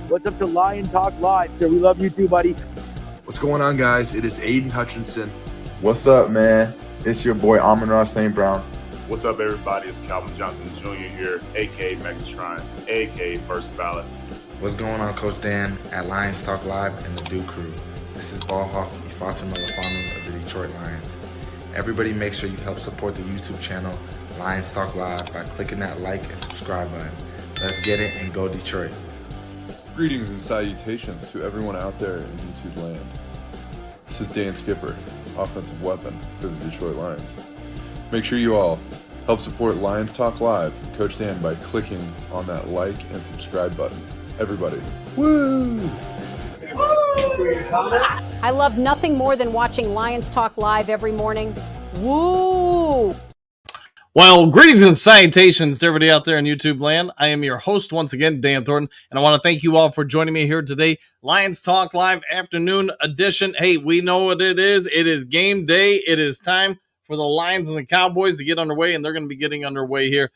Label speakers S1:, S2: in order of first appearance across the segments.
S1: What's up to Lion Talk Live? So we love you too, buddy.
S2: What's going on, guys? It is Aiden Hutchinson.
S3: What's up, man? It's your boy Amon-Ra St. Brown.
S4: What's up, everybody? It's Calvin Johnson Jr. here, a.k.a. Megatron, a.k.a. First Ballot.
S5: What's going on, Coach Dan at Lions Talk Live and the Dew Crew? This is Ball Hawk Ifeatu Melifonwu of the Detroit Lions. Everybody make sure you help support the YouTube channel Lions Talk Live by clicking that like and subscribe button. Let's get it and go Detroit.
S6: Greetings and salutations to everyone out there in YouTube land. This is Dan Skipper, offensive weapon for the Detroit Lions. Make sure you all help support Lions Talk Live and Coach Dan by clicking on that like and subscribe button. Everybody, woo!
S7: I love nothing more than watching Lions Talk Live every morning. Woo!
S8: Well, greetings and salutations to everybody out there in YouTube land. I am your host once again, Dan Thornton, and I want to thank you all for joining me here today. Lions Talk Live afternoon edition. Hey, we know what it is. It is game day. It is time for the Lions and the Cowboys to get underway, and they're going to be getting underway here,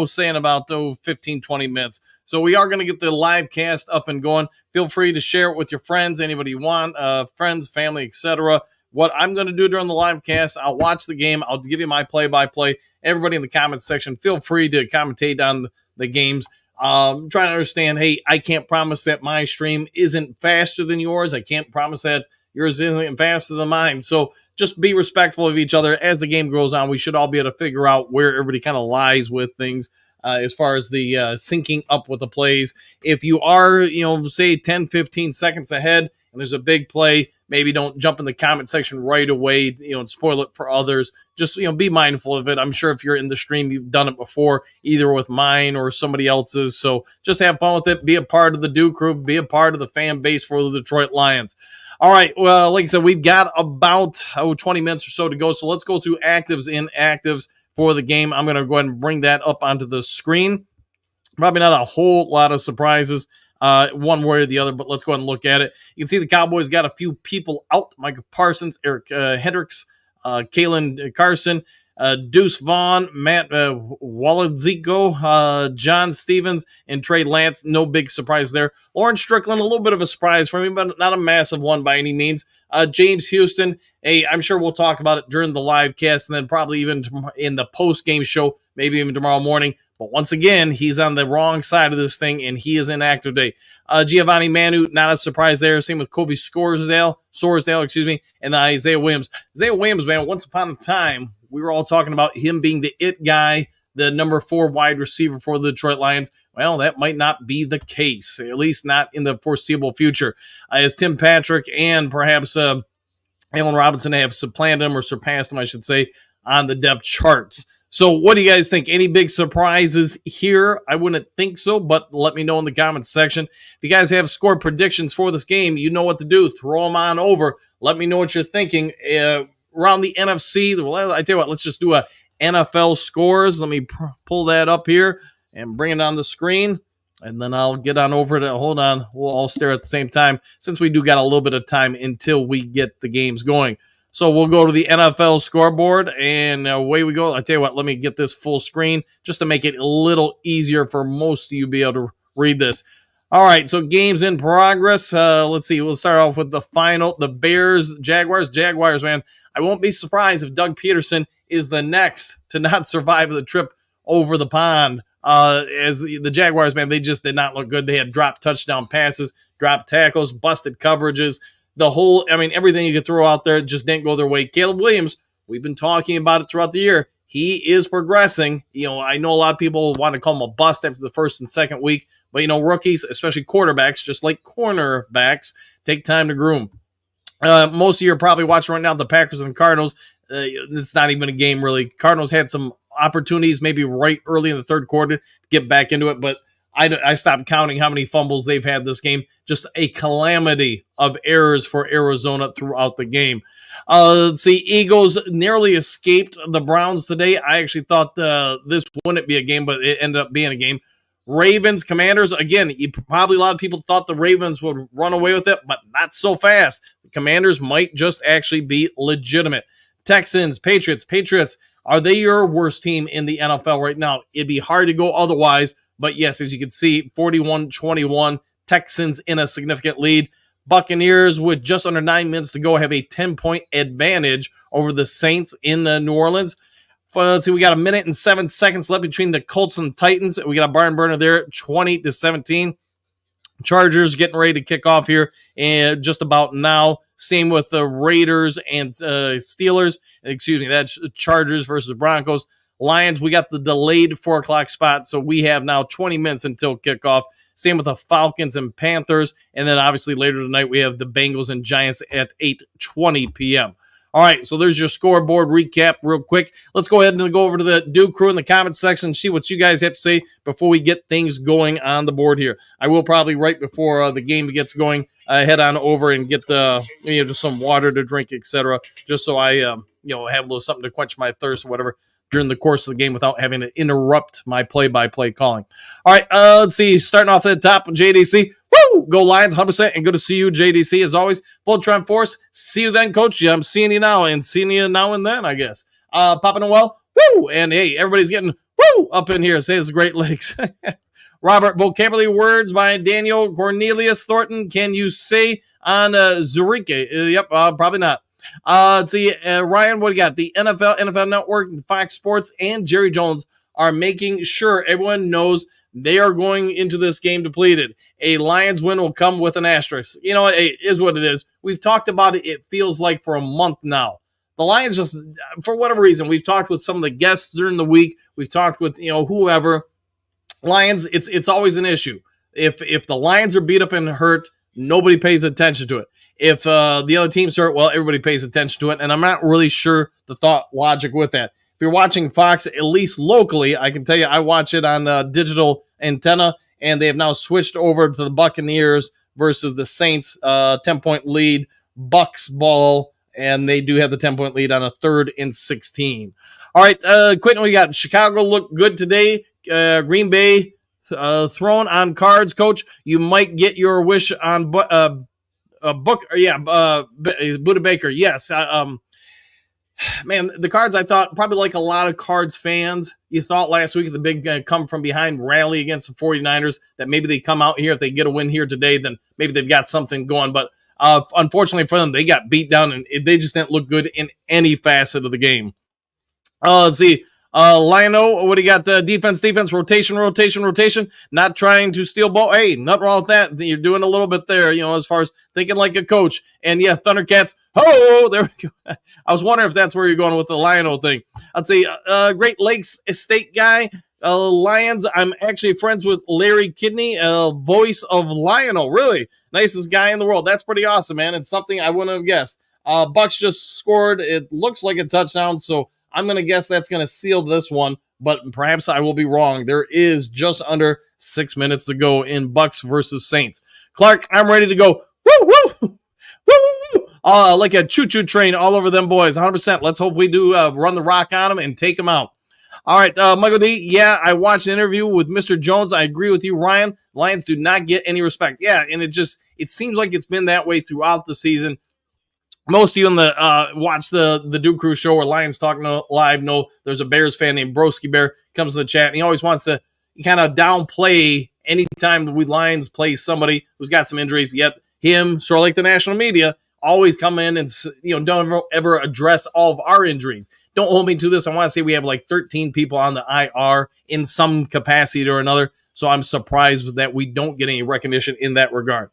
S8: saying about 15, 20 minutes. So we are going to get the live cast up and going. Feel free to share it with your friends, anybody you want, friends, family, etc. What I'm going to do during the live cast, I'll watch the game. I'll give you my play-by-play. Everybody in the comments section, feel free to commentate on the games. Trying to understand, hey, I can't promise that my stream isn't faster than yours. I can't promise that yours isn't faster than mine. So just be respectful of each other. As the game goes on, we should all be able to figure out where everybody kind of lies with things as far as the syncing up with the plays. If you are, say 10, 15 seconds ahead and there's a big play, maybe don't jump in the comment section right away, and spoil it for others. Just, be mindful of it. I'm sure if you're in the stream, you've done it before, either with mine or somebody else's. So just have fun with it. Be a part of the Dew Crew. Be a part of the fan base for the Detroit Lions. All right. Well, like I said, we've got about 20 minutes or so to go. So let's go through actives, inactives for the game. I'm going to go ahead and bring that up onto the screen. Probably not a whole lot of surprises one way or the other, but let's go ahead and look at it. You can see the Cowboys got a few people out. Micah Parsons, Eric Hendricks, Kalen Carson, Deuce Vaughn, Matt Waladzico, John Stevens, and Trey Lance. No big surprise there. Lawrence Strickland, a little bit of a surprise for me, but not a massive one by any means. James Houston, hey, I'm sure we'll talk about it during the live cast and then probably even in the post-game show, maybe even tomorrow morning. But once again, he's on the wrong side of this thing, and he is in active day. Giovanni Manu, not a surprise there. Same with Kobe Sorsdale, and Isaiah Williams. Isaiah Williams, man, once upon a time, we were all talking about him being the it guy, the number 4 wide receiver for the Detroit Lions. Well, that might not be the case, at least not in the foreseeable future. As Tim Patrick and perhaps Allen Robinson have supplanted him or surpassed him, I should say, on the depth charts. So what do you guys think? Any big surprises here? I wouldn't think so, but let me know in the comments section. If you guys have score predictions for this game, you know what to do. Throw them on over. Let me know what you're thinking. Around the NFC, well, I tell you what, let's just do a NFL scores. Let me pull that up here and bring it on the screen, and then I'll get on over to, hold on, we'll all stare at the same time since we do got a little bit of time until we get the games going. So we'll go to the NFL scoreboard, and away we go. I tell you what, let me get this full screen just to make it a little easier for most of you to be able to read this. All right, so games in progress. Let's see. We'll start off with the final, the Bears, Jaguars. Jaguars, man, I won't be surprised if Doug Peterson is the next to not survive the trip over the pond. As the Jaguars, man, they just did not look good. They had dropped touchdown passes, dropped tackles, busted coverages. Everything you could throw out there just didn't go their way. Caleb Williams, we've been talking about it throughout the year. He is progressing. I know a lot of people want to call him a bust after the first and second week, but, rookies, especially quarterbacks, just like cornerbacks, take time to groom. Most of you are probably watching right now the Packers and Cardinals. It's not even a game, really. Cardinals had some opportunities maybe right early in the third quarter to get back into it, but I stopped counting how many fumbles they've had this game. Just a calamity of errors for Arizona throughout the game. Let's see. Eagles nearly escaped the Browns today. I actually thought this wouldn't be a game, but it ended up being a game. Ravens, Commanders, again, probably a lot of people thought the Ravens would run away with it, but not so fast. The Commanders might just actually be legitimate. Texans, Patriots, are they your worst team in the NFL right now? It'd be hard to go otherwise. But yes, as you can see, 41-21, Texans in a significant lead. Buccaneers, with just under 9 minutes to go, have a 10-point advantage over the Saints in New Orleans. Let's see, we got a minute and 7 seconds left between the Colts and Titans. We got a barn burner there, 20-17. Chargers getting ready to kick off here and just about now. Same with the Raiders and Steelers. Excuse me, that's Chargers versus Broncos. Lions, we got the delayed 4 o'clock spot, so we have now 20 minutes until kickoff. Same with the Falcons and Panthers. And then obviously later tonight, we have the Bengals and Giants at 8:20 p.m. All right, so there's your scoreboard recap real quick. Let's go ahead and go over to the Duke Crew in the comments section and see what you guys have to say before we get things going on the board here. I will probably, right before the game gets going, head on over and get just some water to drink, etc., just so I have a little something to quench my thirst or whatever during the course of the game without having to interrupt my play-by-play calling. All right, let's see. Starting off at the top, JDC. Woo! Go Lions, 100%, and good to see you, JDC, as always. Full Trump Force. See you then, Coach. Yeah, I'm seeing you now and seeing you now and then, I guess. Papa Noel. Woo! And, hey, everybody's getting woo up in here. Say it's Great Lakes. Robert, vocabulary words by Daniel Cornelius Thornton. Can you say on Zurike? Yep, probably not. Let's see, Ryan, what do you got? The NFL Network, Fox Sports, and Jerry Jones are making sure everyone knows they are going into this game depleted. A Lions win will come with an asterisk. It is what it is. We've talked about it, it feels like, for a month now. The Lions just, for whatever reason, we've talked with some of the guests during the week. We've talked with, whoever. Lions, it's always an issue. If the Lions are beat up and hurt, nobody pays attention to it. If the other team's hurt, well, everybody pays attention to it. And I'm not really sure the thought logic with that. If you're watching Fox, at least locally, I can tell you I watch it on digital antenna, and they have now switched over to the Buccaneers versus the Saints, 10-point lead, Bucks ball, and they do have the 10-point lead on a 3rd and 16. All right, Quentin, we got Chicago looked good today. Green Bay thrown on cards, Coach. You might get your wish on Buda Baker. Yes, man, the Cards, I thought, probably like a lot of Cards fans, you thought last week the big come from behind rally against the 49ers that maybe they come out here. If they get a win here today, then maybe they've got something going. But unfortunately for them, they got beat down and they just didn't look good in any facet of the game. Let's see. Lionel, what do you got? The defense, rotation. Not trying to steal ball. Hey, nothing wrong with that. You're doing a little bit there, as far as thinking like a coach. And yeah, Thundercats. Oh, there we go. I was wondering if that's where you're going with the Lionel thing. I'd say Great Lakes Estate guy. Lions, I'm actually friends with Larry Kidney, voice of Lionel. Really? Nicest guy in the world. That's pretty awesome, man. It's something I wouldn't have guessed. Bucks just scored. It looks like a touchdown, so I'm going to guess that's going to seal this one, but perhaps I will be wrong. There is just under 6 minutes to go in Bucks versus Saints. Clark, I'm ready to go. Woo, woo, woo, woo, woo. Like a choo-choo train all over them boys, 100%. Let's hope we do run the rock on them and take them out. All right, Michael D, yeah, I watched an interview with Mr. Jones. I agree with you, Ryan. Lions do not get any respect. Yeah, and it seems like it's been that way throughout the season. Most of you in the watch the Duke Crew show or Lions Talk Live know there's a Bears fan named Broski Bear comes to the chat, and he always wants to kind of downplay anytime we Lions play somebody who's got some injuries. Yet him, sort of like the national media, always come in and don't ever address all of our injuries. Don't hold me to this. I want to say we have like 13 people on the IR in some capacity or another. So I'm surprised that we don't get any recognition in that regard.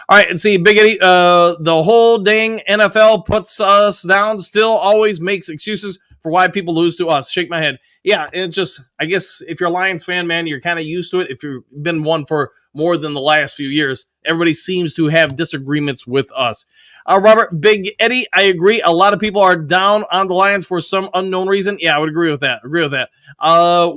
S8: All right, and see, Big Eddie, the whole dang NFL puts us down, still always makes excuses for why people lose to us. Shake my head. Yeah, it's just, I guess if you're a Lions fan, man, you're kind of used to it. If you've been one for more than the last few years, everybody seems to have disagreements with us. Robert, Big Eddie, I agree. A lot of people are down on the Lions for some unknown reason. Yeah, I would agree with that.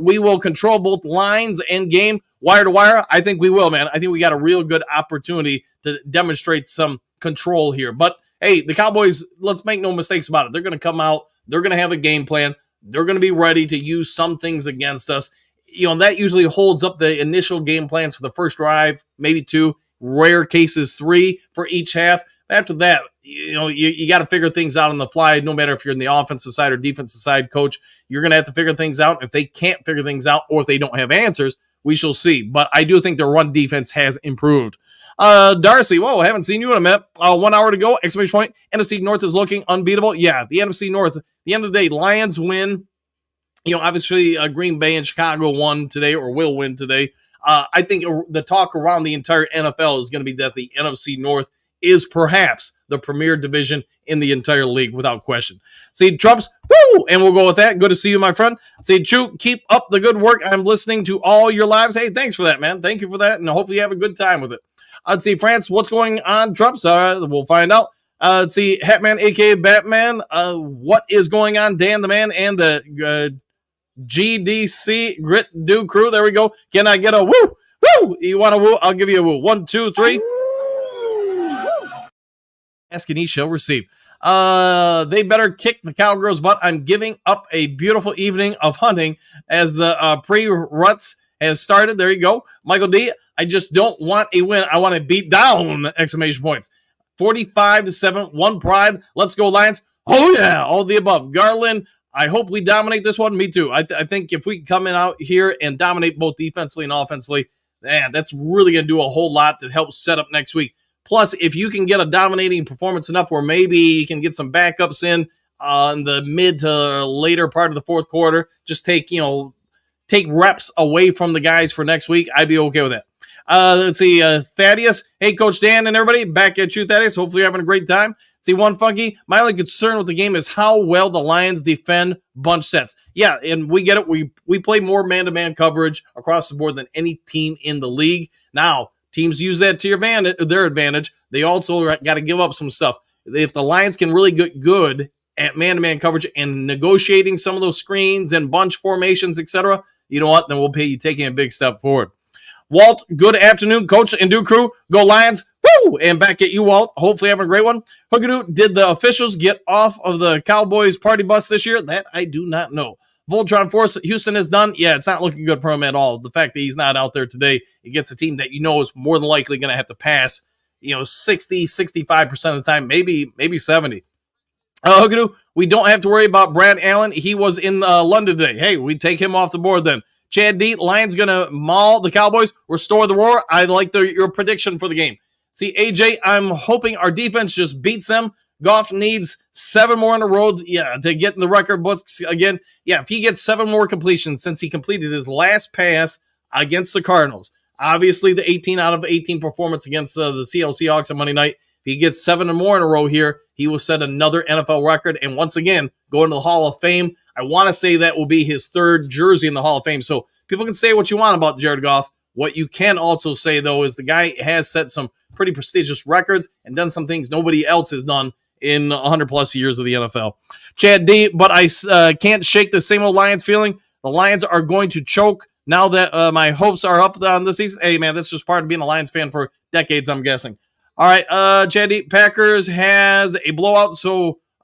S8: We will control both lines and game wire to wire. I think we will, man. I think we got a real good opportunity to demonstrate some control here. But, hey, the Cowboys, let's make no mistakes about it. They're going to come out. They're going to have a game plan. They're going to be ready to use some things against us. That usually holds up the initial game plans for the first drive, maybe 2, rare cases 3 for each half. After that, you got to figure things out on the fly, no matter if you're in the offensive side or defensive side, coach. You're going to have to figure things out. If they can't figure things out or if they don't have answers, we shall see. But I do think their run defense has improved. Darcy, whoa, haven't seen you in a minute. 1 hour to go, exclamation point. NFC North is looking unbeatable. Yeah, the NFC North, at the end of the day, Lions win. Obviously, Green Bay and Chicago won today or will win today. I think the talk around the entire NFL is going to be that the NFC North is perhaps the premier division in the entire league, without question. See, Trumps, woo! And we'll go with that. Good to see you, my friend. See, Chu, keep up the good work. I'm listening to all your lives. Hey, thanks for that, man. Thank you for that, and hopefully you have a good time with it. Let's see, France, what's going on, Trumps? We'll find out. Let's see, Hatman, a.k.a. Batman, what is going on, Dan the Man, and the GDC Grit Do Crew. There we go. Can I get a woo? Woo! You want a woo? I'll give you a woo. 1, 2, 3. Ask and he shall receive. They better kick the cowgirls' butt. I'm giving up a beautiful evening of hunting as the pre-ruts has started. There you go. Michael D, I just don't want a win. I want to beat down! Exclamation points. 45-7. One pride. Let's go, Lions. Oh, yeah. All the above. Garland, I hope we dominate this one. Me too. I think if we come in out here and dominate both defensively and offensively, man, that's really going to do a whole lot to help set up next week. Plus, if you can get a dominating performance enough where maybe you can get some backups in the mid to later part of the fourth quarter, just take reps away from the guys for next week, I'd be okay with that. Let's see, Thaddeus. Hey, Coach Dan and everybody, back at you, Thaddeus. Hopefully you're having a great time. See, One Funky, my only concern with the game is how well the Lions defend bunch sets. Yeah, and we get it. We play more man-to-man coverage across the board than any team in the league. Now, teams use that to their advantage. They also got to give up some stuff. If the Lions can really get good at man-to-man coverage and negotiating some of those screens and bunch formations, etc., you know what? Then we'll pay you taking a big step forward. Walt, good afternoon, Coach and Do Crew. Go Lions. Woo! And back at you, Walt. Hopefully having a great one. Hookadoo, did the officials get off of the Cowboys party bus this year? That I do not know. Voltron Force, Houston is done. Yeah, it's not looking good for him at all. The fact that he's not out there today against a team that is more than likely going to have to pass, 60, 65% of the time, maybe 70. Hookadoo, we don't have to worry about Brad Allen. He was in London today. Hey, we take him off the board then. Chad D, Lions going to maul the Cowboys, restore the roar. I like your prediction for the game. See, AJ, I'm hoping our defense just beats them. Goff needs 7 more in a row, to get in the record books again. Yeah, if he gets 7 more completions since he completed his last pass against the Cardinals, obviously the 18 out of 18 performance against the Seattle Seahawks on Monday night, if he gets 7 or more in a row here, he will set another NFL record and once again go into the Hall of Fame. I want to say that will be his 3rd jersey in the Hall of Fame. So people can say what you want about Jared Goff. What you can also say, though, is the guy has set some pretty prestigious records and done some things nobody else has done in 100-plus years of the NFL. Chad D, but I can't shake the same old Lions feeling. The Lions are going to choke now that my hopes are up on this season. Hey, man, that's just part of being a Lions fan for decades, I'm guessing. All right, Chad D, Packers has a blowout,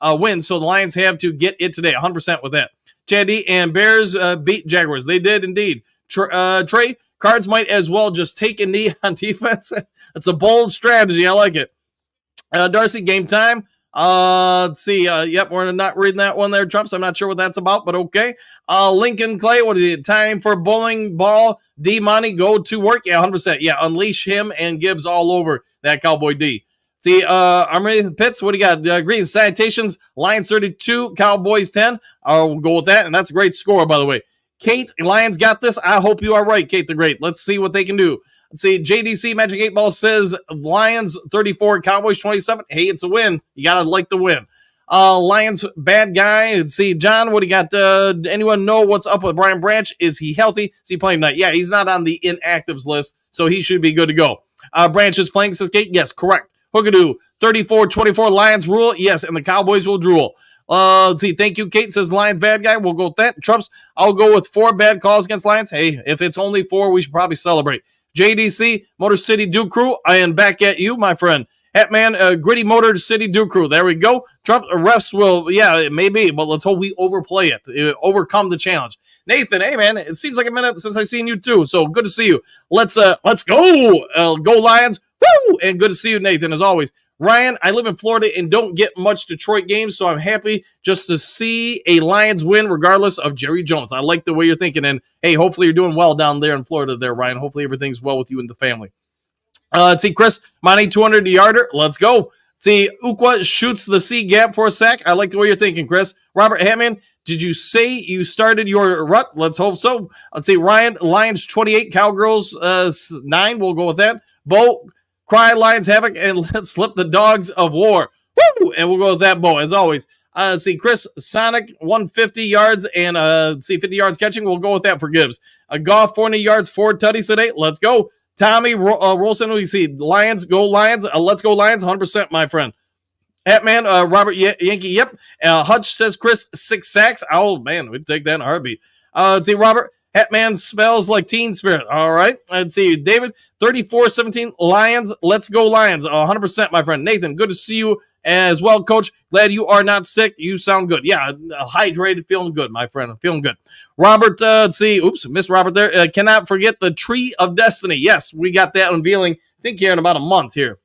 S8: win, so the Lions have to get it today, 100% with that. Chad D, and Bears beat Jaguars. They did indeed. Trey, Cards might as well just take a knee on defense. It's a bold strategy. I like it. Darcy, game time. Let's see. Yep, we're not reading that one there, Trumps. I'm not sure what that's about, but okay. Lincoln Clay, what is it? Time for bowling ball. D Money, go to work. Yeah, 100%. Yeah, unleash him and Gibbs all over that Cowboy D. See, I'm ready for the pits. What do you got? Green Sanitations, Lions 32, Cowboys 10. We'll go with that, and that's a great score, by the way. Kate, Lions got this. I hope you are right, Kate the Great. Let's see what they can do. Let's see, JDC Magic 8 Ball says Lions 34, Cowboys 27. Hey, it's a win. You got to like the win. Lions bad guy. Let's see, John, what do you got? Anyone know what's up with Brian Branch? Is he healthy? Is he playing tonight? Yeah, he's not on the inactives list, so he should be good to go. Branch is playing, says Kate. Yes, correct. Hookadoo, 34-24, Lions rule. Yes, and the Cowboys will drool. Let's see. Thank you, Kate. Says Lions bad guy. We'll go with that. Trumps, I'll go with 4 bad calls against Lions. Hey, if it's only 4, we should probably celebrate. JDC, Motor City Duke Crew. I am back at you, my friend. Hatman, Gritty Motor City Duke Crew. There we go. Trump refs will, yeah, it may be, but let's hope we overplay it, overcome the challenge. Nathan, hey man, it seems like a minute since I've seen you too. So good to see you. Let's go. Go Lions. Woo! And good to see you, Nathan, as always. Ryan, I live in Florida and don't get much Detroit games, so I'm happy just to see a Lions win regardless of Jerry Jones. I like the way you're thinking, and hey, hopefully you're doing well down there in Florida there, Ryan. Hopefully everything's well with you and the family. Let's see, Chris, Monty 200-yarder. Let's go. Let's see, Ukwa shoots the C gap for a sack. I like the way you're thinking, Chris. Robert Hatman, did you say you started your rut? Let's hope so. Let's see, Ryan, Lions 28, Cowgirls 9. We'll go with that. Bo, Cry, Lions Havoc, and let's slip the Dogs of War. Woo! And we'll go with that, Bo, as always. Let's see, Chris, Sonic 150 yards and let's see, 50 yards catching. We'll go with that for Gibbs. Goff 40 yards, 4 tutties today. Let's go. Tommy Rolson, we see Lions, go Lions. Let's go Lions, 100%, my friend. Hatman, Robert Yankee, yep. Hutch says Chris, 6 sacks. Oh, man, we'd take that in a heartbeat. Let's see, Robert, Hatman smells like Teen Spirit. All right. Let's see, David, 34-17, Lions. Let's go Lions, 100%, my friend. Nathan, good to see you as well, Coach. Glad you are not sick. You sound good. Yeah, hydrated, feeling good, my friend. I'm feeling good. Robert, let's see. Oops, missed Robert there. Cannot forget the Tree of Destiny. Yes, we got that unveiling, I think, here in about a month here.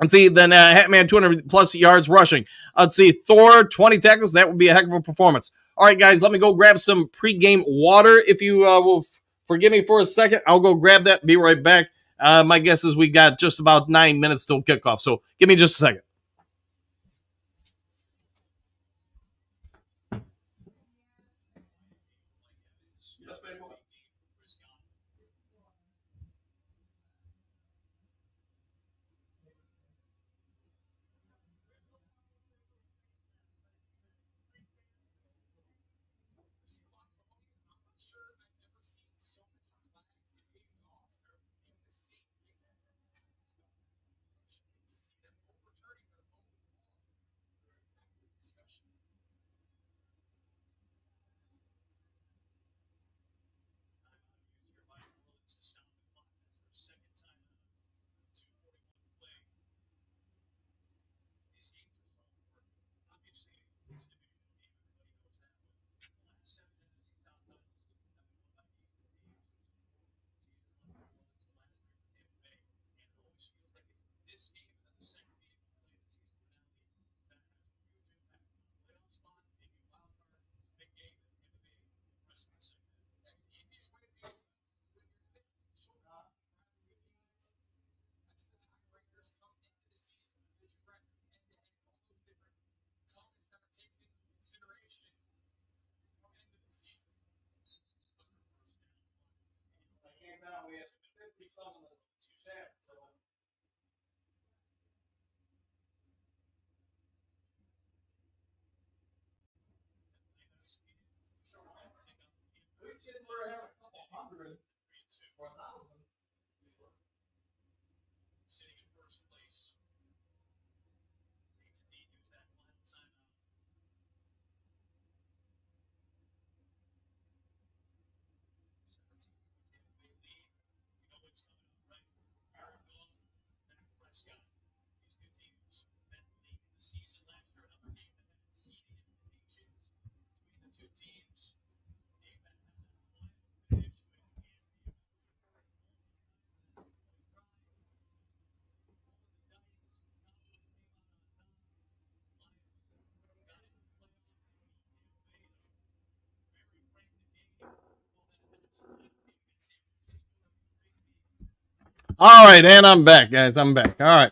S8: Let's see, then Hatman, 200-plus yards rushing. Let's see, Thor, 20 tackles. That would be a heck of a performance. All right, guys, let me go grab some pregame water. If you will forgive me for a second, I'll go grab that. Be right back. My guess is we got just about 9 minutes till kickoff, so give me just a second. All right, and I'm back, guys. I'm back. All right.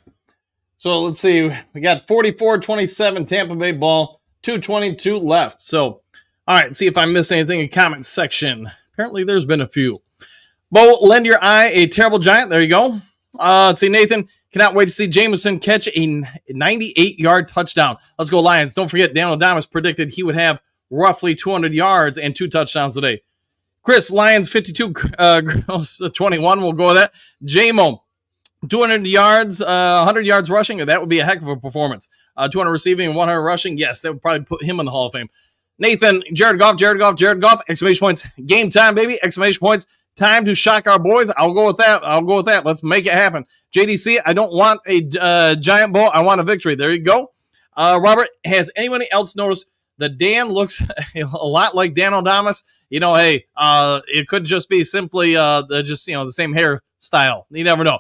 S8: So let's see. We got 44-27 Tampa Bay ball, 2:22 left. So, all right, see if I missed anything in the comment section. Apparently, there's been a few. Bo, lend your eye a terrible giant. There you go. Let's see, Nathan. Cannot wait to see Jameson catch a 98-yard touchdown. Let's go, Lions. Don't forget, Daniel Adamas predicted he would have roughly 200 yards and 2 touchdowns today. Chris, Lions 52, girls 21. We'll go with that. J-Mo, 200 yards, 100 yards rushing. That would be a heck of a performance. 200 receiving and 100 rushing. Yes, that would probably put him in the Hall of Fame. Nathan, Jared Goff, exclamation points. Game time, baby, exclamation points. Time to shock our boys. I'll go with that. Let's make it happen. JDC, I don't want a giant ball. I want a victory. There you go. Robert, has anybody else noticed that Dan looks a lot like Dan Adamas? You know, hey, it could just be simply the same hairstyle. You never know.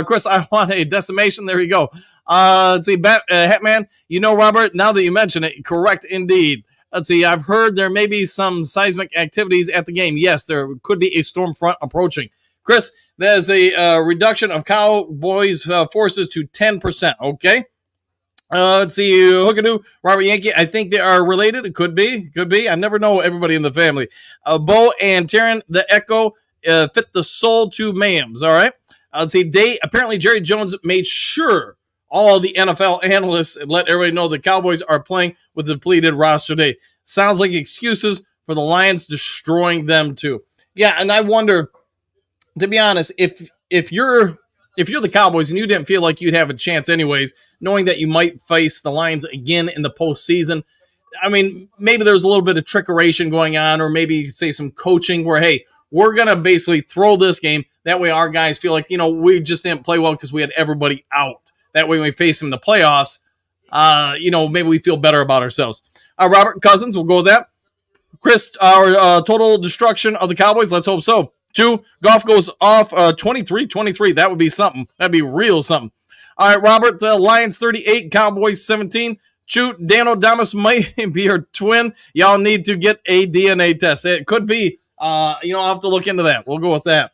S8: Chris, I want a decimation. There you go. Let's see, Hatman, Robert, now that you mention it, correct indeed. Let's see, I've heard there may be some seismic activities at the game. Yes, there could be a storm front approaching. Chris, That is a reduction of Cowboys forces to 10%. Okay. Let's see. Hookadoo, Robert Yankee. I think they are related. It could be. I never know everybody in the family. Bo and Taryn, the Echo, fit the soul to Mams. All right. Let's see. Apparently, Jerry Jones made sure all the NFL analysts let everybody know the Cowboys are playing with a depleted roster today. Sounds like excuses for the Lions destroying them too. Yeah, and I wonder, to be honest, if you're the Cowboys and you didn't feel like you'd have a chance anyways, knowing that you might face the Lions again in the postseason, I mean, maybe there's a little bit of trickeration going on, or maybe say some coaching where, hey, we're going to basically throw this game. That way our guys feel like, we just didn't play well because we had everybody out. That way when we face them in the playoffs, maybe we feel better about ourselves. Robert Cousins, we'll go with that. Chris, our total destruction of the Cowboys, let's hope so. 2, Goff goes off 23-23. That would be something. That'd be real something. All right, Robert, the Lions 38, Cowboys 17. Shoot, Dan O'Damas might be your twin. Y'all need to get a DNA test. It could be. I'll have to look into that. We'll go with that.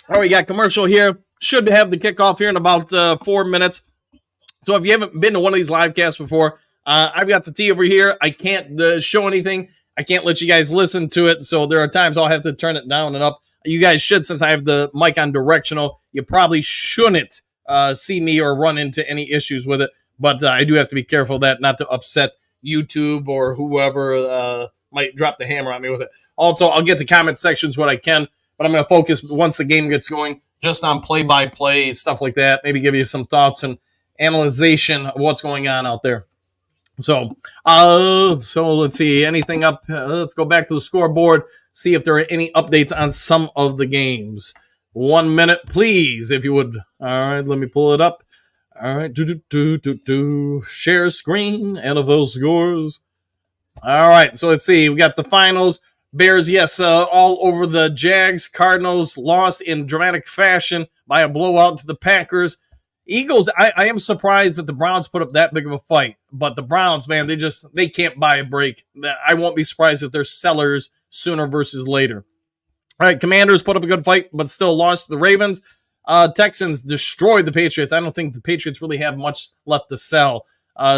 S8: All right, we got commercial here. Should have the kickoff here in about 4 minutes. So if you haven't been to one of these live casts before, I've got the T over here. I can't show anything. I can't let you guys listen to it. So there are times I'll have to turn it down and up. You guys should, since I have the mic on directional, you probably shouldn't see me or run into any issues with it. But I do have to be careful of that, not to upset YouTube or whoever might drop the hammer on me with it. Also, I'll get to comment sections what I can, but I'm going to focus once the game gets going just on play-by-play, stuff like that. Maybe give you some thoughts and analyzation of what's going on out there. So let's see. Anything up? Let's go back to the scoreboard, see if there are any updates on some of the games. 1 minute, please, if you would. All right, let me pull it up. All right, share screen, NFL scores. All right, so let's see. We got the finals. Bears, yes, all over the Jags. Cardinals lost in dramatic fashion by a blowout to the Packers. Eagles, I am surprised that the Browns put up that big of a fight. But the Browns, man, they can't buy a break. I won't be surprised if they're sellers sooner versus later. All right, Commanders put up a good fight, but still lost to the Ravens. Texans destroyed the Patriots. I don't think the Patriots really have much left to sell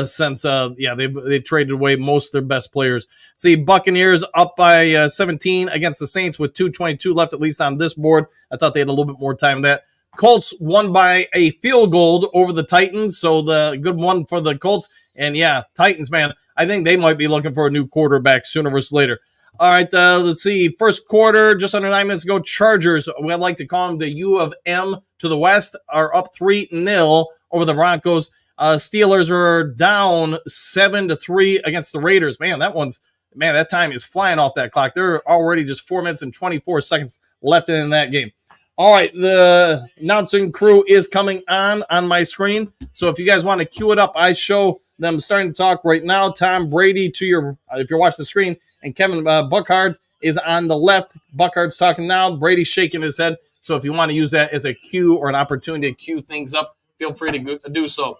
S8: since they've traded away most of their best players. See, Buccaneers up by 17 against the Saints with 2:22 left, at least on this board. I thought they had a little bit more time than that. Colts won by a field goal over the Titans, so the good one for the Colts. And yeah, Titans, man, I think they might be looking for a new quarterback sooner versus later. All right, let's see. First quarter, just under 9 minutes ago, Chargers, we'd like to call them the U of M to the West, are up 3-0 over the Broncos. Steelers are down 7-3 against the Raiders. That time is flying off that clock. There are already just 4 minutes and 24 seconds left in that game. All right, the announcing crew is coming on my screen. So if you guys want to cue it up, I show them starting to talk right now. Tom Brady to your, if you're watching the screen, and Kevin Buckhart is on the left. Buckhart's talking now. Brady's shaking his head. So if you want to use that as a cue or an opportunity to cue things up, feel free to do so.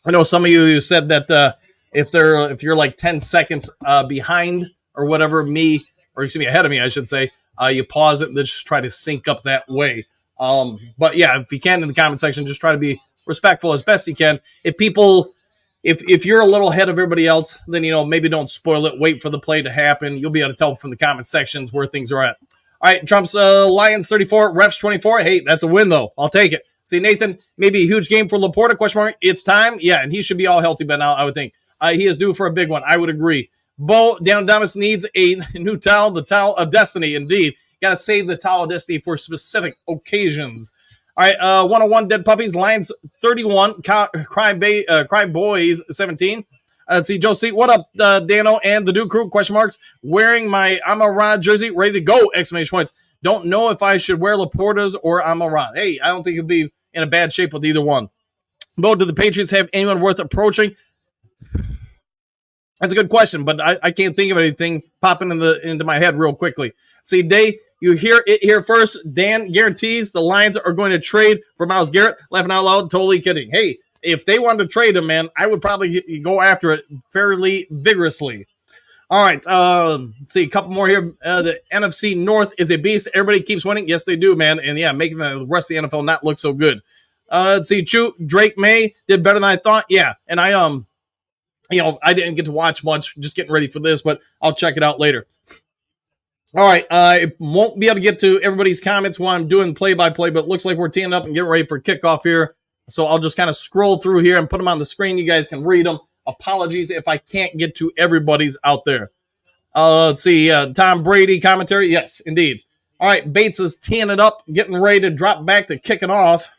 S8: I know some of you said that if you're like 10 seconds behind or whatever ahead of me, I should say, you pause it and just try to sync up that way. But yeah, if you can in the comment section, just try to be respectful as best you can. If you're a little ahead of everybody else, then, maybe don't spoil it. Wait for the play to happen. You'll be able to tell from the comment sections where things are at. All right, Trump's Lions 34, refs 24. Hey, that's a win though. I'll take it. See, Nathan, maybe a huge game for Laporta, question mark. It's time. Yeah, and he should be all healthy by now, I would think. He is due for a big one. I would agree. Bo Damas needs a new towel, the towel of destiny, indeed. Got to save the towel of destiny for specific occasions. All right, 101 Dead Puppies, Lions 31, Cry Boys 17. Let's see, Josie, what up, Dano and the Duke Crew, question marks. Wearing my Amon-Ra jersey, ready to go, exclamation points. Don't know if I should wear Laporta's or Amon-Ra. Hey, I don't think you'll be in a bad shape with either one. Bo, do the Patriots have anyone worth approaching? That's a good question, but I can't think of anything popping into my head real quickly. See, Day, you hear it here first. Dan guarantees the Lions are going to trade for Myles Garrett. Laughing out loud, totally kidding. Hey, if they wanted to trade him, man, I would probably go after it fairly vigorously. All right, let's see, a couple more here. The NFC North is a beast. Everybody keeps winning. Yes, they do, man. And yeah, making the rest of the NFL not look so good. Let's see, Drake May did better than I thought. Yeah, and I didn't get to watch much, just getting ready for this, but I'll check it out later. All right, I won't be able to get to everybody's comments while I'm doing play-by-play, but it looks like we're teeing up and getting ready for kickoff here. So I'll just kind of scroll through here and put them on the screen. You guys can read them. Apologies if I can't get to everybody's out there. Let's see, Tom Brady commentary. Yes, indeed. All right, Bates is teeing it up, getting ready to drop back to kick it off.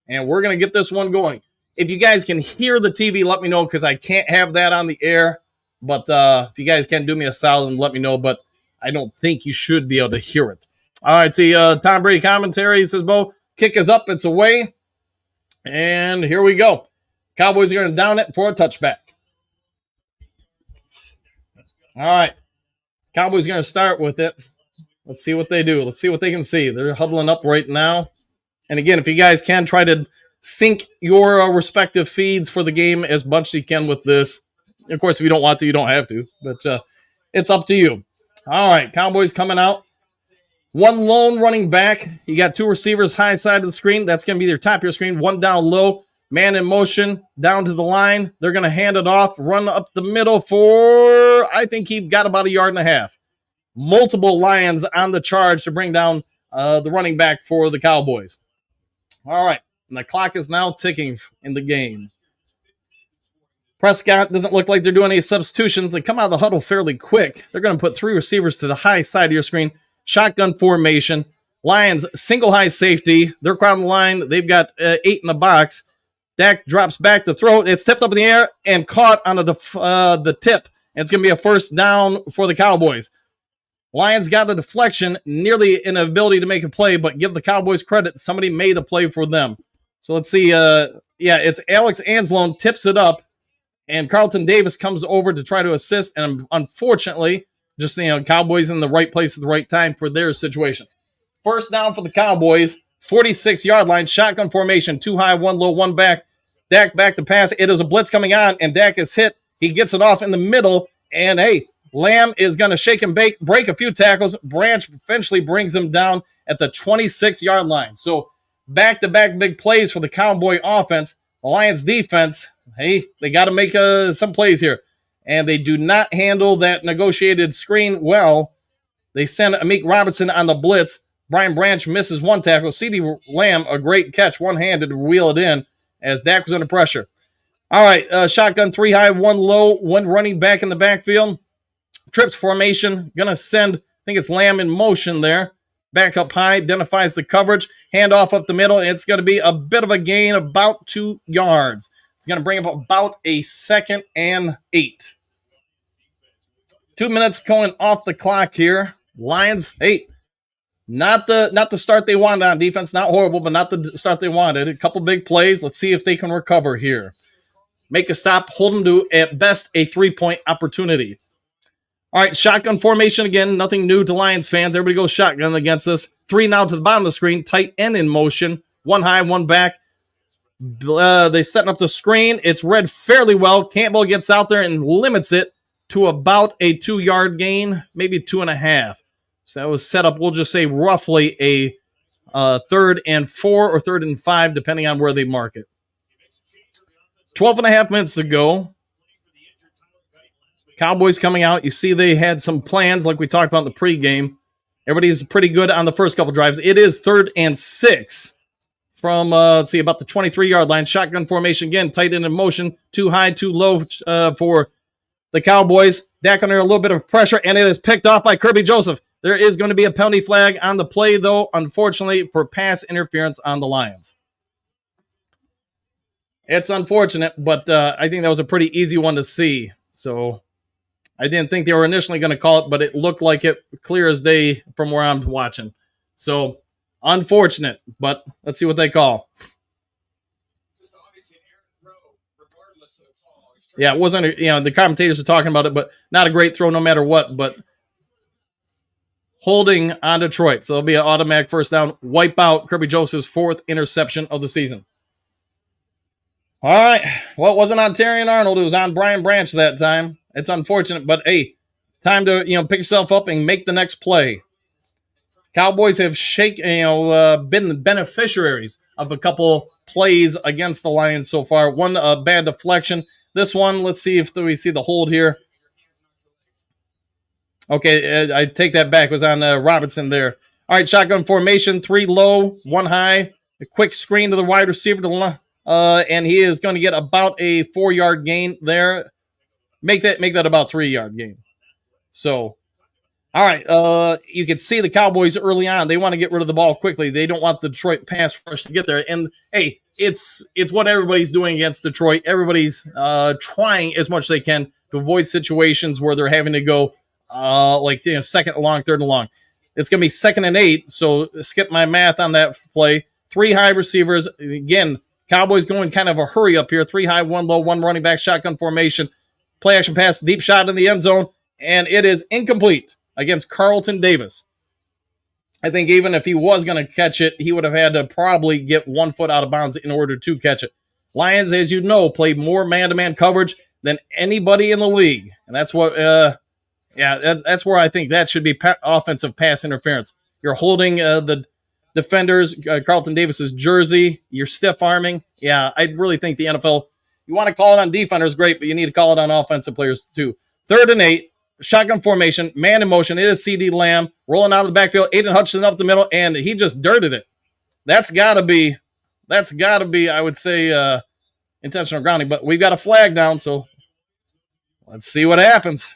S8: And we're going to get this one going. If you guys can hear the TV, let me know, because I can't have that on the air. But if you guys can do me a solid and let me know, but I don't think you should be able to hear it. All right, see, Tom Brady commentary says, Bo, kick is up, it's away. And here we go. Cowboys are going to down it for a touchback. All right. Cowboys going to start with it. Let's see what they do. Let's see what they can see. They're huddling up right now. And again, if you guys can, try to sync your respective feeds for the game as much as you can with this. Of course, if you don't want to, you don't have to. But it's up to you. All right. Cowboys coming out. One lone running back. You got two receivers high side of the screen. That's going to be their top of your screen. One down low. Man in motion, down to the line. They're going to hand it off, run up the middle for, I think he got about 1.5 yards. Multiple Lions on the charge to bring down the running back for the Cowboys. All right, and the clock is now ticking in the game. Prescott doesn't look like they're doing any substitutions. They come out of the huddle fairly quick. They're going to put three receivers to the high side of your screen. Shotgun formation. Lions, single high safety. They're crowding the line. They've got 8 in the box. Dak drops back to throw. It's tipped up in the air and caught on the tip. It's going to be a first down for the Cowboys. Lions got the deflection, nearly an ability to make a play, but give the Cowboys credit. Somebody made the play for them. So let's see. It's Alex Anzalone tips it up, and Carlton Davis comes over to try to assist. And unfortunately, just Cowboys in the right place at the right time for their situation. First down for the Cowboys. 46-yard line, shotgun formation, 2 high, 1 low, 1 back. Dak back to pass. It is a blitz coming on, and Dak is hit. He gets it off in the middle, and hey, Lamb is going to shake and bake, break a few tackles. Branch eventually brings him down at the 26-yard line. So back-to-back big plays for the Cowboy offense. The Lions defense, hey, they got to make some plays here, and they do not handle that negotiated screen well. They send Amik Robertson on the blitz. Brian Branch misses one tackle. CeeDee Lamb, a great catch, one-handed to wheel it in as Dak was under pressure. All right, shotgun, 3 high, 1 low, 1 running back in the backfield. Trips formation, going to send, I think it's Lamb in motion there. Back up high, identifies the coverage. Handoff up the middle. It's going to be a bit of a gain, about 2 yards. It's going to bring up about a 2nd and 8. 2 minutes going off the clock here. Lions, hey, not the start they wanted on defense. Not horrible, but not the start they wanted. A couple big plays. Let's see if they can recover here. Make a stop. Hold them to, at best, a 3-point opportunity. All right, shotgun formation again. Nothing new to Lions fans. Everybody goes shotgun against us. 3 now to the bottom of the screen. Tight end in motion. 1 high, 1 back. They setting up the screen. It's read fairly well. Campbell gets out there and limits it to about a 2-yard gain, maybe 2.5. So that was set up, we'll just say roughly a 3rd and 4 or 3rd and 5, depending on where they mark it. 12.5 minutes ago, Cowboys coming out. You see they had some plans like we talked about in the pregame. Everybody's pretty good on the first couple drives. It is 3rd and 6 from, about the 23-yard line. Shotgun formation again, tight end in motion. 2 high, 2 low for the Cowboys. Dak under a little bit of pressure, and it is picked off by Kirby Joseph. There is going to be a penalty flag on the play, though, unfortunately, for pass interference on the Lions. It's unfortunate, but I think that was a pretty easy one to see. So I didn't think they were initially going to call it, but it looked like it clear as day from where I'm watching. So unfortunate, but let's see what they call. Yeah, it wasn't, the commentators are talking about it, but not a great throw no matter what, but holding on Detroit. So it'll be an automatic first down. Wipe out Kirby Joseph's 4th interception of the season. All right. Well, it wasn't on Terrion Arnold. It was on Brian Branch that time. It's unfortunate, but hey, Time to, pick yourself up and make the next play. Cowboys have been the beneficiaries of a couple plays against the Lions so far. One bad deflection. This one, let's see if we see the hold here. Okay, I take that back. It was on Robinson there. All right, shotgun formation, 3 low, 1 high. A quick screen to the wide receiver, and he is going to get about a 4-yard gain there. Make that about 3-yard gain. So, all right, you can see the Cowboys early on. They want to get rid of the ball quickly. They don't want the Detroit pass rush to get there. And, hey, it's what everybody's doing against Detroit. Everybody's trying as much as they can to avoid situations where they're having to go second and long, third and long. It's going to be 2nd and 8, so skip my math on that play. 3 high receivers. Again, Cowboys going kind of a hurry up here. 3 high, 1 low, 1 running back, shotgun formation. Play action pass, deep shot in the end zone, and it is incomplete against Carlton Davis. I think even if he was going to catch it, he would have had to probably get 1 foot out of bounds in order to catch it. Lions, as you know, play more man-to-man coverage than anybody in the league, and that's what that's where I think that should be offensive pass interference. You're holding the defenders, Carlton Davis's jersey. You're stiff arming. Yeah, I really think the NFL, you want to call it on defenders, great, but you need to call it on offensive players too. 3rd and 8, shotgun formation, man in motion. It is CD Lamb rolling out of the backfield. Aiden Hutchinson up the middle, and he just dirted it. That's got to be, I would say, intentional grounding. But we've got a flag down, so let's see what happens.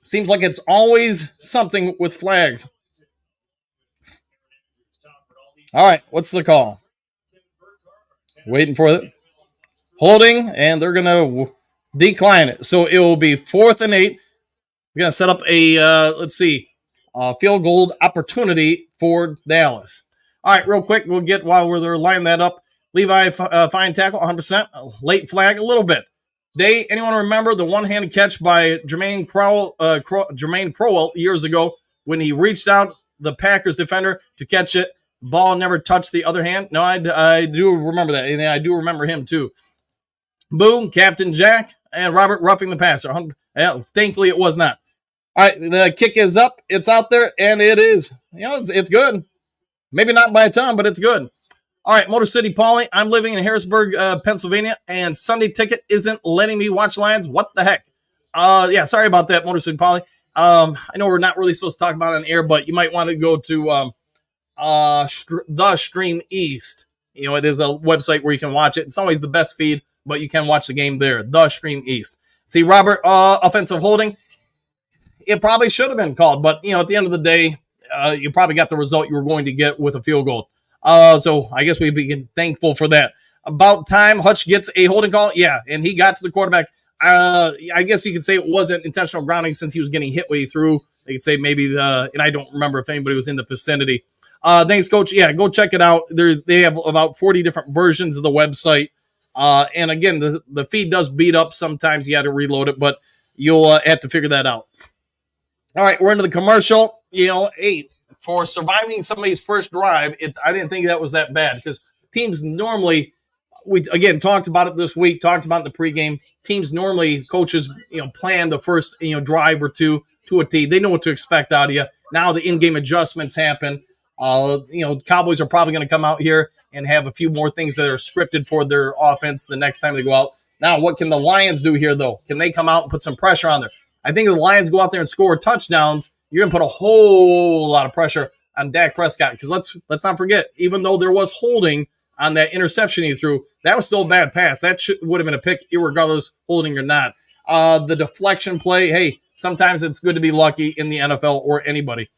S8: Seems like it's always something with flags. All right, what's the call? Waiting for it. Holding, and they're going to decline it. So it will be 4th and 8. We're going to set up a field goal opportunity for Dallas. All right, real quick, we'll get while they're lining that up. Levi fine tackle, 100%. Late flag, a little bit. Anyone remember the one-handed catch by Jermaine Crowell years ago when he reached out the Packers defender to catch it? Ball never touched the other hand. No, I do remember that, and I do remember him too. Boom, Captain Jack, and Robert roughing the passer. Thankfully, it was not. All right, the kick is up. It's out there, and it is. It's good. Maybe not by a ton, but it's good. All right, Motor City Paulie. I'm living in Harrisburg, Pennsylvania, and Sunday Ticket isn't letting me watch Lions. What the heck? Sorry about that, Motor City Paulie. I know we're not really supposed to talk about it on air, but you might want to go to The Stream East. It is a website where you can watch it. It's always the best feed, but you can watch the game there. The Stream East. See, Robert, offensive holding. It probably should have been called, but, at the end of the day, you probably got the result you were going to get with a field goal. So I guess we'd be thankful for that. About time Hutch gets a holding call. Yeah, and he got to the quarterback. I guess you could say it wasn't intentional grounding since he was getting hit when he threw. They could say maybe and I don't remember if anybody was in the vicinity. Thanks, Coach. Yeah, go check it out. They have about 40 different versions of the website. And again, the feed does beat up sometimes. You got to reload it, but you'll have to figure that out. All right, we're into the commercial. For surviving somebody's first drive, I didn't think that was that bad because teams normally, we again talked about it this week, talked about it in the pregame. Teams normally, coaches, plan the first drive or two to a T. They know what to expect out of you. Now the in-game adjustments happen. Cowboys are probably going to come out here and have a few more things that are scripted for their offense the next time they go out. Now, what can the Lions do here, though? Can they come out and put some pressure on there? I think if the Lions go out there and score touchdowns, you're going to put a whole lot of pressure on Dak Prescott because let's not forget, even though there was holding on that interception he threw, that was still a bad pass. That would have been a pick, irregardless holding or not. The deflection play, hey, sometimes it's good to be lucky in the NFL or anybody.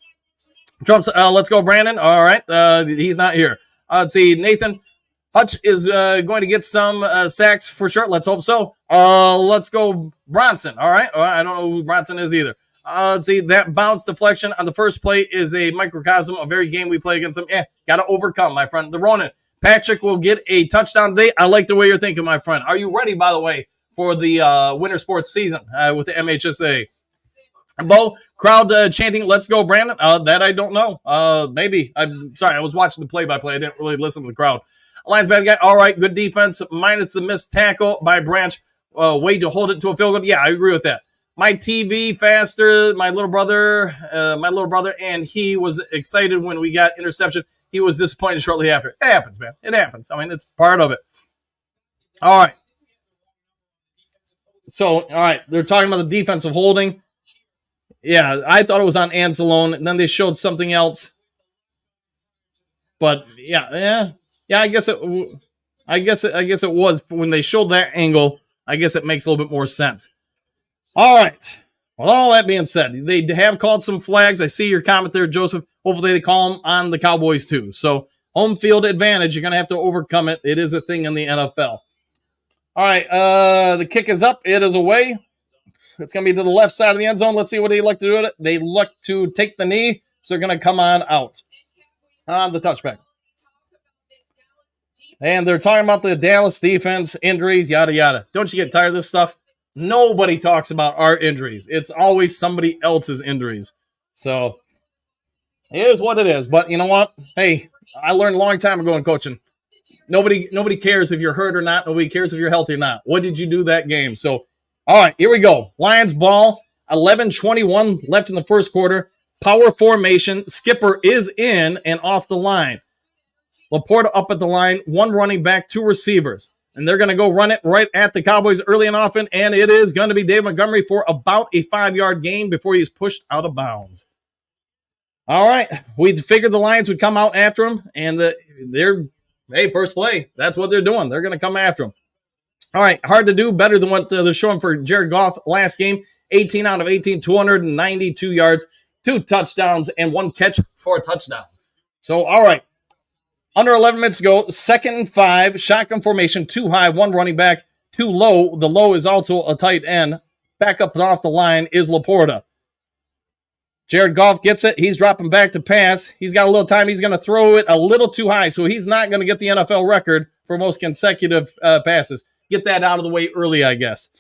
S8: Trump's, let's go, Brandon. All right, he's not here. Let's see, Nathan Hutch is going to get some sacks for sure. Let's hope so. Let's go, Bronson. All right, I don't know who Bronson is either. Let's see, that bounce deflection on the first play is a microcosm of every game we play against them. Got to overcome, my friend. The Ronin. Patrick will get a touchdown today. I like the way you're thinking, my friend. Are you ready, by the way, for the winter sports season with the MHSA? Bo, crowd chanting, let's go, Brandon. That I don't know. Maybe. I'm sorry, I was watching the play-by-play. I didn't really listen to the crowd. Lions bad guy. All right, good defense, minus the missed tackle by Branch. Way to hold it to a field goal. Yeah, I agree with that. my TV faster. My little brother, and he was excited when we got interception. He was disappointed shortly after. It happens, man. It happens. I mean, it's part of it. All right. So, all right, they're talking about the defensive holding. Yeah, I thought it was on Anzalone, and then they showed something else. But yeah. I guess it was when they showed that angle. I guess it makes a little bit more sense. All right. With all that being said, they have called some flags. I see your comment there, Joseph. Hopefully they call them on the Cowboys too. So home field advantage, you're going to have to overcome it. It is a thing in the NFL. All right, the kick is up. It is away. It's going to be to the left side of the end zone. Let's see what they look to do with it. They look to take the knee, so they're going to come on out on the touchback. And they're talking about the Dallas defense, injuries, yada, yada. Don't you get tired of this stuff? Nobody talks about our injuries. It's always somebody else's injuries. So it is what it is. But you know what? Hey, I learned a long time ago in coaching. Nobody cares if you're hurt or not. Nobody cares if you're healthy or not. What did you do that game? So, all right, here we go. Lions ball, 11:21 left in the first quarter. Power formation. Skipper is in and off the line. Laporta up at the line, one running back, two receivers. And they're going to go run it right at the Cowboys early and often, and it is going to be Dave Montgomery for about a 5-yard gain before he's pushed out of bounds. All right, we figured the Lions would come out after him, and first play. That's what they're doing. They're going to come after him. All right, hard to do, better than what they're showing for Jared Goff last game. 18 out of 18, 292 yards, 2 touchdowns, and 1 catch for a touchdown. So, all right. Under 11 minutes to go, 2nd and 5, shotgun formation, 2 high, 1 running back, 2 low. The low is also a tight end. Back up and off the line is Laporta. Jared Goff gets it. He's dropping back to pass. He's got a little time. He's going to throw it a little too high, so he's not going to get the NFL record for most consecutive passes. Get that out of the way early, I guess.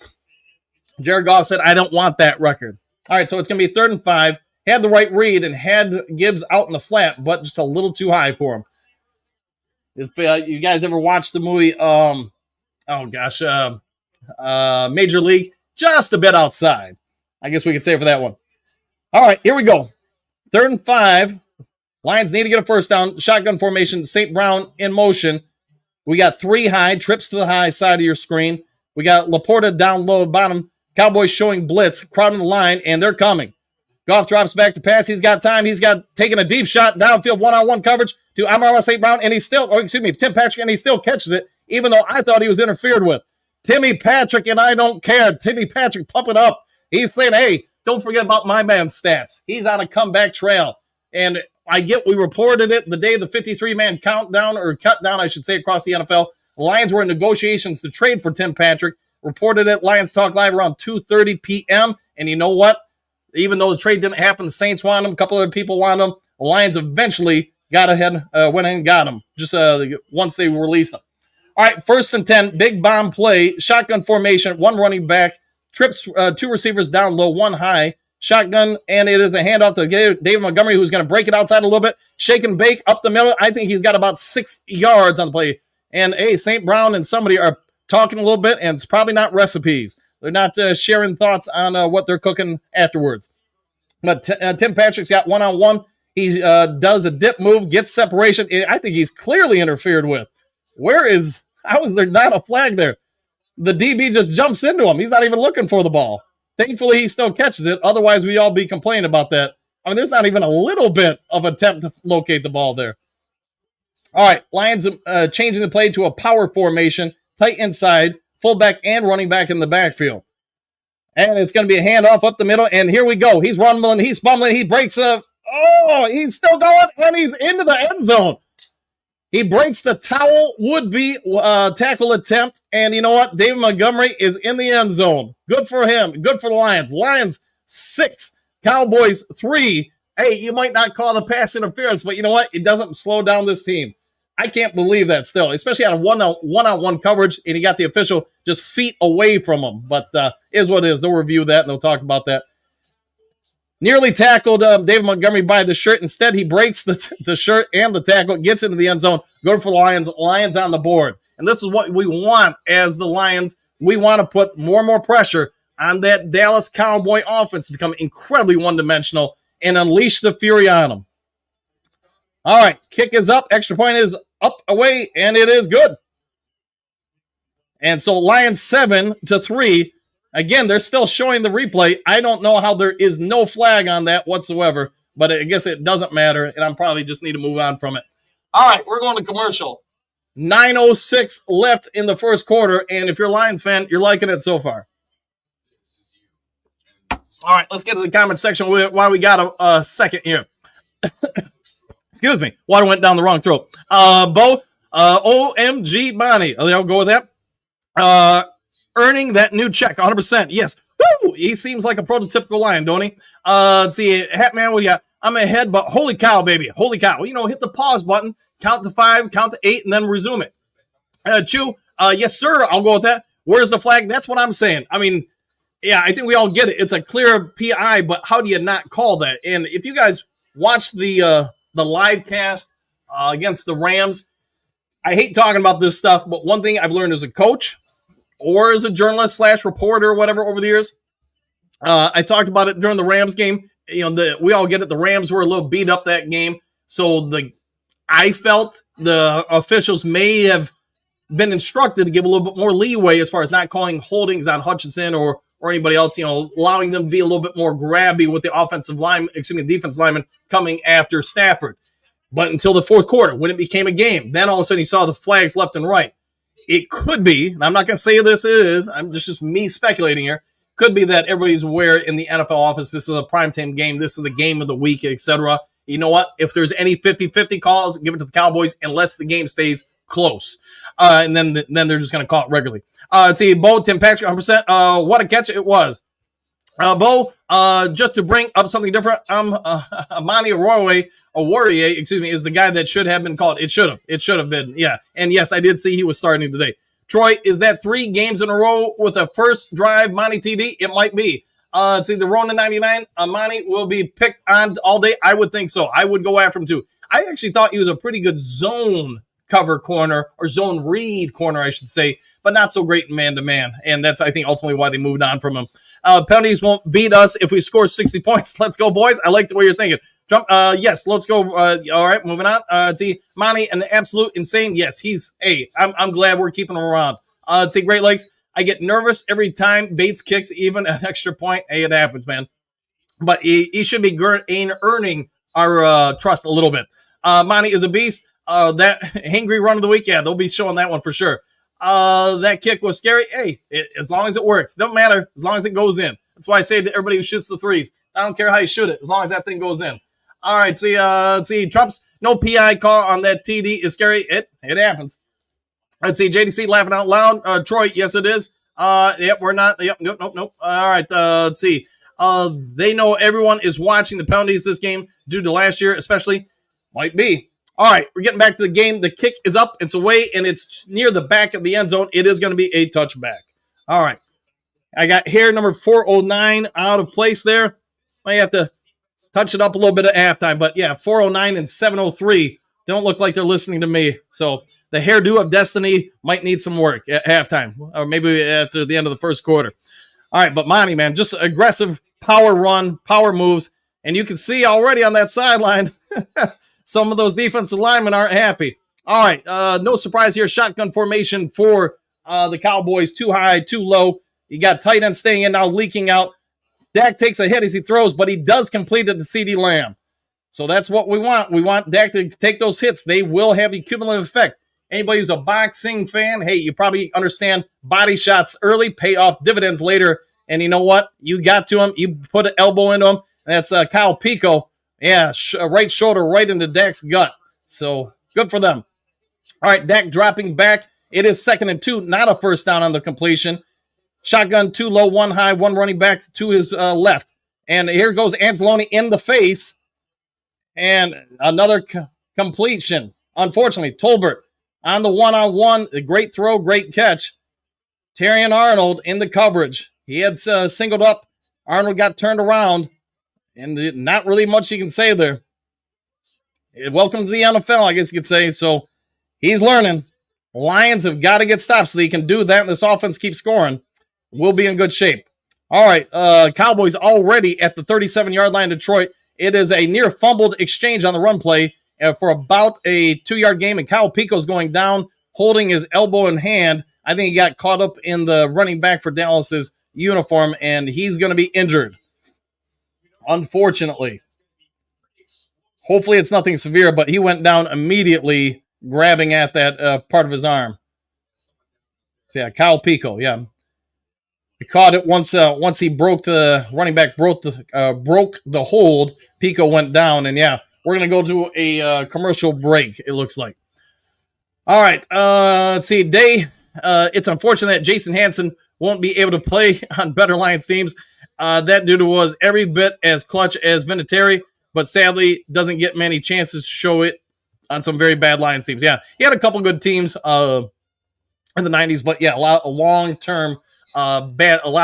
S8: Jared Goff said, I don't want that record. All right, so it's going to be 3rd and 5. Had the right read and had Gibbs out in the flat, but just a little too high for him. If you guys ever watched the movie, Major League, just a bit outside. I guess we could say for that one. All right, here we go. 3rd and 5. Lions need to get a first down. Shotgun formation. St. Brown in motion. We got 3 high, trips to the high side of your screen. We got Laporta down low at bottom. Cowboys showing blitz, crowding the line, and they're coming. Goff drops back to pass. He's got time. He's got taking a deep shot downfield, one-on-one coverage to Amon-Ra St. Brown, and Tim Patrick, and he still catches it, even though I thought he was interfered with. Timmy Patrick, and I don't care. Timmy Patrick pumping up. He's saying, hey, don't forget about my man's stats. He's on a comeback trail. And I get we reported it the day the 53-man countdown, or cut down, I should say, across the NFL. The Lions were in negotiations to trade for Tim Patrick. Reported it, Lions Talk Live, around 2:30 p.m. And you know what? Even though the trade didn't happen, the Saints wanted him, a couple other people wanted him. The Lions eventually got ahead, went ahead and got him, just once they released him. All right, 1st and 10, big bomb play, shotgun formation, 1 running back, trips 2 receivers down low, 1 high, shotgun, and it is a handoff to David Montgomery, who's going to break it outside a little bit, shake and bake up the middle. I think he's got about 6 yards on the play. And, hey, St. Brown and somebody are talking a little bit, and it's probably not recipes. They're not sharing thoughts on what they're cooking afterwards. But Tim Patrick's got one-on-one. He does a dip move, gets separation. I think he's clearly interfered with. How is there not a flag there? The DB just jumps into him. He's not even looking for the ball. Thankfully, he still catches it. Otherwise, we'd all be complaining about that. I mean, there's not even a little bit of attempt to locate the ball there. All right, Lions changing the play to a power formation, tight inside, fullback and running back in the backfield. And it's going to be a handoff up the middle, and here we go. He's rumbling, he's fumbling, he breaks up. Oh, he's still going, and he's into the end zone. He breaks the towel, would-be tackle attempt, and you know what? David Montgomery is in the end zone. Good for him. Good for the Lions. Lions 6, Cowboys 3. Hey, you might not call the pass interference, but you know what? It doesn't slow down this team. I can't believe that still, especially on a one-on-one coverage, and he got the official just feet away from him. But is what it is. They'll review that, and they'll talk about that. Nearly tackled David Montgomery by the shirt. Instead, he breaks the shirt and the tackle, gets into the end zone. Good for the Lions. Lions on the board. And this is what we want as the Lions. We want to put more and more pressure. on that Dallas Cowboy offense to become incredibly one-dimensional and unleash the fury on them. All right, kick is up. Extra point is up, away, and it is good. And so Lions 7-3. Again, they're still showing the replay. I don't know how there is no flag on that whatsoever, but I guess it doesn't matter, and I probably just need to move on from it. All right, we're going to commercial. 9:06 left in the first quarter, and if you're a Lions fan, you're liking it so far. All right, let's get to the comment section while we got a second here. Excuse me. Water went down the wrong throat. Bo, OMG Bonnie. I'll go with that. Earning that new check, 100%. Yes. Woo! He seems like a prototypical Lion, don't he? Let's see. Hatman, what do you got? I'm ahead, but holy cow, baby. Holy cow. You know, hit the pause button, count to 5, count to 8, and then resume it. Chew, yes, sir. I'll go with that. Where's the flag? That's what I'm saying. I mean, yeah, I think we all get it. It's a clear PI, but how do you not call that? And if you guys watch the live cast against the Rams, I hate talking about this stuff, but one thing I've learned as a coach or as a journalist / reporter or whatever over the years, I talked about it during the Rams game. You know, we all get it. The Rams were a little beat up that game. So I felt the officials may have been instructed to give a little bit more leeway as far as not calling holdings on Hutchinson or anybody else, you know, allowing them to be a little bit more grabby with the defensive lineman coming after Stafford. But until the fourth quarter, when it became a game, then all of a sudden you saw the flags left and right. It could be, and I'm not going to say this is, I'm just me speculating here, could be that everybody's aware in the NFL office, this is a primetime game, this is the game of the week, etc. You know what? If there's any 50-50 calls, give it to the Cowboys unless the game stays close. And then they're just going to call it regularly. Let's see, Bo, Tim Patrick, 100%. What a catch it was. Bo, just to bring up something different, Amani Warrior, is the guy that should have been called. It should have been, yeah. And yes, I did see he was starting today. Troy, is that 3 games in a row with a first drive Monty TD? It might be. Let's see, the Rona 99, Amani will be picked on all day. I would think so. I would go after him too. I actually thought he was a pretty good zone cover corner or zone read corner, I should say, but not so great in man-to-man. And that's, I think, ultimately why they moved on from him. Penalties won't beat us if we score 60 points. Let's go, boys. I like the way you're thinking. Jump. Yes, let's go. All right, moving on. See, Monty, an absolute insane. Yes, I'm glad we're keeping him around. See, Great Lakes. I get nervous every time Bates kicks even an extra point. Hey, it happens, man. But he should be earning our trust a little bit. Monty is a beast. That angry run of the week, yeah, they'll be showing that one for sure. That kick was scary. Hey, as long as it works, doesn't matter as long as it goes in. That's why I say to everybody who shoots the threes, I don't care how you shoot it, as long as that thing goes in. All right, see, Trump's no PI call on that TD is scary. It happens. Let's see, JDC laughing out loud. Troy, yes, it is. Yep, we're not. Yep, nope. All right, let's see. They know everyone is watching the penalties this game due to last year, especially. Might be. All right, we're getting back to the game. The kick is up, it's away, and it's near the back of the end zone. It is going to be a touchback. All right. I got hair number 409 out of place there. Might have to touch it up a little bit at halftime, but yeah, 409 and 703 don't look like they're listening to me. So the hairdo of destiny might need some work at halftime, or maybe after the end of the first quarter. All right, but Monty, man, just aggressive power run, power moves, and you can see already on that sideline some of those defensive linemen aren't happy. All right, no surprise here. Shotgun formation for the Cowboys. Too high, too low. You got tight end staying in now, leaking out. Dak takes a hit as he throws, but he does complete it to CeeDee Lamb. So that's what we want. We want Dak to take those hits. They will have a cumulative effect. Anybody who's a boxing fan, hey, you probably understand body shots early, pay off dividends later. And you know what? You got to him. You put an elbow into him. And that's Kyle Pico. Yeah, right shoulder right into Dak's gut. So good for them. All right, Dak dropping back. It is 2nd and 2, not a first down on the completion. Shotgun, 2 low, 1 high, 1 running back to his left. And here goes Anzalone in the face. And another completion. Unfortunately, Tolbert on the one-on-one. A great throw, great catch. Terrion Arnold in the coverage. He had singled up. Arnold got turned around. And not really much you can say there. Welcome to the NFL, I guess you could say. So he's learning. Lions have got to get stopped so they can do that and this offense keeps scoring. We'll be in good shape. All right, Cowboys already at the 37-yard line, Detroit. It is a near fumbled exchange on the run play for about a 2-yard game, and Kyle Pico's going down, holding his elbow in hand. I think he got caught up in the running back for Dallas's uniform, and he's going to be injured, unfortunately. Hopefully it's nothing severe, but he went down immediately, grabbing at that part of his arm. So yeah, Kyle Pico, yeah. He caught it once he broke the running back broke the hold. Pico went down, and yeah, we're gonna go to a commercial break. It looks like. All right, let's see. It's unfortunate that Jason Hanson won't be able to play on better Lions teams. That dude was every bit as clutch as Vinatieri, but sadly doesn't get many chances to show it on some very bad Lions teams. Yeah, he had a couple good teams in the 90s, but yeah, a lot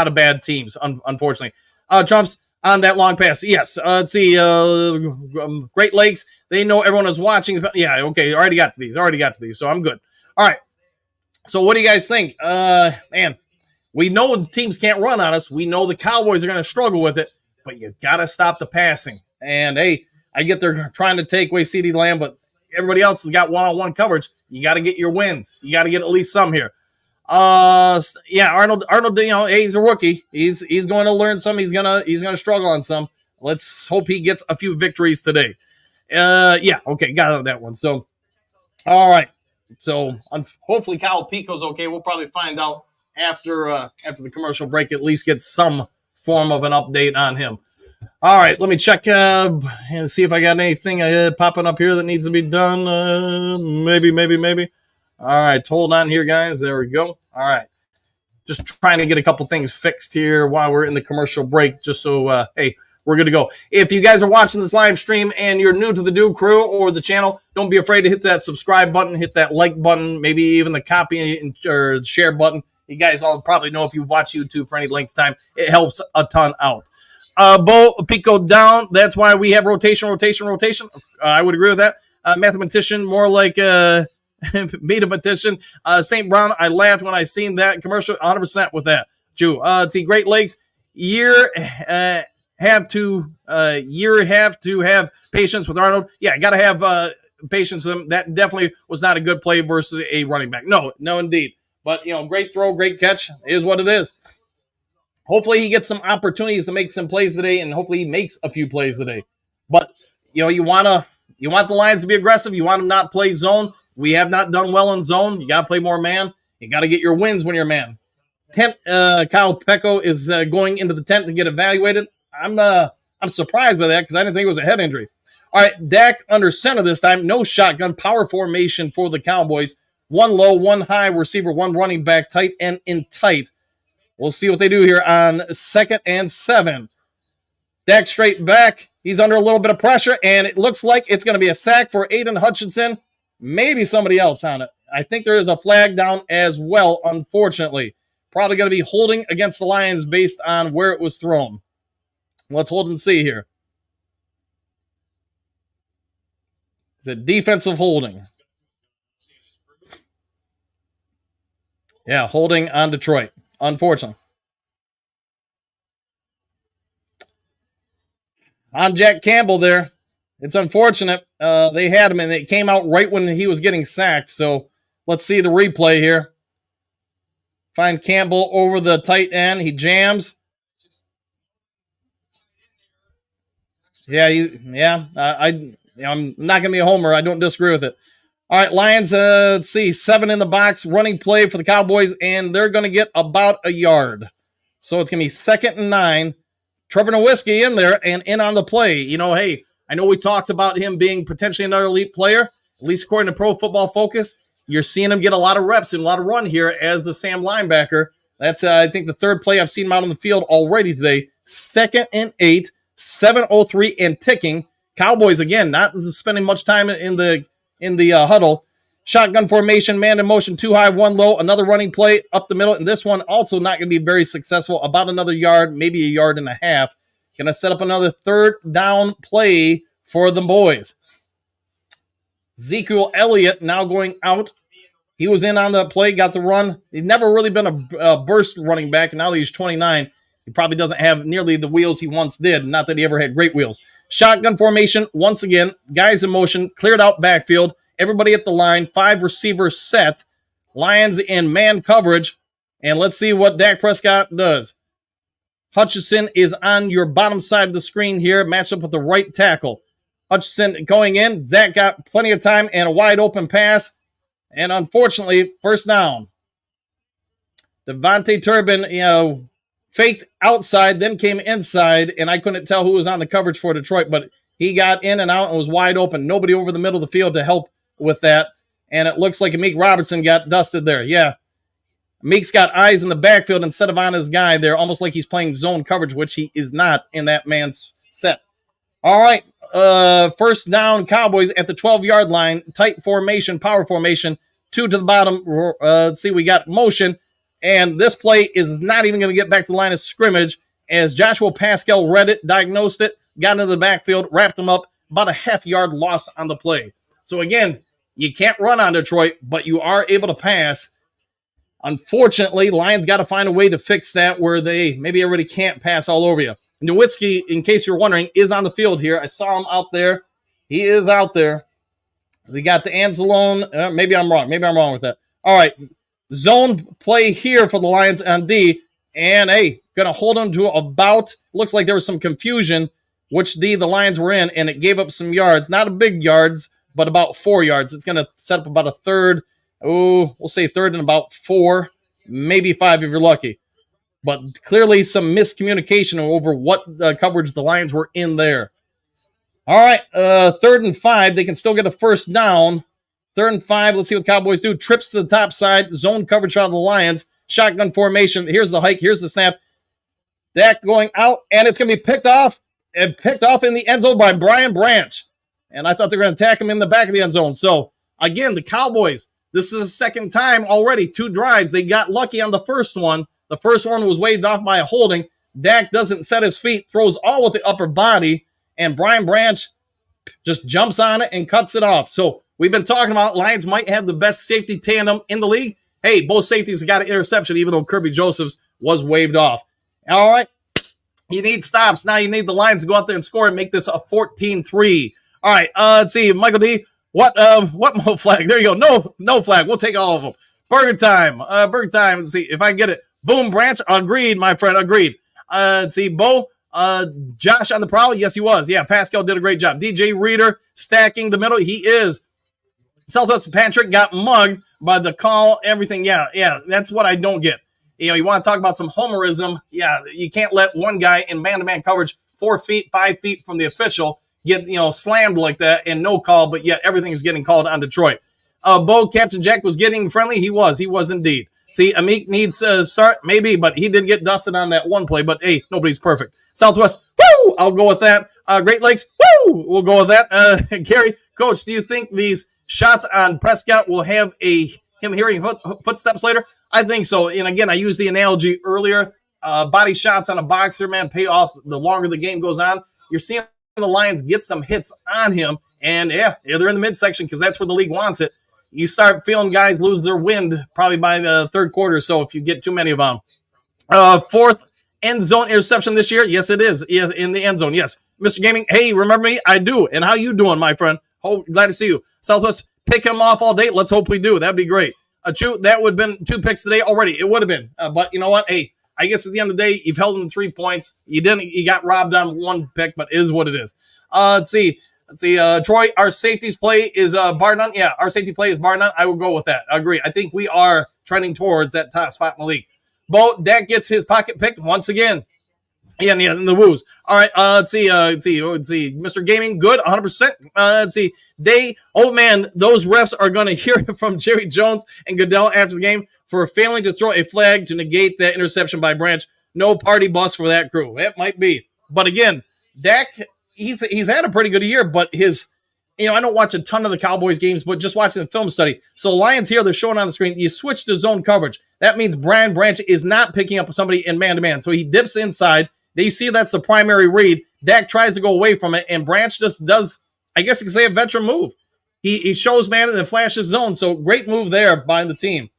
S8: of bad teams, unfortunately. Trump's on that long pass. Yes. Let's see. Great Lakes. They know everyone is watching. Yeah. Okay. Already got to these. So I'm good. All right. So what do you guys think? Man, we know teams can't run on us. We know the Cowboys are going to struggle with it, but you got to stop the passing. And hey, I get they're trying to take away CeeDee Lamb, but everybody else has got one-on-one coverage. You got to get your wins. You got to get at least some here. Arnold, hey, he's a rookie. He's going to learn some. He's going to struggle on some. Let's hope he gets a few victories today. Okay, got that one. So, all right. So, hopefully Kyle Pico's okay. We'll probably find out after the commercial break. At least get some form of an update on him. All right, let me check and see if I got anything popping up here that needs to be done. Maybe. All right, hold on here, guys. There we go. All right. Just trying to get a couple things fixed here while we're in the commercial break, just so, hey, we're good to go. If you guys are watching this live stream and you're new to the Do Crew or the channel, don't be afraid to hit that subscribe button, hit that like button, maybe even the copy or share button. You guys all probably know if you've watched YouTube for any length of time, it helps a ton out. Bo Pico down. That's why we have rotation. I would agree with that. Mathematician, more like mathematician. St. Brown, I laughed when I seen that commercial. 100% with that. Jew. Let's see. Great Lakes. Have to have patience with Arnold. Yeah, got to have patience with him. That definitely was not a good play versus a running back. No, indeed. But great throw, great catch. It is what it is. Hopefully he gets some opportunities to make some plays today, and hopefully he makes a few plays today. But you want the Lions to be aggressive. You want them not play zone. We have not done well in zone. You got to play more man. You got to get your wins when you're man. Kyle Pico is going into the tent to get evaluated. I'm surprised by that because I didn't think it was a head injury. All right, Dak under center this time. No shotgun, power formation for the Cowboys. One low, one high receiver, one running back, tight end in tight. We'll see what they do here on 2nd and 7. Dak straight back. He's under a little bit of pressure, and it looks like it's going to be a sack for Aiden Hutchinson. Maybe somebody else on it. I think there is a flag down as well, unfortunately. Probably going to be holding against the Lions based on where it was thrown. Let's hold and see here. Is it defensive holding? Yeah, holding on Detroit, unfortunately. On Jack Campbell there. It's unfortunate. They had him, and it came out right when he was getting sacked. So let's see the replay here. Find Campbell over the tight end. He jams. Yeah, I'm not going to be a homer. I don't disagree with it. All right, Lions, let's see. 7 in the box, running play for the Cowboys, and they're going to get about a yard. So it's going to be 2nd and 9. Trevor Nowitzki in there and in on the play. Hey, I know we talked about him being potentially another elite player, at least according to Pro Football Focus. You're seeing him get a lot of reps and a lot of run here as the Sam linebacker. That's, I think, the 3rd play I've seen him out on the field already today. 2nd and 8, 7:03 and ticking. Cowboys, again, not spending much time in the huddle. Shotgun formation, man in motion, 2 high, 1 low, another running play up the middle. And this one also not going to be very successful. About another yard, maybe a yard and a half. Going to set up another 3rd down play for the boys. Ezekiel Elliott now going out. He was in on the play, got the run. He's never really been a burst running back, and now that he's 29, He probably doesn't have nearly the wheels he once did. Not that he ever had great wheels. Shotgun formation, once again, guys in motion, cleared out backfield, everybody at the line, 5 receivers set, Lions in man coverage, and let's see what Dak Prescott does. Hutchinson is on your bottom side of the screen here, matched up with the right tackle. Hutchinson going in, Dak got plenty of time and a wide open pass, and unfortunately, first down. Devontae Turbin, faked outside, then came inside, and I couldn't tell who was on the coverage for Detroit, but he got in and out and was wide open. Nobody over the middle of the field to help with that, and it looks like Amik Robertson got dusted there. Yeah, Meek's got eyes in the backfield instead of on his guy there, almost like he's playing zone coverage, which he is not in that man's set. All right, first down, Cowboys at the 12-yard line, tight formation, power formation, 2 to the bottom. Let's see, we got motion. And this play is not even going to get back to the line of scrimmage as Joshua Pascal read it, diagnosed it, got into the backfield, wrapped him up, about a half-yard loss on the play. So again, you can't run on Detroit, but you are able to pass. Unfortunately, Lions got to find a way to fix that where they maybe already can't pass all over you. Nowitzki, in case you're wondering, is on the field here. I saw him out there. He is out there. We got the Anzalone. Maybe I'm wrong. Maybe I'm wrong with that. All right. Zone play here for the Lions on D. And, hey, going to hold them to about, looks like there was some confusion which D the Lions were in, and it gave up some yards. Not a big yards, but about 4 yards. It's going to set up about a third. Oh, we'll say third and about 4, maybe 5 if you're lucky. But clearly some miscommunication over what coverage the Lions were in there. All right, 3rd and 5. They can still get a first down. 3rd and 5. Let's see what Cowboys do. Trips to the top side. Zone coverage on the Lions. Shotgun formation. Here's the hike. Here's the snap. Dak going out, and it's going to be picked off. And picked off in the end zone by Brian Branch. And I thought they were going to attack him in the back of the end zone. So, again, the Cowboys, this is the second time already. 2 drives. They got lucky on the first one. The first one was waved off by a holding. Dak doesn't set his feet, throws all with the upper body, and Brian Branch just jumps on it and cuts it off. So, we've been talking about Lions might have the best safety tandem in the league. Hey, both safeties got an interception, even though Kirby Josephs was waved off. All right. You need stops. Now you need the Lions to go out there and score and make this a 14-3. All right. Let's see. Michael D. What Mo flag? There you go. No flag. We'll take all of them. Burger time. Let's see if I can get it. Boom, Branch. Agreed, my friend. Agreed. Let's see. Bo. Josh on the prowl. Yes, he was. Yeah, Pascal did a great job. DJ Reader stacking the middle. He is. Southwest Patrick got mugged by the call. Everything. Yeah. That's what I don't get. You want to talk about some homerism. Yeah, you can't let one guy in man-to-man coverage 4 feet, 5 feet from the official get, slammed like that and no call, but yet everything is getting called on Detroit. Bo, Captain Jack was getting friendly. He was indeed. See, Amik needs to start, maybe, but he did get dusted on that one play, but hey, nobody's perfect. Southwest, woo! I'll go with that. Great Lakes, woo! We'll go with that. Gary, Coach, do you think these shots on Prescott will have him hearing footsteps later? I think so. And again, I used the analogy earlier. Body shots on a boxer, man, pay off the longer the game goes on. You're seeing the Lions get some hits on him. And yeah, they're in the midsection because that's where the league wants it. You start feeling guys lose their wind probably by the third quarter. So if you get too many of them. 4th end zone interception this year. Yes, it is. Yeah, in the end zone. Yes. Mr. Gaming. Hey, remember me? I do. And how you doing, my friend? Glad to see you. Southwest, pick him off all day. Let's hope we do. That'd be great. That would have been 2 picks today already. It would have been. But you know what? Hey, I guess at the end of the day, you've held him 3 points. You got robbed on 1 pick, but it is what it is. Let's see. Troy, our safety's play is bar none. Yeah, our safety play is bar none. I will go with that. I agree. I think we are trending towards that top spot in the league. Bo, Dak gets his pocket pick once again. Yeah, in the woos. All right, let's see. Mr. Gaming, good, 100%. Let's see. Man, those refs are going to hear from Jerry Jones and Goodell after the game for failing to throw a flag to negate that interception by Branch. No party bus for that crew. It might be. But again, Dak, he's had a pretty good year, but I don't watch a ton of the Cowboys games, but just watching the film study. So Lions here, they're showing on the screen. You switch to zone coverage. That means Brian Branch is not picking up somebody in man-to-man. So he dips inside. You see that's the primary read. Dak tries to go away from it, and Branch just does, I guess you could say, a veteran move. He shows man and then flashes zone. So great move there by the team.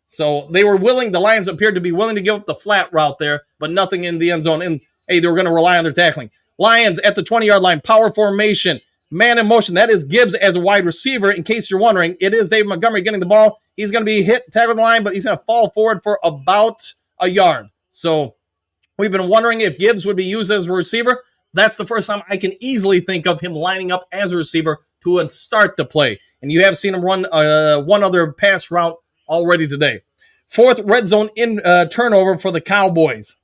S8: So they were willing, the Lions appeared to be willing to give up the flat route there, but nothing in the end zone. And hey, they were going to rely on their tackling. Lions at the 20-yard line, power formation, man in motion. That is Gibbs as a wide receiver. In case you're wondering, it is David Montgomery getting the ball. He's going to be hit, tackle the line, but he's going to fall forward for about a yard. So we've been wondering if Gibbs would be used as a receiver. That's the first time I can easily think of him lining up as a receiver to start the play. And you have seen him run one other pass route already today. Fourth red zone in turnover for the Cowboys.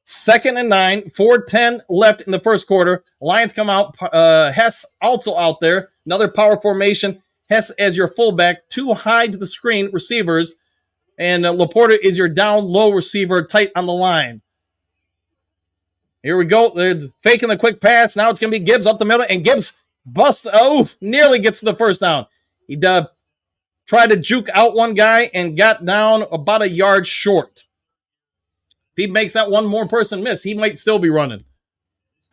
S8: 2nd and 9, 4:10 left in the first quarter. Lions come out. Hess also out there. Another power formation. Hess as your fullback. 2 high to the screen receivers. And Laporta is your down low receiver tight on the line. Here we go. They're faking the quick pass. Now it's going to be Gibbs up the middle. And Gibbs busts. Oh, nearly gets to the first down. He tried to juke out one guy and got down about a yard short. If he makes that one more person miss, he might still be running.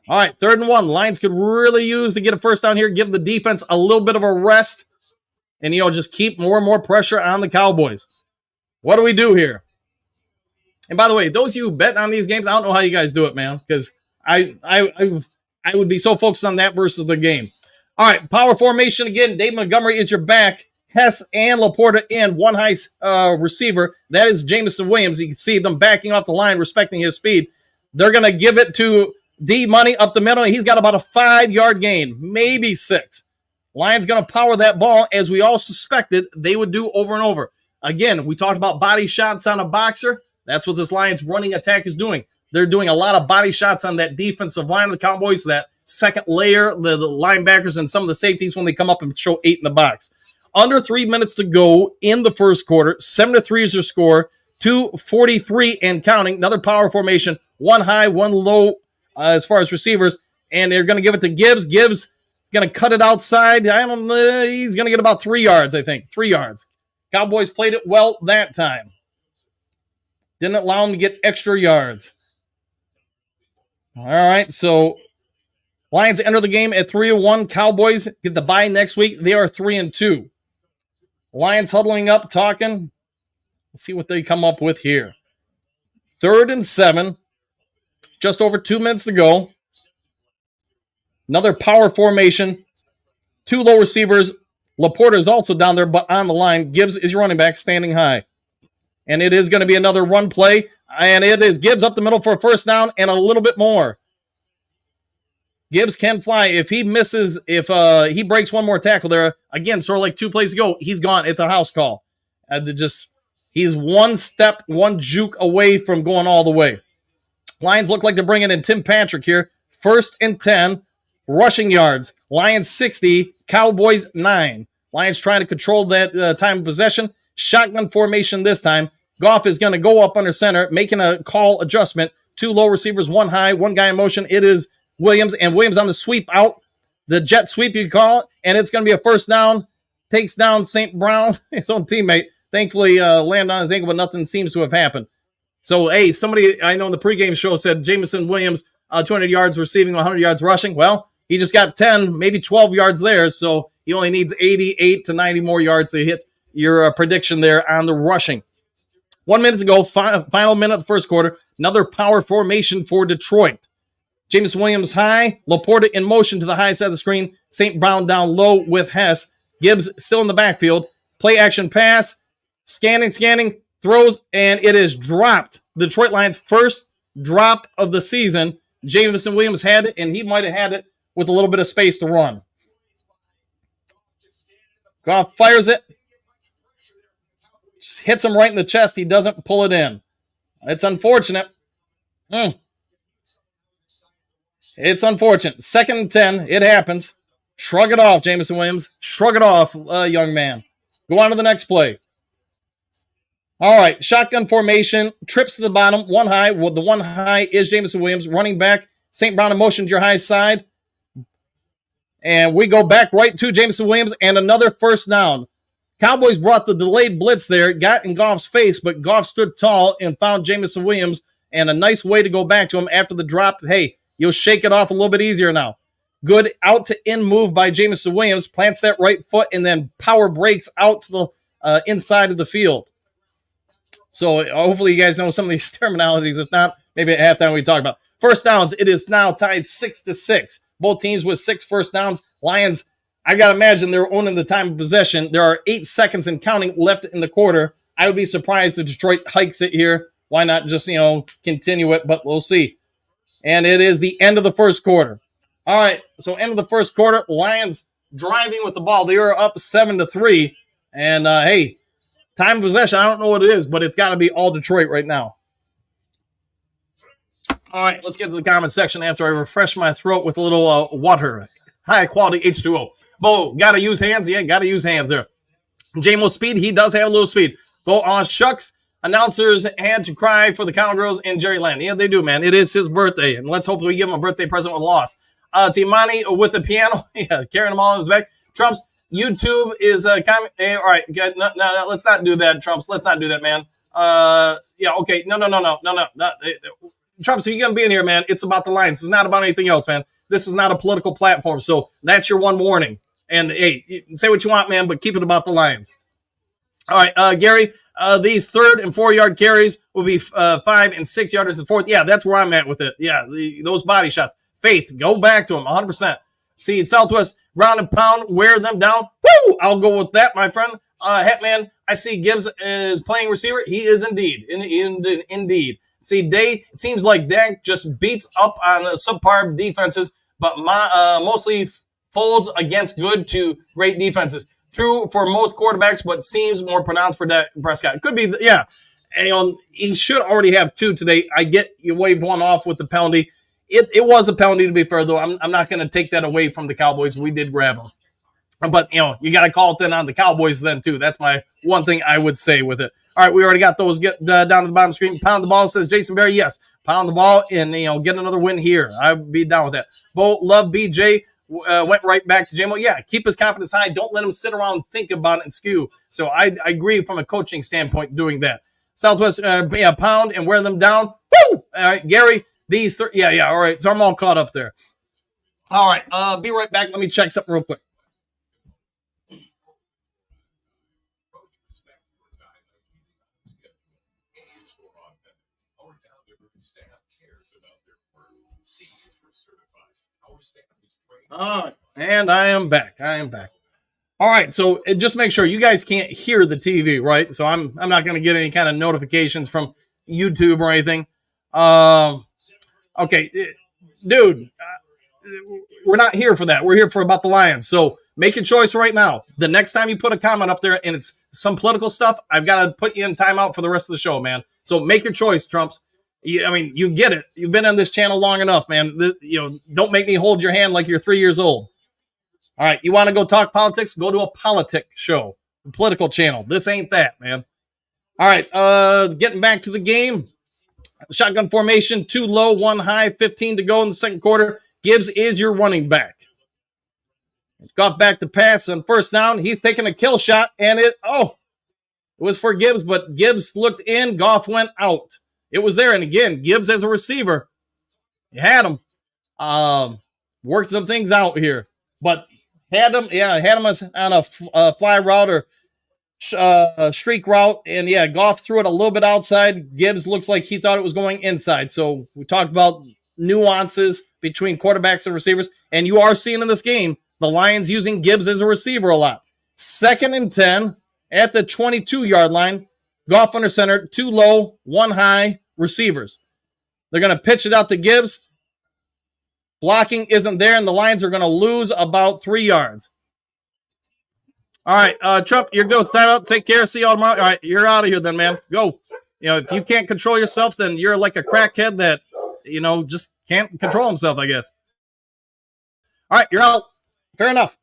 S8: All right, 3rd and 1. Lions could really use to get a first down here, give the defense a little bit of a rest, and, just keep more and more pressure on the Cowboys. What do we do here? And by the way, those of you who bet on these games, I don't know how you guys do it, man, because I would be so focused on that versus the game. All right, power formation again. Dave Montgomery is your back. Hess and Laporta in, 1 high receiver. That is Jameson Williams. You can see them backing off the line, respecting his speed. They're going to give it to D Money up the middle. He's got about a 5-yard gain, maybe 6. Lions going to power that ball, as we all suspected they would do over and over. Again, we talked about body shots on a boxer. That's what this Lions running attack is doing. They're doing a lot of body shots on that defensive line of the Cowboys, that second layer, the linebackers and some of the safeties when they come up and show 8 in the box. Under 3 minutes to go in the first quarter. 7-3 is your score. 2:43 and counting. Another power formation. 1 high, 1 low as far as receivers. And they're going to give it to Gibbs. Gibbs going to cut it outside. I don't know. He's going to get about 3 yards, I think. 3 yards. Cowboys played it well that time. Didn't allow him to get extra yards. All right, so Lions enter the game at 3-1. Cowboys get the bye next week. They are 3-2. Lions huddling up, talking. Let's see what they come up with here. 3rd and 7. Just over 2 minutes to go. Another power formation. 2 low receivers. Laporta is also down there, but on the line. Gibbs is your running back, standing high. And it is going to be another run play. And it is Gibbs up the middle for a first down and a little bit more. Gibbs can fly. If he misses, if he breaks one more tackle there, again, sort of like 2 plays ago, he's gone. It's a house call. He's 1 step, 1 juke away from going all the way. Lions look like they're bringing in Tim Patrick here. 1st and 10, rushing yards. Lions 60, Cowboys 9. Lions trying to control that time of possession. Shotgun formation this time. Goff is going to go up under center, making a call adjustment. 2 low receivers, 1 high, 1 guy in motion. It is Williams, and Williams on the sweep out, the jet sweep you call it, and it's going to be a first down. Takes down St. Brown, his own teammate. Thankfully, landed on his ankle, but nothing seems to have happened. So, hey, somebody I know in the pregame show said Jameson Williams, 200 yards receiving, 100 yards rushing. Well, he just got 10, maybe 12 yards there, so he only needs 88 to 90 more yards to hit your prediction there on the rushing. 1 minute to go, final minute of the first quarter. Another power formation for Detroit. Jameson Williams high, Laporta in motion to the high side of the screen, St. Brown down low with Hess. Gibbs still in the backfield. Play action pass, scanning, throws, and it is dropped. The Detroit Lions' first drop of the season. Jameson Williams had it, and he might have had it with a little bit of space to run. Goff fires it. Just hits him right in the chest. He doesn't pull it in. It's unfortunate. It's unfortunate. 2nd and 10. It happens. Shrug it off, Jameson Williams. Shrug it off, young man. Go on to the next play. All right. Shotgun formation. Trips to the bottom. 1 high. Well, the 1 high is Jameson Williams. Running back. St. Brown in motion to your high side. And we go back right to Jameson Williams and another first down. Cowboys brought the delayed blitz there. Got in Goff's face, but Goff stood tall and found Jameson Williams. And a nice way to go back to him after the drop. Hey, you'll shake it off a little bit easier now. Good out to in move by Jameson Williams. Plants that right foot and then power breaks out to the inside of the field. So hopefully you guys know some of these terminologies. If not, maybe at halftime we talk about. First downs, it is now tied 6-6. Both teams with 6 first downs. Lions, I got to imagine they're owning the time of possession. There are 8 seconds and counting left in the quarter. I would be surprised if Detroit hikes it here. Why not just, continue it? But we'll see. And it is the end of the first quarter. All right, so end of the first quarter, Lions driving with the ball. They are up 7-3. And, hey, time of possession, I don't know what it is, but it's got to be all Detroit right now. All right, let's get to the comment section after I refresh my throat with a little water. High quality H2O. Bo, got to use hands? Yeah, got to use hands there. JMO speed, he does have a little speed. Bo, shucks. Announcers had to cry for the Cowgirls in Jerry Land. Yeah, they do, man. It is his birthday, and let's hope we give him a birthday present with a loss. Timani with the piano. Yeah, carrying them all in his back. Trumps, YouTube is a comment. Hey, all right, no, let's not do that, Trumps. Let's not do that, man. Yeah, okay. No. Trumps, if you're going to be in here, man, it's about the Lions. It's not about anything else, man. This is not a political platform, so that's your one warning. And, hey, say what you want, man, but keep it about the Lions. All right, Gary, these 3rd and 4-yard carries will be 5 and 6 yarders and 4th. Yeah, that's where I'm at with it. Yeah, those body shots. Faith, go back to them 100%. See, Southwest, ground and pound, wear them down. Woo! I'll go with that, my friend. Hetman, I see Gibbs is playing receiver. He is indeed. Indeed. See, it seems like Dak just beats up on subpar defenses, but mostly folds against good to great defenses. True for most quarterbacks, but seems more pronounced for Dak Prescott. Could be, yeah. And he should already have 2 today. I get you waved one off with the penalty. It was a penalty, to be fair, though. I'm not going to take that away from the Cowboys. We did grab them. But, you got to call it then on the Cowboys then, too. That's my one thing I would say with it. All right, we already got those. Get down to the bottom of the screen. Pound the ball, says Jason Berry. Yes, pound the ball and, get another win here. I'd be down with that. Bo, love BJ. Went right back to JMO. Yeah, keep his confidence high. Don't let him sit around and think about it and skew. So I agree from a coaching standpoint doing that. Southwest, pound and wear them down. Woo! All right, Gary, these 3. Yeah, all right. So I'm all caught up there. All right, be right back. Let me check something real quick. All right, and I am back. All right, so just make sure you guys can't hear the TV, right? So I'm not going to get any kind of notifications from YouTube or anything. Okay, dude, we're not here for that. We're here for about the Lions. So make your choice right now. The next time you put a comment up there and it's some political stuff, I've got to put you in timeout for the rest of the show, man. So make your choice, Trumps. You get it. You've been on this channel long enough, man. Don't make me hold your hand like you're 3 years old. All right, you want to go talk politics? Go to a politic show, a political channel. This ain't that, man. All right, getting back to the game. Shotgun formation, 2 low, 1 high, 15 to go in the second quarter. Gibbs is your running back. Got back to pass on first down. He's taking a kill shot, and it was for Gibbs, but Gibbs looked in. Goff went out. It was there, and again, Gibbs as a receiver, you had him. Worked some things out here, but had him on a fly route or streak route, and yeah, Goff threw it a little bit outside. Gibbs looks like he thought it was going inside. So we talked about nuances between quarterbacks and receivers, and you are seeing in this game the Lions using Gibbs as a receiver a lot. 2nd and 10 at the 22-yard line. Goff under center, 2 low, 1 high. Receivers. They're going to pitch it out to Gibbs. Blocking isn't there, and the Lions are going to lose about 3 yards. All right, Trump, you're good with that. Take care. See you all tomorrow. All right, you're out of here then, man. Go. If you can't control yourself, then you're like a crackhead that, just can't control himself, I guess. All right, you're out. Fair enough.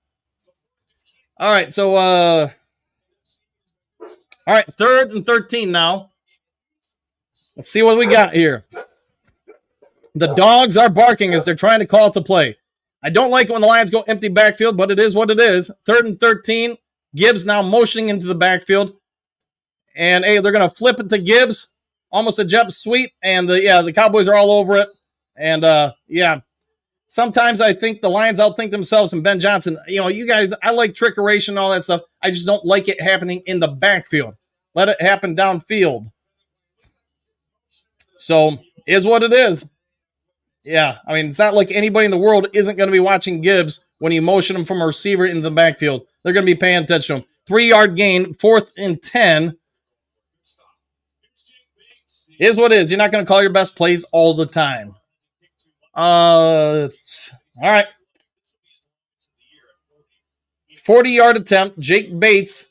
S8: All right, so, all right, 3rd and 13 now. Let's see what we got here. The dogs are barking as they're trying to call it to play. I don't like it when the Lions go empty backfield, but it is what it is. 3rd and 13. Gibbs now motioning into the backfield. And, hey, they're going to flip it to Gibbs. Almost a jet sweep. And, the Cowboys are all over it. And, sometimes I think the Lions outthink themselves and Ben Johnson. You guys, I like trickeration and all that stuff. I just don't like it happening in the backfield. Let it happen downfield. So, is what it is. Yeah, I mean, it's not like anybody in the world isn't going to be watching Gibbs when you motion him from a receiver into the backfield. They're going to be paying attention to him. 3-yard gain, 4th and 10. Is what it is. You're not going to call your best plays all the time. All right. 40-yard attempt. Jake Bates.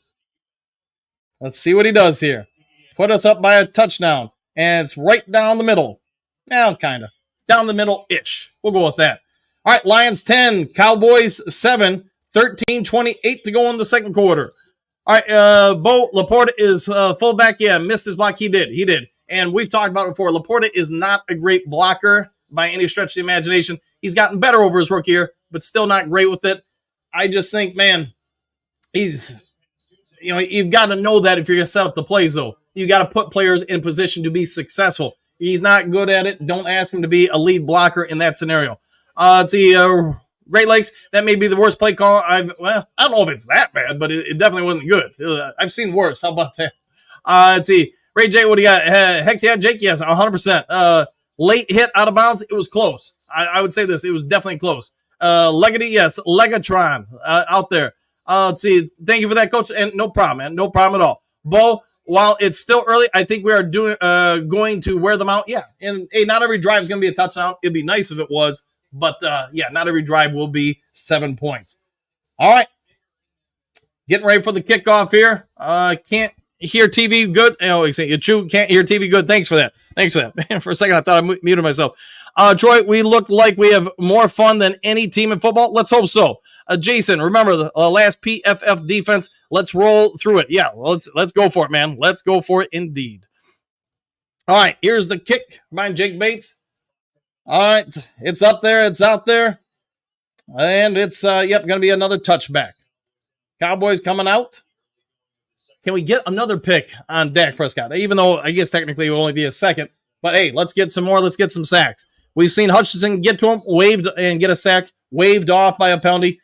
S8: Let's see what he does here. Put us up by a touchdown. And it's right down the middle. Well, kind of. Down the middle-ish. We'll go with that. All right, Lions 10, Cowboys 7, 13-28 to go in the second quarter. All right, Bo Laporta is fullback. Yeah, missed his block. He did. And we've talked about it before. Laporta is not a great blocker by any stretch of the imagination. He's gotten better over his rookie year, but still not great with it. I just think, man, you've got to know that if you're going to set up the plays, though. You got to put players in position to be successful. He's not good at it. Don't ask him to be a lead blocker in that scenario. Let's see, Great Lakes, that may be the worst play call I don't know if it's that bad, but it definitely wasn't good. I've seen worse. How about that? Let's see. Ray J, what do you got? Hex, yeah, Jake, yes, 100%. Late hit out of bounds, it was close. I would say this, it was definitely close. Leggedy, yes, Legatron out there. Let's see. Thank you for that, Coach, and no problem, man. No problem at all. Bo, while it's still early, I think we are going to wear them out. Yeah, and hey, not every drive is going to be a touchdown. It'd be nice if it was, but yeah, not every drive will be 7 points. All right, getting ready for the kickoff here. Can't hear TV good. You can't hear TV good. Thanks for that. For a second, I thought I muted myself. Troy, we look like we have more fun than any team in football. Let's hope so. Jason, remember the last PFF defense. Let's roll through it. Yeah, let's go for it, man. Let's go for it indeed. All right, here's the kick by Jake Bates. All right, it's up there. It's out there. And it's, going to be another touchback. Cowboys coming out. Can we get another pick on Dak Prescott? Even though I guess technically it will only be a second. But, hey, let's get some more. Let's get some sacks. We've seen Hutchinson get to him, waved and get a sack, waved off by a penalty.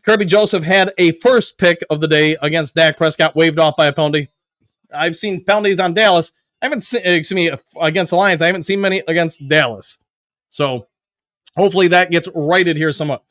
S8: Kirby Joseph had a first pick of the day against Dak Prescott, waved off by a penalty. I've seen penalties on Dallas. I haven't seen, against the Lions. I haven't seen many against Dallas. So hopefully that gets righted here somewhat.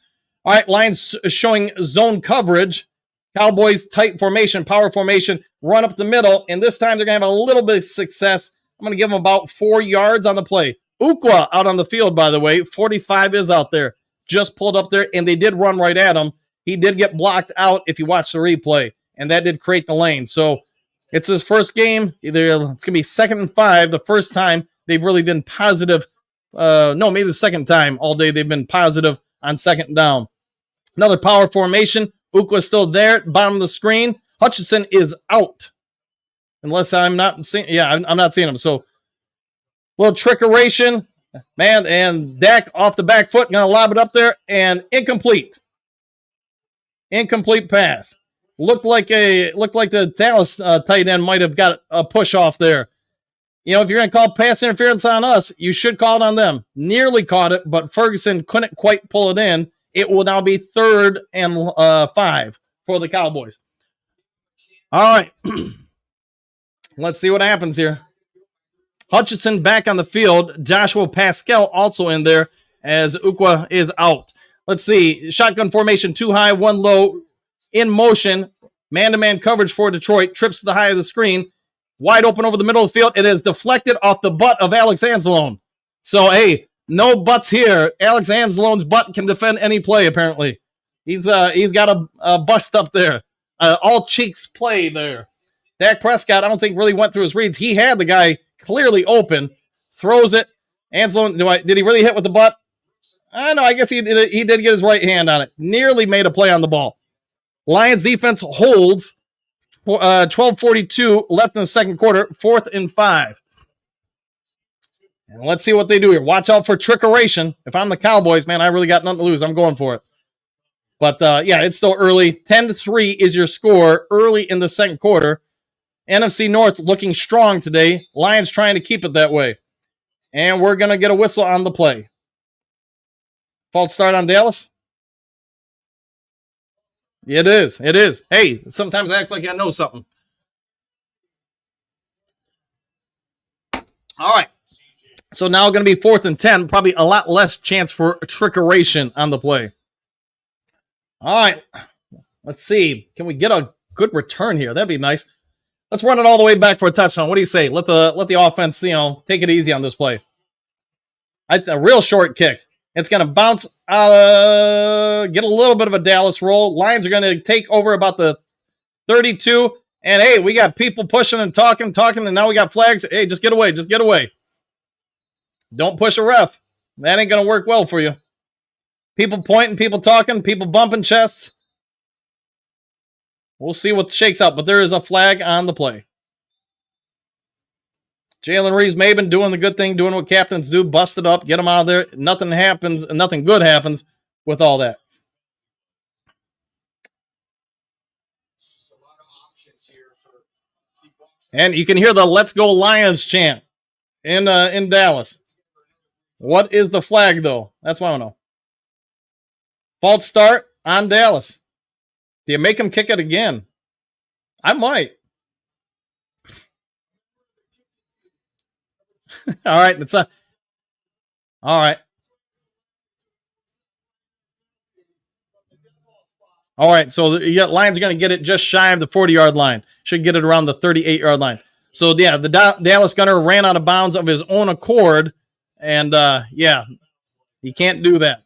S8: All right, Lions showing zone coverage. Cowboys tight formation, power formation, run up the middle, and this time they're going to have a little bit of success. I'm going to give them about 4 yards on the play. Ukwa out on the field, by the way. 45 is out there. Just pulled up there, and they did run right at him. He did get blocked out if you watch the replay, and that did create the lane. So it's his first game. It's going to be 2nd and 5, the first time they've really been positive. Maybe the second time all day they've been positive on 2nd down. Another power formation. Ukwa's still there, bottom of the screen. Hutchinson is out. Unless I'm not seeing, I'm not seeing him. So, little trickeration, man, and Dak off the back foot, going to lob it up there, and incomplete. Incomplete pass. Looked like the Dallas tight end might have got a push off there. You know, if you're going to call pass interference on us, you should call it on them. Nearly caught it, but Ferguson couldn't quite pull it in. It will now be 3rd and 5 for the Cowboys. All right. Let's see what happens here. Hutchinson back on the field. Joshua Pascal also in there as Ukwa is out. Let's see. Shotgun formation, 2 high, 1 low. In motion. Man-to-man coverage for Detroit. Trips to the high of the screen. Wide open over the middle of the field. It is deflected off the butt of Alex Anzalone. So, hey, no butts here. Alex Anzalone's butt can defend any play, apparently. He's got a bust up there. All cheeks play there. Dak Prescott, I don't think really went through his reads. He had the guy clearly open. Throws it. Anzalone, did he really hit with the butt? I don't know. I guess he did get his right hand on it. Nearly made a play on the ball. Lions defense holds. 12:42 left in the second quarter. 4th and 5. And let's see what they do here. Watch out for trickeration. If I'm the Cowboys, man, I really got nothing to lose. I'm going for it. But, it's still early. 10-3 is your score early in the second quarter. NFC North looking strong today. Lions trying to keep it that way. And we're going to get a whistle on the play. False start on Dallas? It is. Hey, sometimes I act like I know something. All right. So now going to be 4th and 10, probably a lot less chance for trickeration on the play. All right, let's see. Can we get a good return here? That'd be nice. Let's run it all the way back for a touchdown. What do you say? Let the offense, take it easy on this play. A real short kick. It's going to bounce out, get a little bit of a Dallas roll. Lions are going to take over about the 32. And, hey, we got people pushing and talking, and now we got flags. Hey, just get away. Don't push a ref. That ain't going to work well for you. People pointing, people talking, people bumping chests. We'll see what shakes out, but there is a flag on the play. Jalen Reeves-Maben doing the good thing, doing what captains do, bust it up, get them out of there. Nothing good happens with all that. And you can hear the "Let's Go Lions" chant in Dallas. What is the flag, though? That's what I want to know. False start on Dallas. Do you make him kick it again? I might. All right. All right. All right. So the Lions are going to get it just shy of the 40-yard line. Should get it around the 38-yard line. So, yeah, the Dallas gunner ran out of bounds of his own accord. And, you can't do that.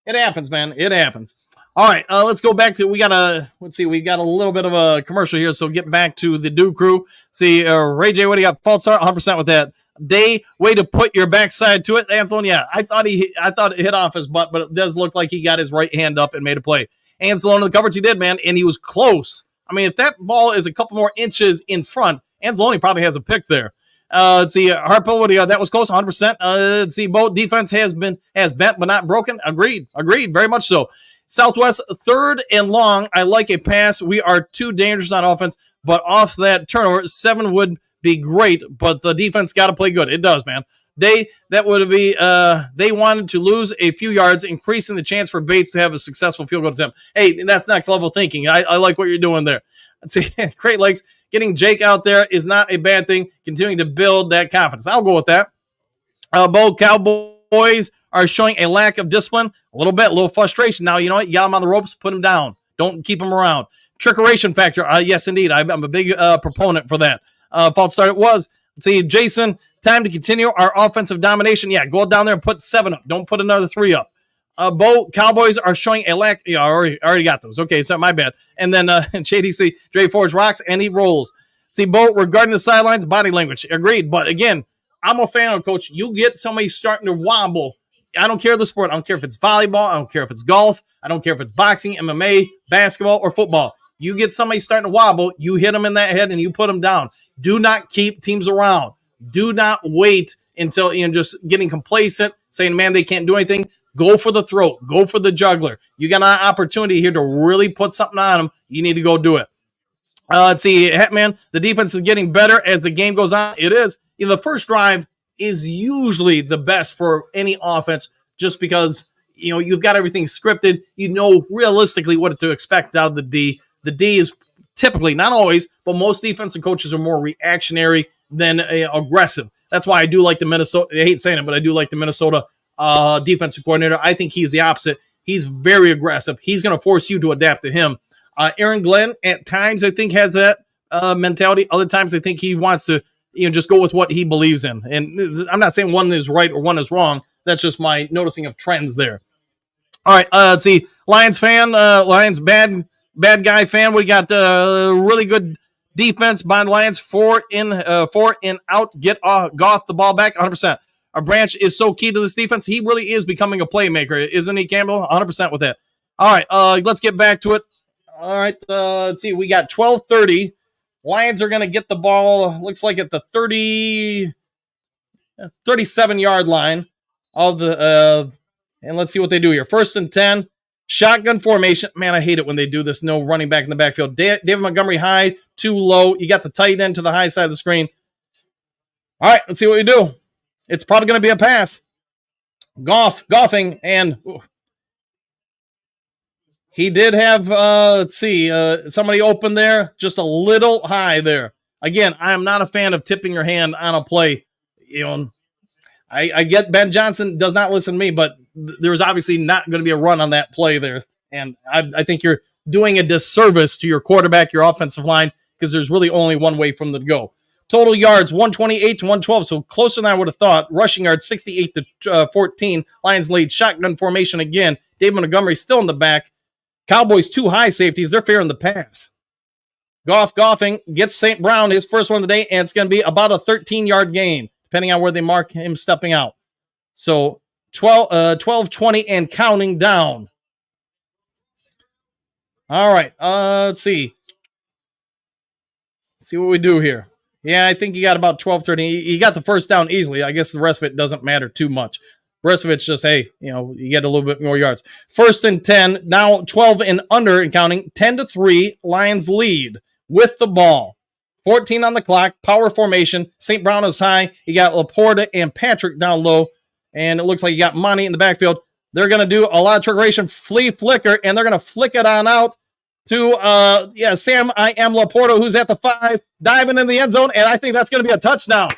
S8: It happens, man. It happens. All right, let's go back to, we got a little bit of a commercial here, so get back to the Do Crew. See, Ray J, what do you got? False start, 100% with that. Day, way to put your backside to it. Anselon, yeah, I thought it hit off his butt, but it does look like he got his right hand up and made a play. Anselon, the coverage he did, man, and he was close. I mean, if that ball is a couple more inches in front, Anselon probably has a pick there. Let's see, Harpo, what do you got? That was close, 100%. Let's see, both defense has bent but not broken. Agreed, very much so. Southwest, 3rd and long. I like a pass. We are too dangerous on offense, but off that turnover, 7 would be great, but the defense got to play good. It does, man. They wanted to lose a few yards, increasing the chance for Bates to have a successful field goal attempt. Hey, that's next level thinking. I like what you're doing there. Let's see, Great Lakes, getting Jake out there is not a bad thing. Continuing to build that confidence. I'll go with that. Both Cowboys are showing a lack of discipline, a little frustration. Now, you know what? You got them on the ropes, put them down. Don't keep them around. Trickeration factor. Yes, indeed. I'm a big proponent for that. False start it was. Let's see, Jason, time to continue our offensive domination. Yeah, go down there and put 7 up. Don't put another 3 up. Both Cowboys are showing a lack. Yeah, I already got those. Okay, so my bad. And then JDC, Dre Forge rocks, and he rolls. See, Bo, regarding the sidelines, body language. Agreed. But again, I'm a fan of Coach. You get somebody starting to wobble. I don't care the sport. I don't care if it's volleyball. I don't care if it's golf. I don't care if it's boxing, MMA, basketball, or football. You get somebody starting to wobble, you hit them in that head, and you put them down. Do not keep teams around. Do not wait until just getting complacent, saying, man, they can't do anything. Go for the throat. Go for the juggler. You got an opportunity here to really put something on them. You need to go do it. Let's see, Hetman, the defense is getting better as the game goes on. It is. The first drive is usually the best for any offense just because, you've got everything scripted. You know realistically what to expect out of the D. The D is typically, not always, but most defensive coaches are more reactionary than aggressive. That's why I do like the Minnesota. I hate saying it, but I do like the Minnesota defensive coordinator. I think he's the opposite. He's very aggressive. He's going to force you to adapt to him. Aaron Glenn, at times, I think, has that mentality. Other times, I think he wants to just go with what he believes in. And I'm not saying one is right or one is wrong. That's just my noticing of trends there. All right, let's see. Lions fan, Lions bad guy fan. We got really good defense by the Lions. 4 in out. Get Goff the ball back 100%. Our Branch is so key to this defense. He really is becoming a playmaker, isn't he, Campbell? 100% with that. All right, let's get back to it. All right, let's see. We got 12:30. Lions are going to get the ball, looks like at the 37-yard line of the and let's see what they do here. 1st and 10. Shotgun formation. Man, I hate it when they do this. No running back in the backfield. David Montgomery high, too low. You got the tight end to the high side of the screen. All right, let's see what we do. It's probably going to be a pass. Goffing, and he did have, somebody open there, just a little high there. Again, I am not a fan of tipping your hand on a play. I get Ben Johnson does not listen to me, but there's obviously not going to be a run on that play there. And I think you're doing a disservice to your quarterback, your offensive line, because there's really only one way for them to go. Total yards, 128 to 112, so closer than I would have thought. Rushing yards, 68 to 14. Lions lead shotgun formation again. David Montgomery still in the back. Cowboys 2 high safeties. They're fairing the pass. Goffing gets St. Brown, his first one of the day, and it's going to be about a 13-yard gain, depending on where they mark him stepping out. So 12, 20, and counting down. All right, let's see. Let's see what we do here. Yeah, I think you got about 12, 13. You got the first down easily. I guess the rest of it doesn't matter too much. The rest of it's just, hey, you get a little bit more yards. 1st and 10, now 12 and under and counting. 10-3, Lions lead with the ball. 14 on the clock, power formation. St. Brown is high. You got Laporta and Patrick down low. And it looks like you got Monty in the backfield. They're going to do a lot of trickeration, flea flicker, and they're going to flick it on out to Sam I am Laporta, who's at the 5, diving in the end zone, and I think that's going to be a touchdown.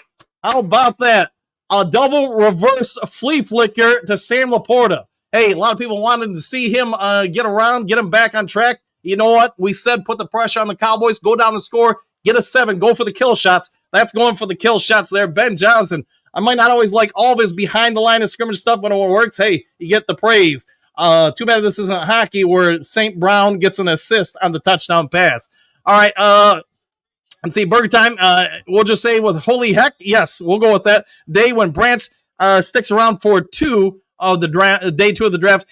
S8: How about that? A double reverse flea flicker to Sam Laporta. Hey, a lot of people wanted to see him get around, get him back on track. You know what? We said put the pressure on the Cowboys, go down the score, get a 7, go for the kill shots. That's going for the kill shots there. Ben Johnson, I might not always like all of his behind the line of scrimmage stuff, but when it works, hey, you get the praise. Too bad this isn't hockey where St. Brown gets an assist on the touchdown pass. All right, let's see, burger time. We'll just say with holy heck, yes, we'll go with that. Day when Branch sticks around for day 2 of the draft,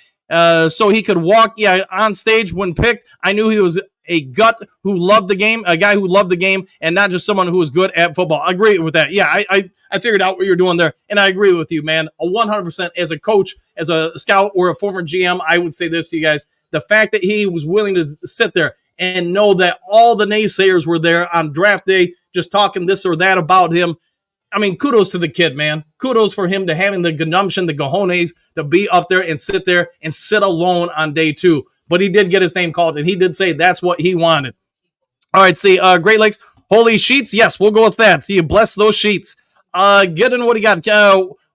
S8: so he could walk, on stage when picked. I knew he was a guy who loved the game, and not just someone who was good at football. I agree with that. Yeah, I figured out what you're doing there, and I agree with you, man. 100% as a coach, as a scout, or a former GM, I would say this to you guys. The fact that he was willing to sit there and know that all the naysayers were there on draft day, just talking this or that about him. I mean, kudos to the kid, man. Kudos for him to having the gumption, the cojones to be up there and sit alone on day 2. But he did get his name called, and he did say that's what he wanted. All right, see, Great Lakes, holy sheets. Yes, we'll go with that. See, bless those sheets. Getting what he got.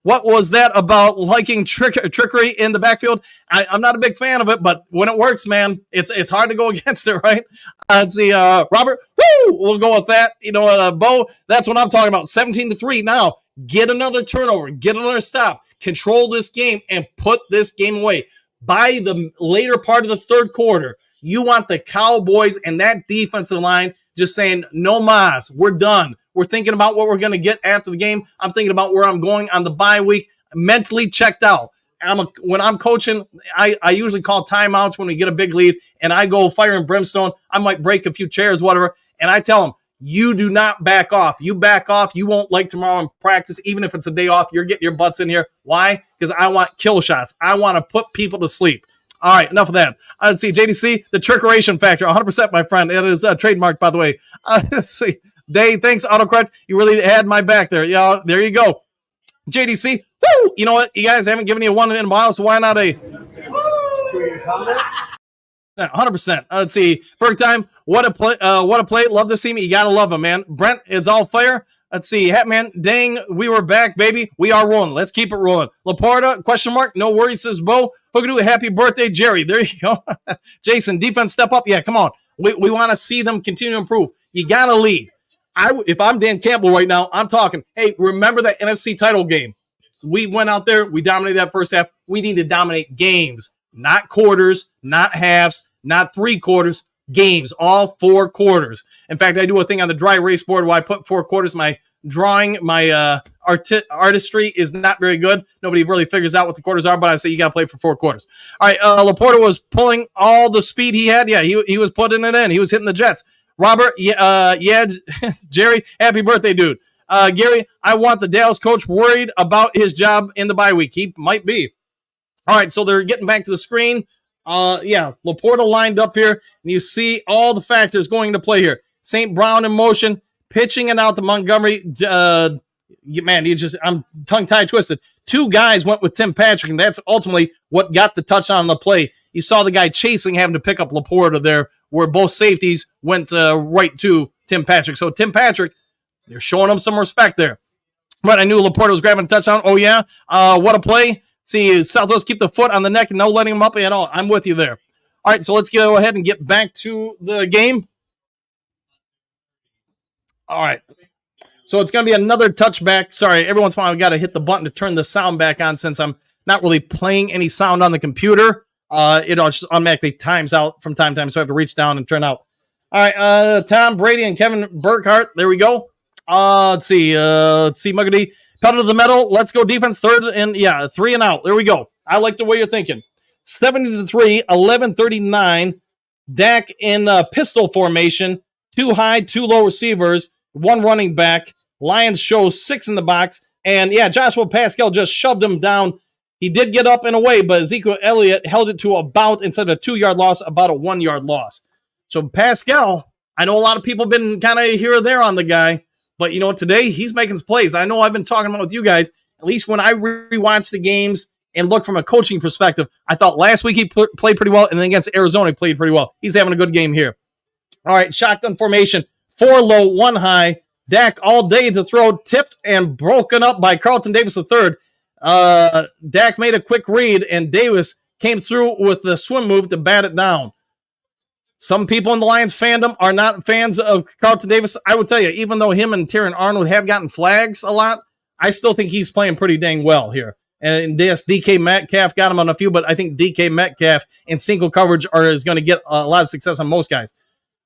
S8: What was that about liking trickery in the backfield? I'm not a big fan of it, but when it works, man, it's hard to go against it, right? Let's see, Robert, we'll go with that. Bo, that's what I'm talking about. 17-3. Now, get another turnover, get another stop, control this game, and put this game away. By the later part of the third quarter, you want the Cowboys and that defensive line just saying, no mas, we're done. We're thinking about what we're going to get after the game. I'm thinking about where I'm going on the bye week, mentally checked out. When I'm coaching, I usually call timeouts when we get a big lead, and I go fire and brimstone. I might break a few chairs, whatever, and I tell them, you do not back off. You back off, you won't like tomorrow in practice, even if it's a day off. You're getting your butts in here. Why? Because I want kill shots. I want to put people to sleep. All right, enough of that. Let's see, JDC, the trickeration factor, 100%, my friend. It is trademarked, by the way. Let's see. Day, thanks, autocorrect. You really had my back there. Yeah, there you go. JDC, woo! You know what? You guys haven't given you one in a while, so why not a... 100%. Let's see. Burke time. What a play. Love to see me. You got to love him, man. Brent, it's all fire. Let's see. Hatman, dang, we were back, baby. We are rolling. Let's keep it rolling. Laporta, question mark. No worries, says Bo. Hookadoo, happy birthday, Jerry. There you go. Jason, defense, step up. Yeah, come on. We want to see them continue to improve. You got to lead. If I'm Dan Campbell right now, I'm talking, hey, remember that NFC title game? We went out there. We dominated that first half. We need to dominate games, not quarters, not halves, not 3 quarters, games, all 4 quarters. In fact, I do a thing on the dry erase board where I put 4 quarters. My drawing, my artistry is not very good. Nobody really figures out what the quarters are, but I say you got to play for 4 quarters. All right, Laporta was pulling all the speed he had. Yeah, he was putting it in. He was hitting the Jets. Robert, Jerry, happy birthday, dude. Gary, I want the Dallas coach worried about his job in the bye week. He might be. All right, so they're getting back to the screen. Laporta lined up here, and you see all the factors going into play here. St. Brown in motion, pitching it out to Montgomery. I'm tongue-tied twisted. 2 guys went with Tim Patrick, and that's ultimately what got the touchdown on the play. You saw the guy chasing, having to pick up Laporta there, where both safeties went right to Tim Patrick. So Tim Patrick, they're showing him some respect there. But I knew Laporta was grabbing a touchdown. Oh, yeah. What a play. See, Southwest keep the foot on the neck and no letting him up at all. I'm with you there. All right, so let's go ahead and get back to the game. All right. So it's going to be another touchback. Sorry, every once in a while I've got to hit the button to turn the sound back on since I'm not really playing any sound on the computer. It just automatically times out from time to time, so I have to reach down and turn out. All right, Tom Brady and Kevin Burkhardt. There we go. Let's see, Muggedy. Pedal to the metal. Let's go defense. 3 and out. There we go. I like the way you're thinking. 70-3, 11-39. Dak in pistol formation. 2 high, 2 low receivers. 1 running back. Lions show 6 in the box. And yeah, Joshua Pascal just shoved him down. He did get up and away, but Ezekiel Elliott held it to about, instead of a 2-yard loss, about a 1-yard loss. So Pascal, I know a lot of people have been kind of here or there on the guy. But you know what? Today, he's making some plays. I know I've been talking about with you guys, at least when I rewatch the games and look from a coaching perspective, I thought last week he played pretty well, and then against Arizona, he played pretty well. He's having a good game here. All right, shotgun formation, 4 low, 1 high. Dak all day to throw, tipped and broken up by Carlton Davis III. Dak made a quick read, and Davis came through with the swim move to bat it down. Some people in the Lions fandom are not fans of Carlton Davis. I would tell you, even though him and Terran Arnold have gotten flags a lot, I still think he's playing pretty dang well here. And yes, DK Metcalf got him on a few, but I think DK Metcalf in single coverage is going to get a lot of success on most guys.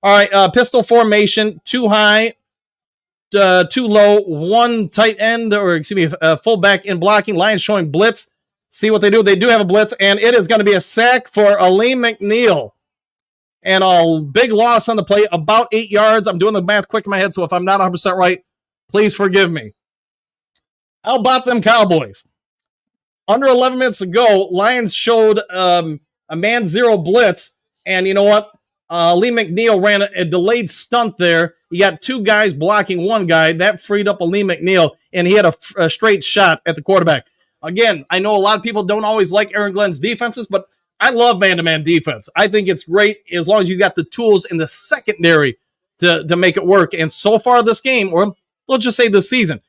S8: All right, pistol formation, 2 high, 2 low, 1 tight end, or excuse me, fullback in blocking. Lions showing blitz. See what they do. They do have a blitz, and it is going to be a sack for Aleem McNeil. And a big loss on the play, about 8 yards. I'm doing the math quick in my head, so if I'm not 100% right, please forgive me. How about them Cowboys? Under 11 minutes ago, Lions showed a man zero blitz, and you know what? Lee McNeil ran a delayed stunt there. He got 2 guys blocking 1 guy. That freed up Lee McNeil, and he had a straight shot at the quarterback. Again, I know a lot of people don't always like Aaron Glenn's defenses, but I love man-to-man defense. I think it's great as long as you got the tools in the secondary to make it work. And so far this game, or let's just say this season,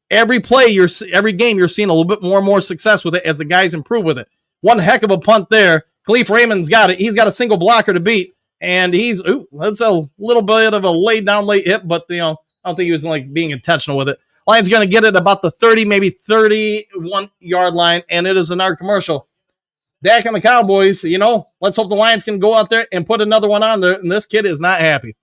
S8: every game you're seeing a little bit more and more success with it as the guys improve with it. One heck of a punt there. Khalif Raymond's got it. He's got a single blocker to beat, and that's a little bit of a late hit, but I don't think he was like being intentional with it. Lions going to get it about the 30, maybe 31-yard line, and it is another commercial. Dak and the Cowboys, let's hope the Lions can go out there and put another one on there. And this kid is not happy.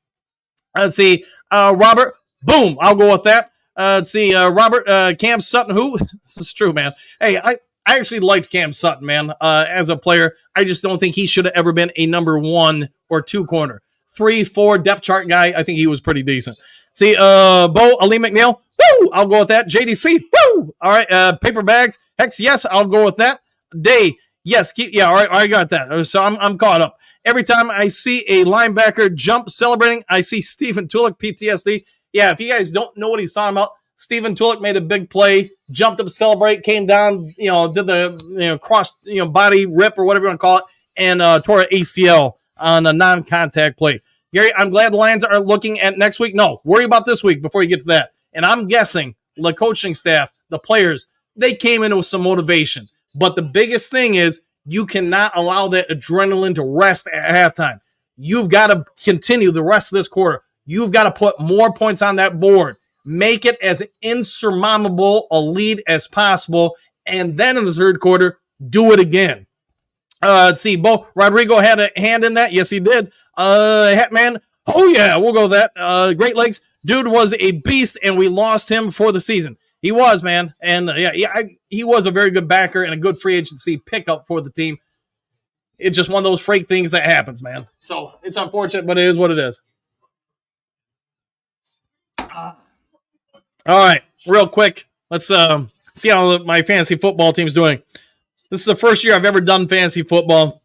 S8: Let's see. Robert, boom. I'll go with that. Let's see. Robert, Cam Sutton, who? This is true, man. Hey, I actually liked Cam Sutton, man, as a player. I just don't think he should have ever been a number 1 or 2 corner. 3-4 depth chart guy, I think he was pretty decent. See, Bo, Ali McNeil, woo! I'll go with that. JDC, woo! All right, paper bags. Hex, yes, I'll go with that. Day. Yes, all right, I got that. So I'm caught up. Every time I see a linebacker jump celebrating, I see Stephen Tulick, PTSD. Yeah, if you guys don't know what he's talking about, Stephen Tulick made a big play, jumped up to celebrate, came down, did the cross, body rip or whatever you want to call it, and tore an ACL on a non-contact play. Gary, I'm glad the Lions are looking at next week. No, worry about this week before you get to that. And I'm guessing the coaching staff, the players, they came in with some motivation. But the biggest thing is you cannot allow that adrenaline to rest at halftime. You've got to continue the rest of this quarter. You've got to put more points on that board. Make it as insurmountable a lead as possible. And then in the third quarter, do it again. Let's see. Bo Rodrigo had a hand in that. Yes, he did. Hatman. Oh, yeah, we'll go with that. Great Lakes. Dude was a beast, and we lost him for the season. He was, man. And he was a very good backer and a good free agency pickup for the team. It's just one of those freak things that happens, man. So it's unfortunate, but it is what it is. All right, real quick. Let's see how my fantasy football team's doing. This is the first year I've ever done fantasy football.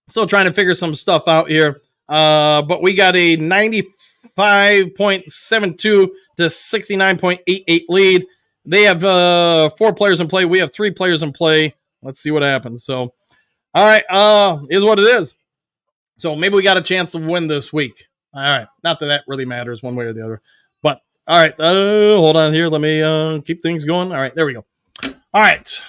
S8: Still trying to figure some stuff out here. But we got a 95.72 to 69.88 lead. They have 4 players in play. We have 3 players in play. Let's see what happens. So, all right, is what it is. So maybe we got a chance to win this week. All right, not that really matters one way or the other. But All right. Hold on here. Let me keep things going. All right. There we go. All right.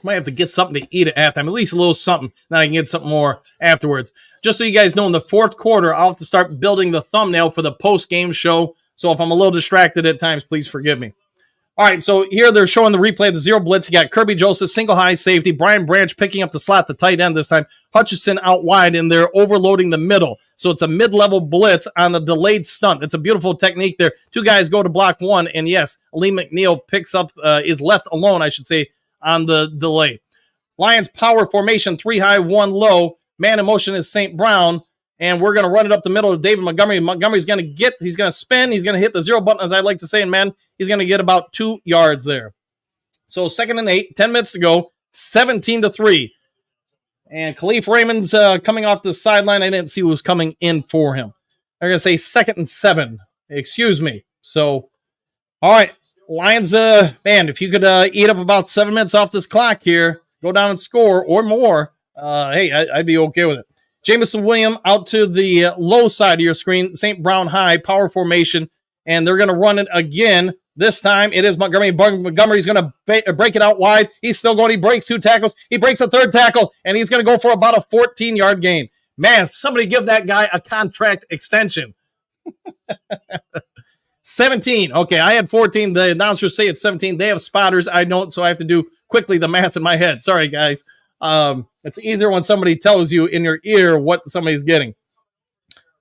S8: Might have to get something to eat at halftime, at least a little something. Then I can get something more afterwards. Just so you guys know, in the fourth quarter, I'll have to start building the thumbnail for the post-game show. So if I'm a little distracted at times, please forgive me. All right, so here they're showing the replay of the zero blitz. You got Kirby Joseph, single high safety. Brian Branch picking up the slot, the tight end this time. Hutchinson out wide, and they're overloading the middle. So it's a mid-level blitz on the delayed stunt. It's a beautiful technique there. Two guys go to block one, and yes, Lee McNeil picks up, is left alone, I should say, on the delay. Lions power formation, 3 high, 1 low. Man in motion is St. Brown. And we're going to run it up the middle to David Montgomery. Montgomery's going to he's going to spin. He's going to hit the zero button, as I like to say. And, man, he's going to get about 2 yards there. So 2nd and 8, 10 minutes to go, 17-3. And Khalif Raymond's coming off the sideline. I didn't see who was coming in for him. They're going to say 2nd and 7. Excuse me. So, all right. Lions, man, if you could eat up about 7 minutes off this clock here, go down and score or more, hey, I'd be okay with it. Jamison Williams out to the low side of your screen. St. Brown high, power formation, and they're going to run it again. This time it is Montgomery. Montgomery's going to break it out wide. He's still going. He breaks 2 tackles. He breaks a 3rd tackle, and he's going to go for about a 14-yard gain. Man, somebody give that guy a contract extension. 17. Okay, I had 14. The announcers say it's 17. They have spotters. I don't, so I have to do quickly the math in my head. Sorry, guys. It's easier when somebody tells you in your ear what somebody's getting.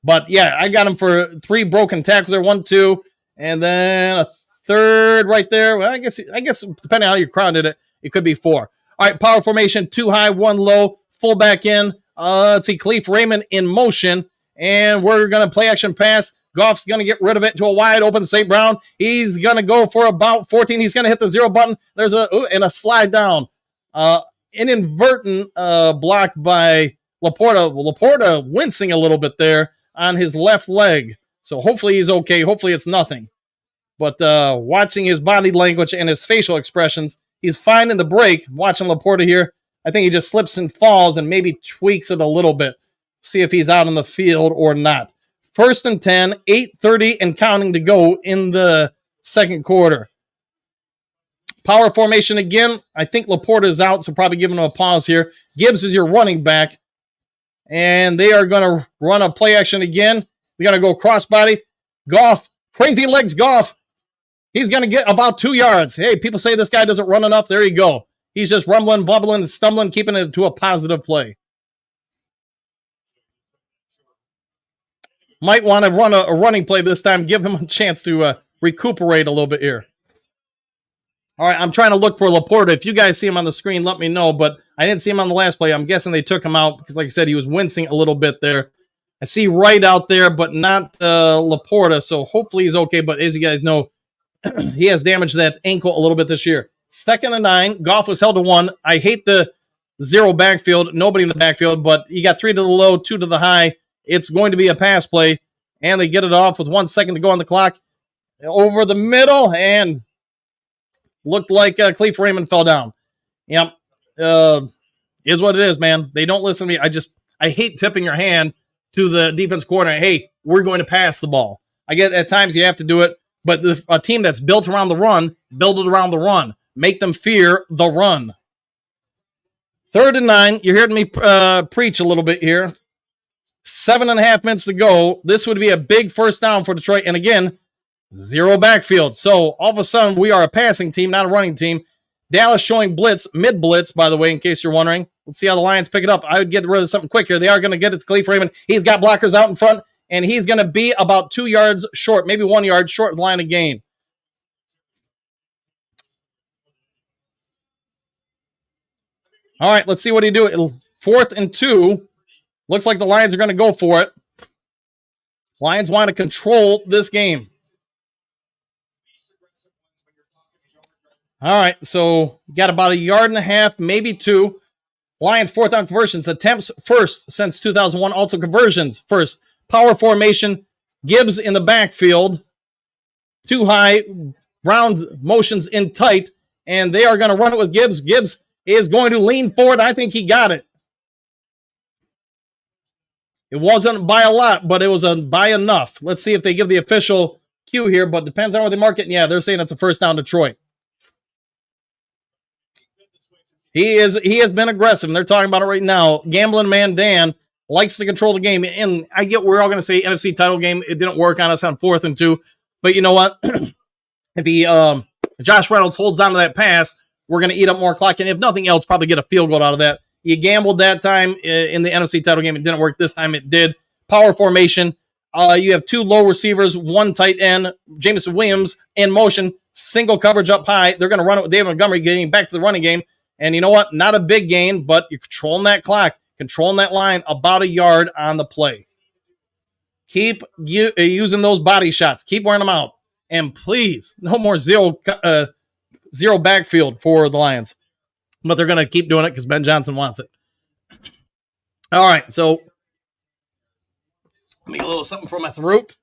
S8: But yeah, I got him for 3 broken tackles there, 1, 2, and then a 3rd right there. Well, I guess depending on how you crowded it, it could be 4. All right, power formation, 2 high, 1 low, fullback in. Let's see, Khalif Raymond in motion, and we're gonna play action pass. Goff's going to get rid of it to a wide open St. Brown. He's going to go for about 14. He's going to hit the zero button. There's a slide down. Inadvertent block by Laporta. Laporta wincing a little bit there on his left leg. So hopefully he's okay. Hopefully it's nothing. But watching his body language and his facial expressions, he's fine in the break. Watching Laporta here, I think he just slips and falls and maybe tweaks it a little bit. See if he's out on the field or not. 1st and 10, 8:30 and counting to go in the second quarter. Power formation again. I think Laporta is out, so probably giving him a pause here. Gibbs is your running back. And they are going to run a play action again. We're going to go crossbody. Goff, crazy legs Goff. He's going to get about 2 yards. Hey, people say this guy doesn't run enough. There you go. He's just rumbling, bubbling, and stumbling, keeping it to a positive play. Might want to run a running play this time. Give him a chance to recuperate a little bit here. All right, I'm trying to look for Laporta. If you guys see him on the screen, let me know. But I didn't see him on the last play. I'm guessing they took him out because, like I said, he was wincing a little bit there. I see Wright out there, but not Laporta. So hopefully he's okay. But as you guys know, he has damaged that ankle a little bit this year. 2nd and 9. Goff was held to 1. I hate the 0 backfield. Nobody in the backfield, but you got 3 to the low, 2 to the high. It's going to be a pass play, and they get it off with 1 second to go on the clock. Over the middle, and looked like Khalif Raymond fell down. Yep. Is what it is, man. They don't listen to me. I hate tipping your hand to the defense coordinator. Hey, we're going to pass the ball. I get at times you have to do it, but a team that's built around the run, build it around the run. Make them fear the run. 3rd and 9. You're hearing me preach a little bit here. 7.5 minutes to go. This would be a big first down for Detroit. And again, 0 backfield. So all of a sudden, we are a passing team, not a running team. Dallas showing blitz, mid-blitz, by the way, in case you're wondering. Let's see how the Lions pick it up. I would get rid of something quick here. They are going to get it to Khalif Raymond. He's got blockers out in front, and he's going to be about 2 yards short, maybe 1 yard short of the line of gain. All right, let's see what he do. 4th and 2. Looks like the Lions are going to go for it. Lions want to control this game. All right, so got about 1.5 yards, maybe 2. Lions 4th down conversions. Attempts first since 2001. Also conversions first. Power formation. Gibbs in the backfield. 2 high. Round motions in tight. And they are going to run it with Gibbs. Gibbs is going to lean forward. I think he got it. It wasn't by a lot, but it was by enough. Let's see if they give the official cue here, but depends on what they mark it. And yeah, they're saying it's a first down Detroit. He has been aggressive, and they're talking about it right now. Gambling man Dan likes to control the game, and I get we're all going to say NFC title game. It didn't work on us on 4th and 2, but you know what? If he Josh Reynolds holds on to that pass, we're going to eat up more clock, and if nothing else, probably get a field goal out of that. You gambled that time in the NFC title game. It didn't work this time. It did. Power formation. You have 2 low receivers, 1 tight end, Jameson Williams in motion, single coverage up high. They're going to run it with David Montgomery getting back to the running game. And you know what? Not a big gain, but you're controlling that clock, controlling that line about a yard on the play. Keep using those body shots. Keep wearing them out. And please, no more zero backfield for the Lions. But they're going to keep doing it because Ben Johnson wants it. All right, so let me get a little something from my throat.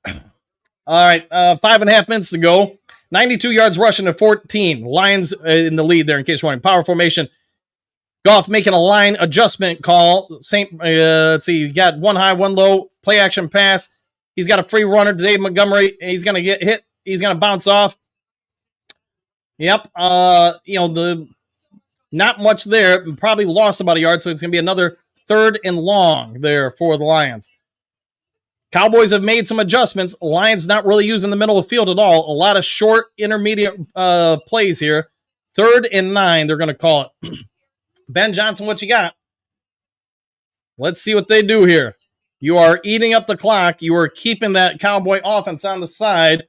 S8: All right, 5.5 minutes to go. 92 yards rushing to 14. Lions in the lead there in case you're wondering. Power formation. Goff making a line adjustment call. Let's see, you got 1 high, 1 low, play action pass. He's got a free runner to Dave Montgomery. He's going to get hit. He's going to bounce off. Yep. Not much there. Probably lost about a yard, so it's going to be another 3rd and long there for the Lions. Cowboys have made some adjustments. Lions not really using the middle of the field at all. A lot of short, intermediate plays here. 3rd and 9, they're going to call it. Ben Johnson, what you got? Let's see what they do here. You are eating up the clock. You are keeping that Cowboy offense on the side.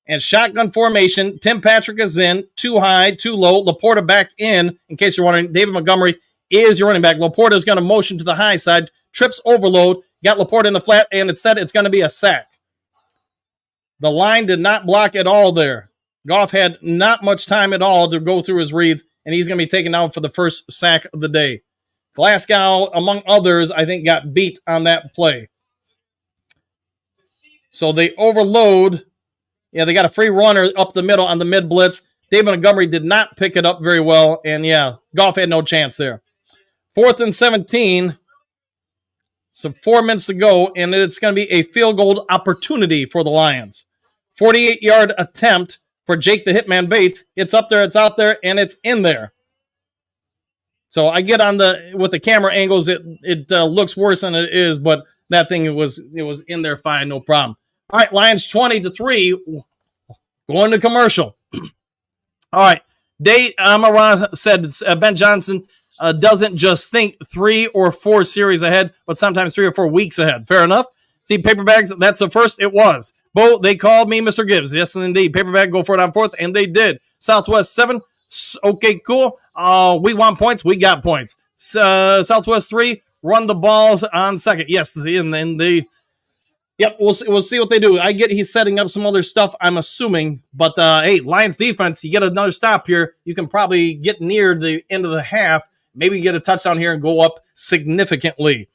S8: And shotgun formation. Tim Patrick is in. 2 high, 2 low. Laporta back in case you're wondering. David Montgomery is your running back. Laporta is going to motion to the high side. Trips overload. Got Laporta in the flat, and instead it's going to be a sack. The line did not block at all there. Goff had not much time at all to go through his reads, and he's going to be taken down for the first sack of the day. Glasgow, among others, I think got beat on that play. So they overload. Yeah, they got a free runner up the middle on the mid blitz. David Montgomery did not pick it up very well, and yeah, Goff had no chance there. 4th and 17. So 4 minutes to go, and it's going to be a field goal opportunity for the Lions. 48-yard attempt for Jake the Hitman Bates. It's up there, it's out there, and it's in there. So I get on with the camera angles, it looks worse than it is, but that thing it was in there fine, no problem. All right, Lions 20-3, going to commercial. All right, Dave Amara said Ben Johnson doesn't just think 3 or 4 series ahead, but sometimes 3 or 4 weeks ahead. Fair enough. See, paper bags, that's the first. It was. Bo, they called me Mr. Gibbs. Yes, indeed. Paper bag, go for it on 4th, and they did. Southwest 7. Okay, cool. We want points. We got points. Southwest 3, run the balls on 2nd. Yes, and then they... Yep, we'll see what they do. I get he's setting up some other stuff, I'm assuming. But, hey, Lions defense, you get another stop here. You can probably get near the end of the half. Maybe get a touchdown here and go up significantly.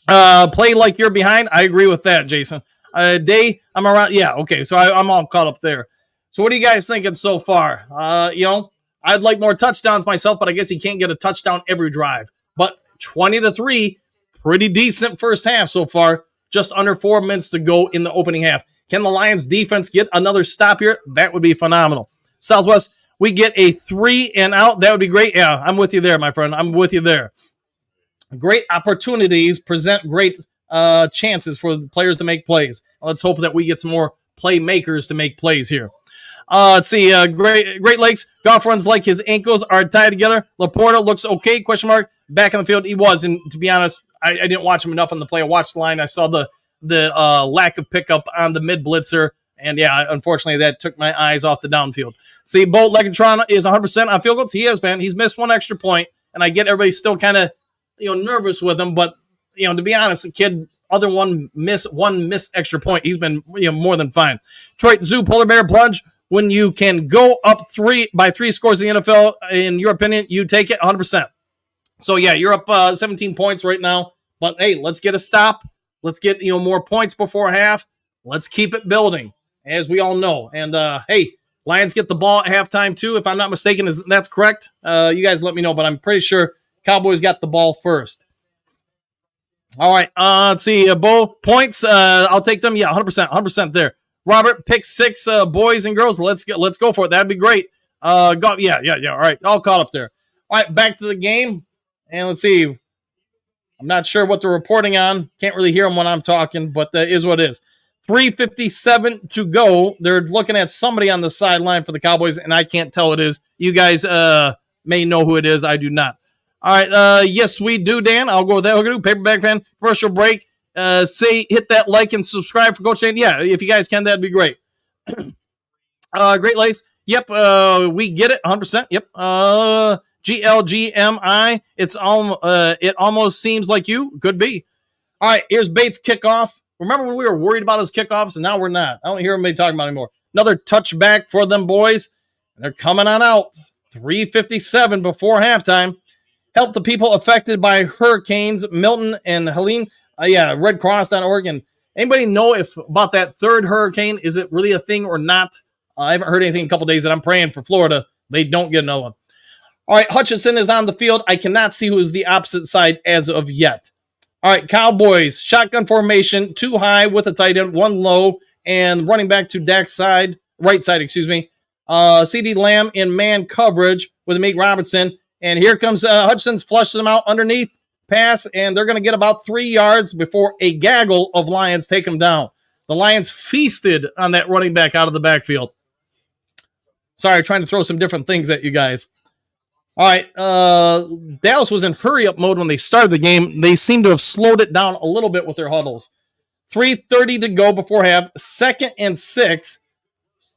S8: Play like you're behind. I agree with that, Jason. Day, I'm around. Yeah, okay. So I'm all caught up there. So what are you guys thinking so far? I'd like more touchdowns myself, but I guess you can't get a touchdown every drive. But 20-3, pretty decent first half so far. Just under 4 minutes to go in the opening half. Can the Lions defense get another stop here? That would be phenomenal. Southwest, we get a 3 and out. That would be great. Yeah, I'm with you there, my friend. I'm with you there. Great opportunities present great chances for the players to make plays. Let's hope that we get some more playmakers to make plays here. Let's see. Great Lakes. Goff runs like his ankles are tied together. Laporta looks okay, question mark. Back in the field, he was. And to be honest, I didn't watch him enough on the play. I watched the line. I saw the lack of pickup on the mid-blitzer. And, yeah, unfortunately, that took my eyes off the downfield. See, Bolt Legatron is 100% on field goals. He is, man. He's missed 1 extra point. And I get everybody still kind of, nervous with him. But, to be honest, the kid, other one missed extra point. He's been, more than fine. Detroit Zoo Polar Bear Plunge. When you can go up 3 by 3 scores in the NFL, in your opinion, you take it 100%. So, yeah, you're up 17 points right now. But, hey, let's get a stop. Let's get, more points before half. Let's keep it building, as we all know. And, hey, Lions get the ball at halftime, too, if I'm not mistaken. That's correct? You guys let me know, but I'm pretty sure Cowboys got the ball first. All right, let's see. Bo, points, I'll take them. Yeah, 100% there. Robert, pick 6, boys and girls. Let's go for it. That'd be great. Yeah. All right, all caught up there. All right, back to the game, and let's see. I'm not sure what they're reporting on. Can't really hear them when I'm talking, but that is what it is. 3:57 to go. They're looking at somebody on the sideline for the Cowboys, and I can't tell who it is. You guys may know who it is. I do not. All right. Yes, we do, Dan. I'll go with that. We're going to do Paperback Fan, commercial break. Hit that like and subscribe for Coach Dan. Yeah, if you guys can, that'd be great. Great Lakes. Yep. We get it. 100%. Yep. GLGMI. It almost seems like you. Could be. All right. Here's Bates kickoff. Remember when we were worried about his kickoffs, and now we're not. I don't hear anybody talking about it anymore. Another touchback for them boys. They're coming on out. 3:57 before halftime. Help the people affected by hurricanes Milton and Helene. Red Cross down in Oregon. Anybody know about that third hurricane? Is it really a thing or not? I haven't heard anything in a couple days, and I'm praying for Florida. They don't get another one. All right, Hutchinson is on the field. I cannot see who is the opposite side as of yet. All right, Cowboys, shotgun formation, 2 high with a tight end, 1 low, and running back to Dak's side, right side, excuse me. CD Lamb in man coverage with Meek Robinson. And here comes Hutchinson's flushes them out underneath, pass, and they're going to get about 3 yards before a gaggle of Lions take them down. The Lions feasted on that running back out of the backfield. Sorry, trying to throw some different things at you guys. All right, Dallas was in hurry-up mode when they started the game. They seem to have slowed it down a little bit with their huddles. 3:30 to go before half. 2nd and 6.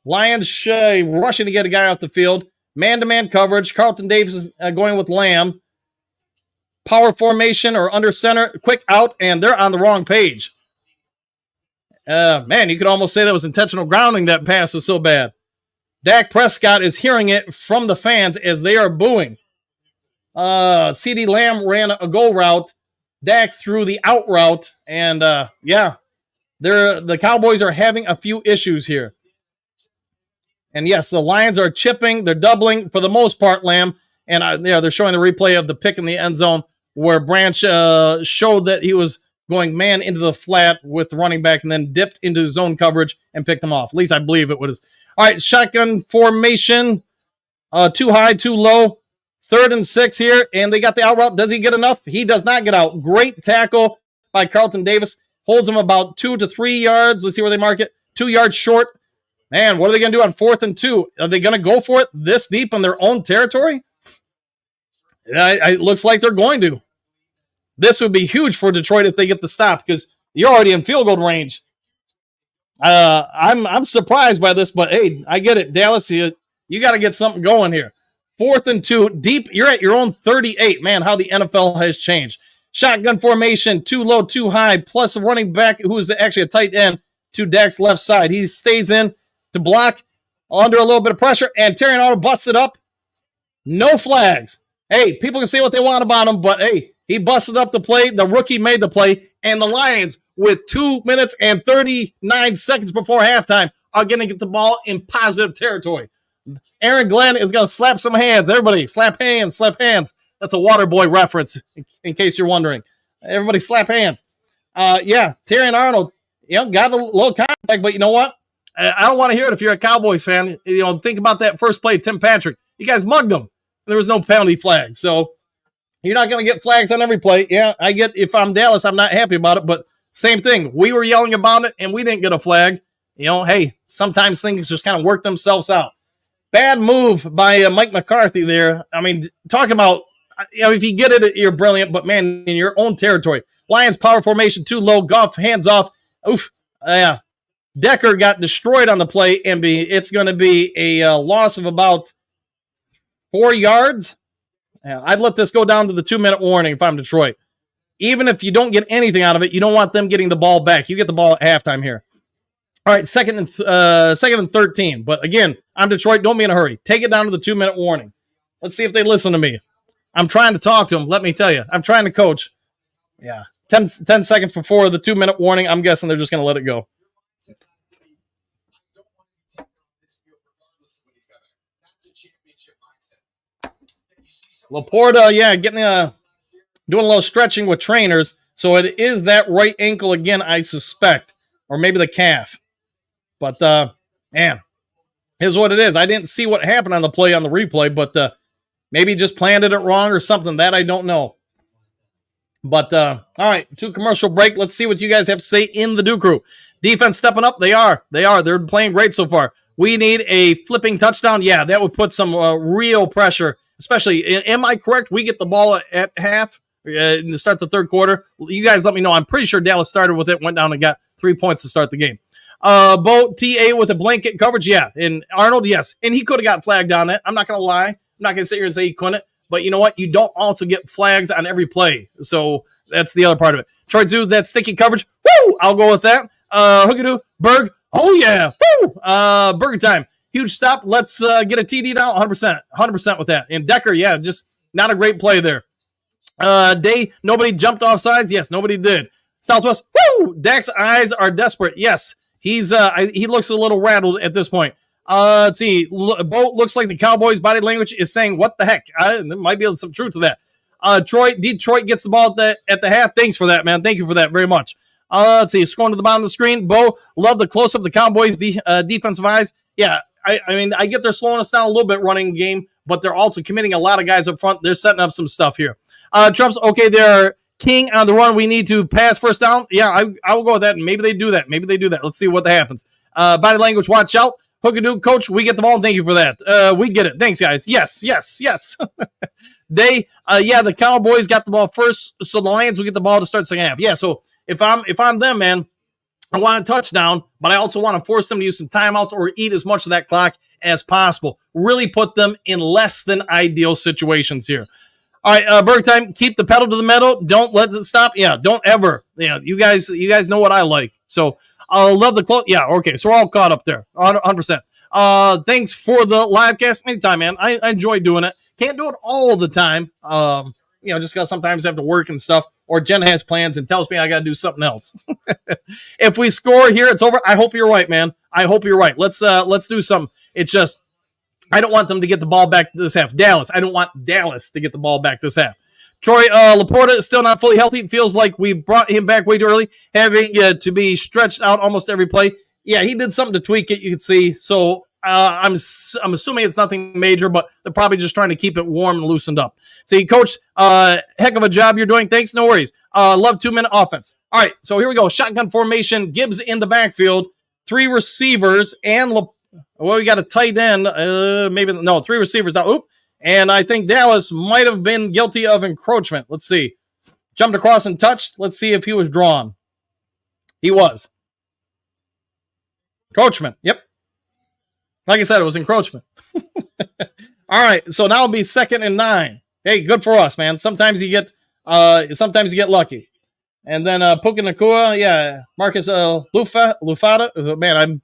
S8: Lions rushing to get a guy off the field. Man-to-man coverage. Carlton Davis is going with Lamb. Power formation or under center. Quick out, and they're on the wrong page. Man, you could almost say that was intentional grounding. That pass was so bad. Dak Prescott is hearing it from the fans as they are booing. CD Lamb ran a go route. Dak threw the out route. And, the Cowboys are having a few issues here. And, yes, the Lions are chipping. They're doubling for the most part, Lamb. And, they're showing the replay of the pick in the end zone where Branch showed that he was going man into the flat with the running back and then dipped into zone coverage and picked him off. At least I believe it was. All right, shotgun formation, 2 high, 2 low, 3rd and 6 here, and they got the out route. Does he get enough? He does not get out. Great tackle by Carlton Davis. Holds him about 2 to 3 yards. Let's see where they mark it. 2 yards short. Man, what are they going to do on 4th and 2? Are they going to go for it this deep in their own territory? It looks like they're going to. This would be huge for Detroit if they get the stop because you're already in field goal range. I'm surprised by this, but hey, I get it. Dallas, you got to get something going here. 4th and 2, deep. You're at your own 38. Man, how the NFL has changed. Shotgun formation, 2 low, 2 high, plus a running back who's actually a tight end to Dak's left side. He stays in to block under a little bit of pressure, and Terrion Arnold busted up. No flags. Hey, people can say what they want about him, but hey, he busted up the play. The rookie made the play, and the Lions, with 2 minutes and 39 seconds before halftime, are going to get the ball in positive territory. Aaron Glenn is going to slap some hands. Everybody, slap hands, slap hands. That's a Waterboy reference, in case you're wondering. Everybody slap hands. Terrion Arnold, got a little contact, but you know what? I don't want to hear it if you're a Cowboys fan. Think about that first play, Tim Patrick. You guys mugged him. There was no penalty flag, so you're not going to get flags on every play. Yeah, I get if I'm Dallas, I'm not happy about it, but same thing. We were yelling about it, and we didn't get a flag. Hey, sometimes things just kind of work themselves out. Bad move by Mike McCarthy there. I mean, talking about, if you get it, you're brilliant, but, man, in your own territory. Lions power formation, 2 low, Goff, hands off. Oof. Decker got destroyed on the play, and it's going to be a loss of about 4 yards. I'd let this go down to the 2-minute warning if I'm Detroit. Even if you don't get anything out of it, you don't want them getting the ball back. You get the ball at halftime here. All right, second and 13. But again, I'm Detroit. Don't be in a hurry. Take it down to the 2-minute warning. Let's see if they listen to me. I'm trying to talk to them. Let me tell you, I'm trying to coach. Yeah, 10 seconds before the 2-minute warning. I'm guessing they're just going to let it go. Laporta, doing a little stretching with trainers. So it is that right ankle again, I suspect, or maybe the calf. But, man, here's what it is. I didn't see what happened on the play on the replay, but maybe just planted it wrong or something. That I don't know. But, all right, to commercial break. Let's see what you guys have to say in the Duke Crew. Defense stepping up. They are. They're playing great so far. We need a flipping touchdown. Yeah, that would put some real pressure, especially, am I correct? We get the ball at half to start the third quarter. You guys let me know. I'm pretty sure Dallas started with it, went down and got 3 points to start the game. Bo, TA with a blanket coverage. Yeah. And Arnold, yes. And he could have got flagged on it. I'm not going to lie. I'm not going to sit here and say he couldn't. But you know what? You don't also get flags on every play. So that's the other part of it. Troy Zoo, that sticky coverage. Woo! I'll go with that. Hookadoo, Berg. Oh, yeah. Woo! Burger time. Huge stop. Let's get a TD now. 100%. 100% with that. And Decker, yeah, just not a great play there. Day, nobody jumped off sides. Yes, nobody did. Southwest. Woo! Dak's eyes are desperate. Yes. He looks a little rattled at this point. Let's see. Bo looks like the Cowboys' body language is saying, what the heck? There might be some truth to that. Detroit gets the ball at the half. Thanks for that, man. Thank you for that very much. Let's see. Scrolling to the bottom of the screen. Bo, love the close-up of the Cowboys' defensive eyes. Yeah, I mean, I get they're slowing us down a little bit running game, but they're also committing a lot of guys up front. They're setting up some stuff here. Trump's, okay, they're king on the run. We need to pass first down. Yeah, I will go with that. Maybe they do that. Let's see what happens. Body language, watch out. Hookadoo, coach, we get the ball. Thank you for that. We get it. Thanks, guys. Yes. The Cowboys got the ball first, so the Lions will get the ball to start the second half. Yeah, so if I'm them, man, I want a touchdown, but I also want to force them to use some timeouts or eat as much of that clock as possible. Really put them in less than ideal situations here. All right, Berg time. Keep the pedal to the metal. Don't let it stop. Yeah, don't ever. Yeah, you guys know what I like. So I love the close. Yeah, okay. So we're all caught up there, 100%. Thanks for the live cast. Anytime, man. I enjoy doing it. Can't do it all the time. Just because sometimes I have to work and stuff. Or Jen has plans and tells me I got to do something else. If we score here, it's over. I hope you're right, man. I hope you're right. Let's do something. It's just I don't want them to get the ball back this half. I don't want Dallas to get the ball back this half. Troy Laporta is still not fully healthy. It feels like we brought him back way too early, having to be stretched out almost every play. Yeah, he did something to tweak it, you can see. So I'm assuming it's nothing major, but they're probably just trying to keep it warm and loosened up. See, Coach, heck of a job you're doing. Thanks, no worries. Love 2-minute offense. All right, so here we go. Shotgun formation, Gibbs in the backfield, 3 receivers, and we got a tight end. 3 receivers now. Oop. And I think Dallas might have been guilty of encroachment. Let's see. Jumped across and touched. Let's see if he was drawn. He was. Encroachment. Yep. Like I said, it was encroachment. All right. So now it'll be 2nd and 9. Hey, good for us, man. Sometimes you get lucky. And then Puka Nakua, yeah. Marcus Lufata. Man,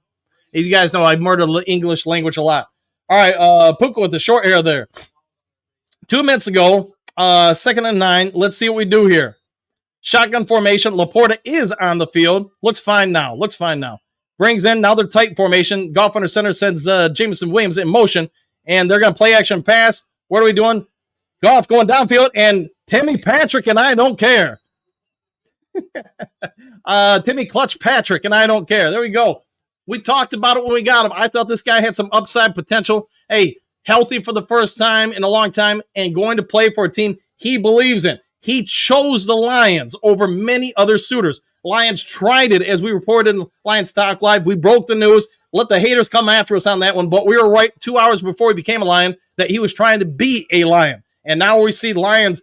S8: you guys know I murder the English language a lot. All right, Puka with the short hair there. 2 minutes ago, 2nd and 9. Let's see what we do here. Shotgun formation. Laporta is on the field. Looks fine now. Brings in. Now they're tight formation. Goff under center sends Jameson Williams in motion. And they're going to play action pass. What are we doing? Goff going downfield. And Timmy Patrick and I don't care. Timmy Clutch Patrick and I don't care. There we go. We talked about it when we got him. I thought this guy had some upside potential. Hey, healthy for the first time in a long time and going to play for a team he believes in. He chose the Lions over many other suitors. Lions tried it, as we reported in Lions Talk Live. We broke the news. Let the haters come after us on that one, but we were right 2 hours before he became a Lion that he was trying to be a Lion. And now we see Lions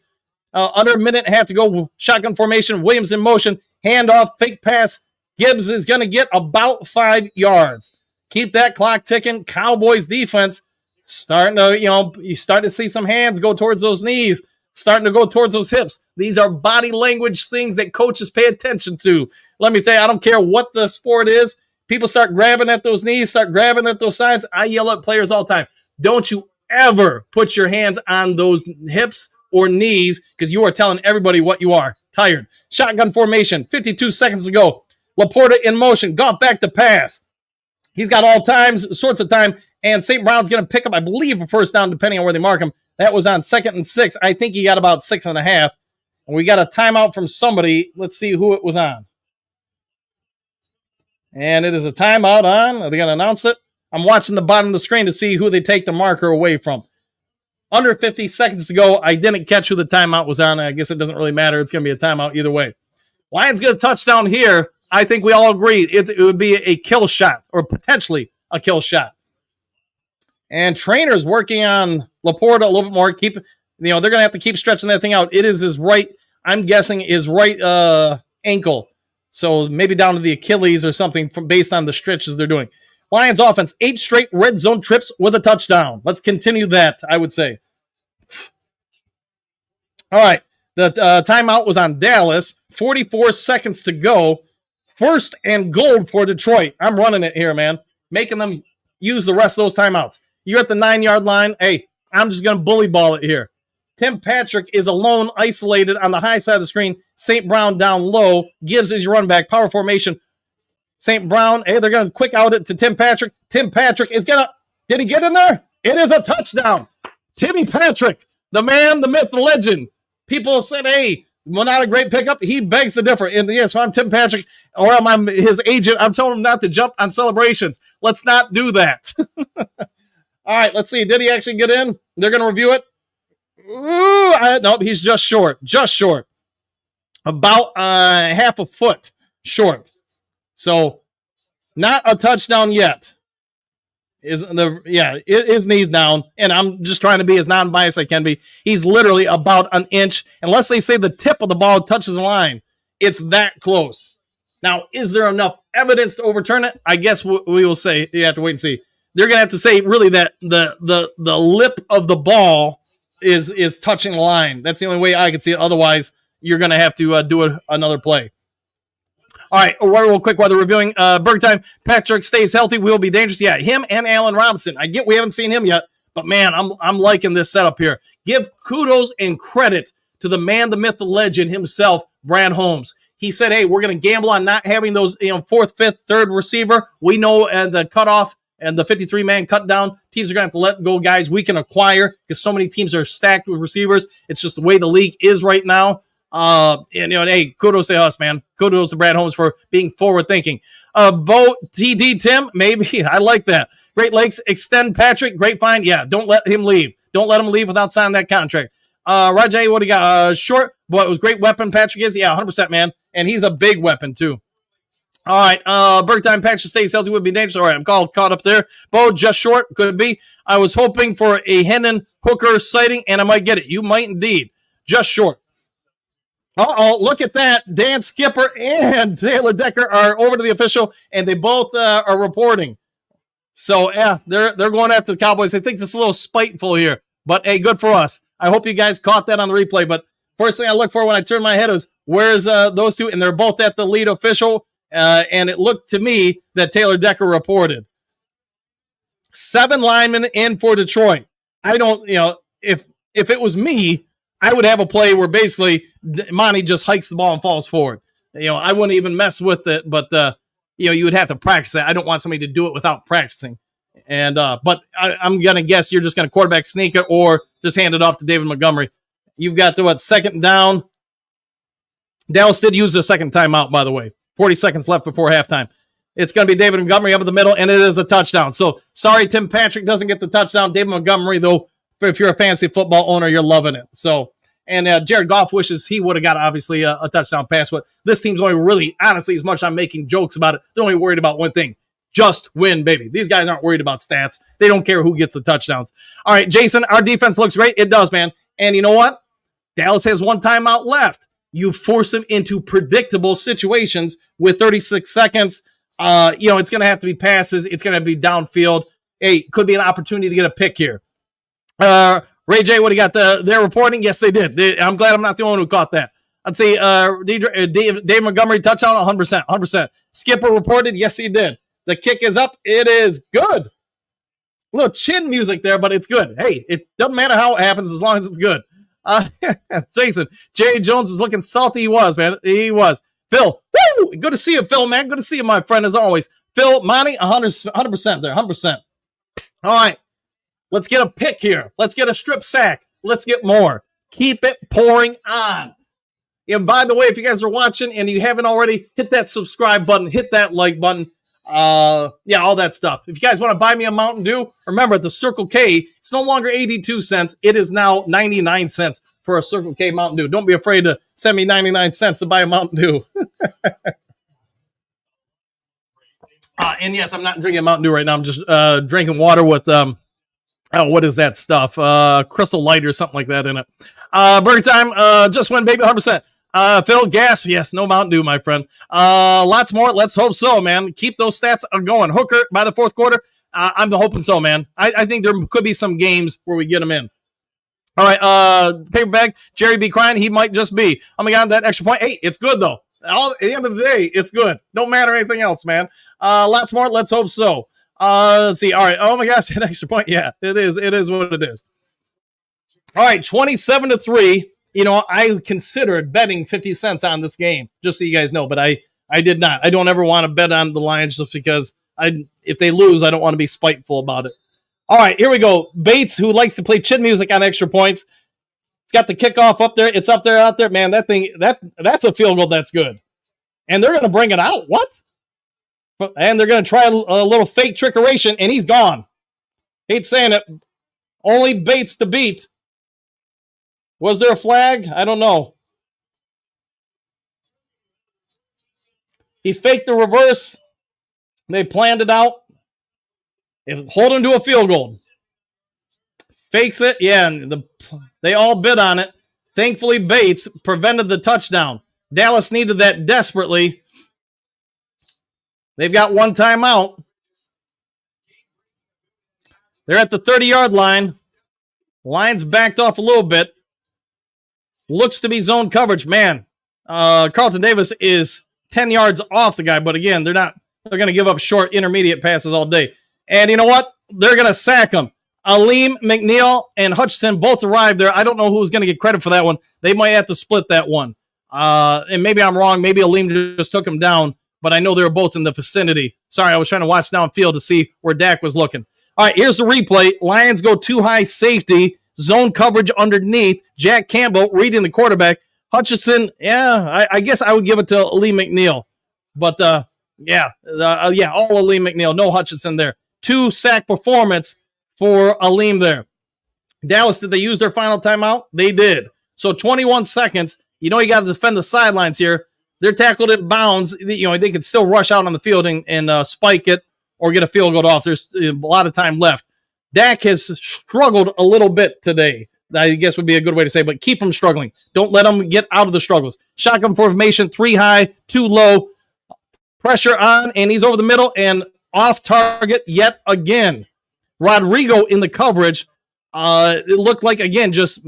S8: under a minute and a half to go. Shotgun formation, Williams in motion, handoff, fake pass. Gibbs is going to get about 5 yards. Keep that clock ticking. Cowboys defense starting to, you start to see some hands go towards those knees, starting to go towards those hips. These are body language things that coaches pay attention to. Let me tell you, I don't care what the sport is. People start grabbing at those knees, start grabbing at those sides. I yell at players all the time. Don't you ever put your hands on those hips or knees because you are telling everybody what you are. Tired. Shotgun formation, 52 seconds to go. Laporta in motion, got back to pass. He's got all sorts of time, and St. Brown's going to pick up, I believe, a first down, depending on where they mark him. That was on 2nd and 6. I think he got about 6.5. And we got a timeout from somebody. Let's see who it was on. And it is a timeout on. Are they going to announce it? I'm watching the bottom of the screen to see who they take the marker away from. Under 50 seconds to go. I didn't catch who the timeout was on. I guess it doesn't really matter. It's going to be a timeout either way. Lions get a touchdown here. I think we all agree it would be a kill shot or potentially a kill shot. And trainers working on Laporta a little bit more. They're going to have to keep stretching that thing out. It is his right, I'm guessing, his right ankle. So maybe down to the Achilles or something based on the stretches they're doing. Lions offense, 8 straight red zone trips with a touchdown. Let's continue that, I would say. All right. The timeout was on Dallas. 44 seconds to go. 1st and goal for Detroit. I'm running it here, man. Making them use the rest of those timeouts. You're at the 9-yard line. Hey, I'm just going to bully ball it here. Tim Patrick is alone, isolated on the high side of the screen. St. Brown down low. Gibbs is your run back. Power formation. St. Brown, hey, they're going to quick out it to Tim Patrick. Tim Patrick is going to, did he get in there? It is a touchdown. Timmy Patrick, the man, the myth, the legend. People said, hey, well, not a great pickup. He begs to differ. And yes, if I'm Tim Patrick or I'm his agent, I'm telling him not to jump on celebrations. Let's not do that. All right, let's see. Did he actually get in? They're going to review it. Nope, he's just short. Just short. About half a foot short. So, not a touchdown yet. His knee's down, and I'm just trying to be as non-biased as I can be. He's literally about an inch, unless they say the tip of the ball touches the line. It's that close. Now, is there enough evidence to overturn it? I guess we will say. You have to wait and see. They're going to have to say really that the lip of the ball is touching the line. That's the only way I can see it. Otherwise, you're going to have to do another play. All right, real quick while they're reviewing. Burger time. Patrick stays healthy. Will be dangerous. Yeah, him and Allen Robinson. I get we haven't seen him yet, but man, I'm liking this setup here. Give kudos and credit to the man, the myth, the legend himself, Brad Holmes. He said, hey, we're going to gamble on not having those 4th, 5th, 3rd receiver. We know the cutoff and the 53-man cut down. Teams are going to have to let go guys we can acquire because so many teams are stacked with receivers. It's just the way the league is right now. Hey, kudos to us, man. Kudos to Brad Holmes for being forward thinking. Bo TD Tim, maybe I like that. Great Lakes extend Patrick. Great find. Yeah, don't let him leave. Don't let him leave without signing that contract. Rajay, what do you got? Short, but it was great weapon. Patrick is 100%, man, and he's a big weapon too. All right, Burger time. Patrick stays healthy would be dangerous. All right, I'm caught up there. Bo just short, could be. I was hoping for a Hennon Hooker sighting, and I might get it. You might indeed. Just short. Look at that. Dan Skipper and Taylor Decker are over to the official, and they both are reporting. So, yeah, they're going after the Cowboys. I think this is a little spiteful here, but, hey, good for us. I hope you guys caught that on the replay, but first thing I look for when I turn my head is, where's those two? And they're both at the lead official, and it looked to me that Taylor Decker reported. 7 linemen in for Detroit. I don't, if it was me, I would have a play where basically Monty just hikes the ball and falls forward. I wouldn't even mess with it, but you would have to practice it. I don't want somebody to do it without practicing. And but I'm gonna guess you're just gonna quarterback sneak it or just hand it off to David Montgomery. You've got to 2nd down. Dallas did use the second timeout, by the way. 40 seconds left before halftime. It's going to be David Montgomery up in the middle, and it is a touchdown. So, sorry, Tim Patrick doesn't get the touchdown. David Montgomery, though, if you're a fantasy football owner, you're loving it. So, and Jared Goff wishes he would have got, obviously, a touchdown pass. But this team's only really, honestly, as much as I'm making jokes about it, they're only worried about one thing. Just win, baby. These guys aren't worried about stats. They don't care who gets the touchdowns. All right, Jason, our defense looks great. It does, man. And you know what? Dallas has one timeout left. You force them into predictable situations with 36 seconds. It's going to have to be passes. It's going to be downfield. Hey, could be an opportunity to get a pick here. Ray J, what do you got? They're reporting? Yes, they did. I'm glad I'm not the only one who caught that. I'd say Dave Montgomery touchdown, 100%. 100%. Skipper reported? Yes, he did. The kick is up. It is good. A little chin music there, but it's good. Hey, it doesn't matter how it happens as long as it's good. Jason, Jerry Jones was looking salty. He was, man. He was. Phil, woo! Good to see you, Phil, man. Good to see you, my friend, as always. Phil, Monty, 100% there, 100%. All right, let's get a pick here. Let's get a strip sack. Let's get more. Keep it pouring on. And by the way, if you guys are watching and you haven't already, hit that subscribe button, hit that like button. Yeah, all that stuff. If you guys want to buy me a Mountain Dew, remember the Circle K, it's no longer 82 cents. It is now 99 cents for a Circle K Mountain Dew. Don't be afraid to send me 99 cents to buy a Mountain Dew. And yes, I'm not drinking Mountain Dew right now. I'm just drinking water with, what is that stuff? Crystal Light or something like that in it. Burger Time, just went, baby, 100%. Phil, gasp. Yes, no Mountain Dew, my friend. Lots more. Let's hope so, man. Keep those stats going. Hooker by the fourth quarter. I'm hoping so, man. I think there could be some games where we get them in. All right, paper bag. Jerry be crying. He might just be. Oh my God, that extra point. Hey, it's good though. At the end of the day, it's good. Don't matter anything else, man. Lots more. Let's hope so. Let's see. All right. Oh my gosh, an extra point. Yeah, it is. It is what it is. All right, 27-3. You know, I considered betting 50 cents on this game, just so you guys know, but I did not. I don't ever want to bet on the Lions just because if they lose, I don't want to be spiteful about it. All right, here we go. Bates, who likes to play chin music on extra points. It's got the kickoff up there. It's up there, out there. Man, that thing, that's a field goal that's good. And they're going to bring it out. What? And they're going to try a little fake trickeration, and he's gone. Hate saying it. Only Bates to beat. Was there a flag? I don't know. He faked the reverse. They planned it out. Hold him to a field goal. Fakes it. Yeah, and they all bid on it. Thankfully, Bates prevented the touchdown. Dallas needed that desperately. They've got one timeout. They're at the 30-yard line. Lions backed off a little bit. Looks to be zone coverage. Man, Carlton Davis is 10 yards off the guy, but again, they're going to give up short intermediate passes all day. And you know what? They're going to sack him. Aleem, McNeil, and Hutchinson both arrived there. I don't know who's going to get credit for that one. They might have to split that one. And maybe I'm wrong. Maybe Aleem just took him down, but I know they were both in the vicinity. Sorry, I was trying to watch downfield to see where Dak was looking. All right, here's the replay. Lions go too high safety. Zone coverage underneath. Jack Campbell reading the quarterback. Hutchinson, yeah, I guess I would give it to Aleem McNeil. But, all Aleem McNeil. No Hutchinson there. 2-sack performance for Aleem there. Dallas, did they use their final timeout? They did. So 21 seconds. You know you got to defend the sidelines here. They're tackled at bounds. You know, they could still rush out on the field and spike it or get a field goal off. There's a lot of time left. Dak has struggled a little bit today. I guess would be a good way to say, but keep him struggling. Don't let him get out of the struggles. Shotgun formation, 3 high, 2 low. Pressure on, and he's over the middle and off target yet again. Rodrigo in the coverage. It looked like, again, just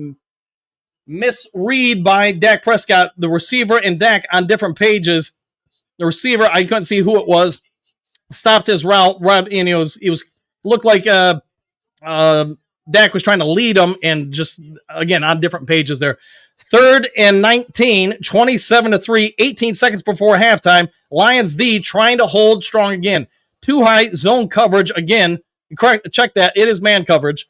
S8: misread by Dak Prescott. The receiver and Dak on different pages. The receiver, I couldn't see who it was, stopped his route, and he was looked like Dak was trying to lead him, and just, again, on different pages there. 3rd and 19, 27-3, 18 seconds before halftime. Lions D trying to hold strong again. 2 high zone coverage again. Check that. It is man coverage.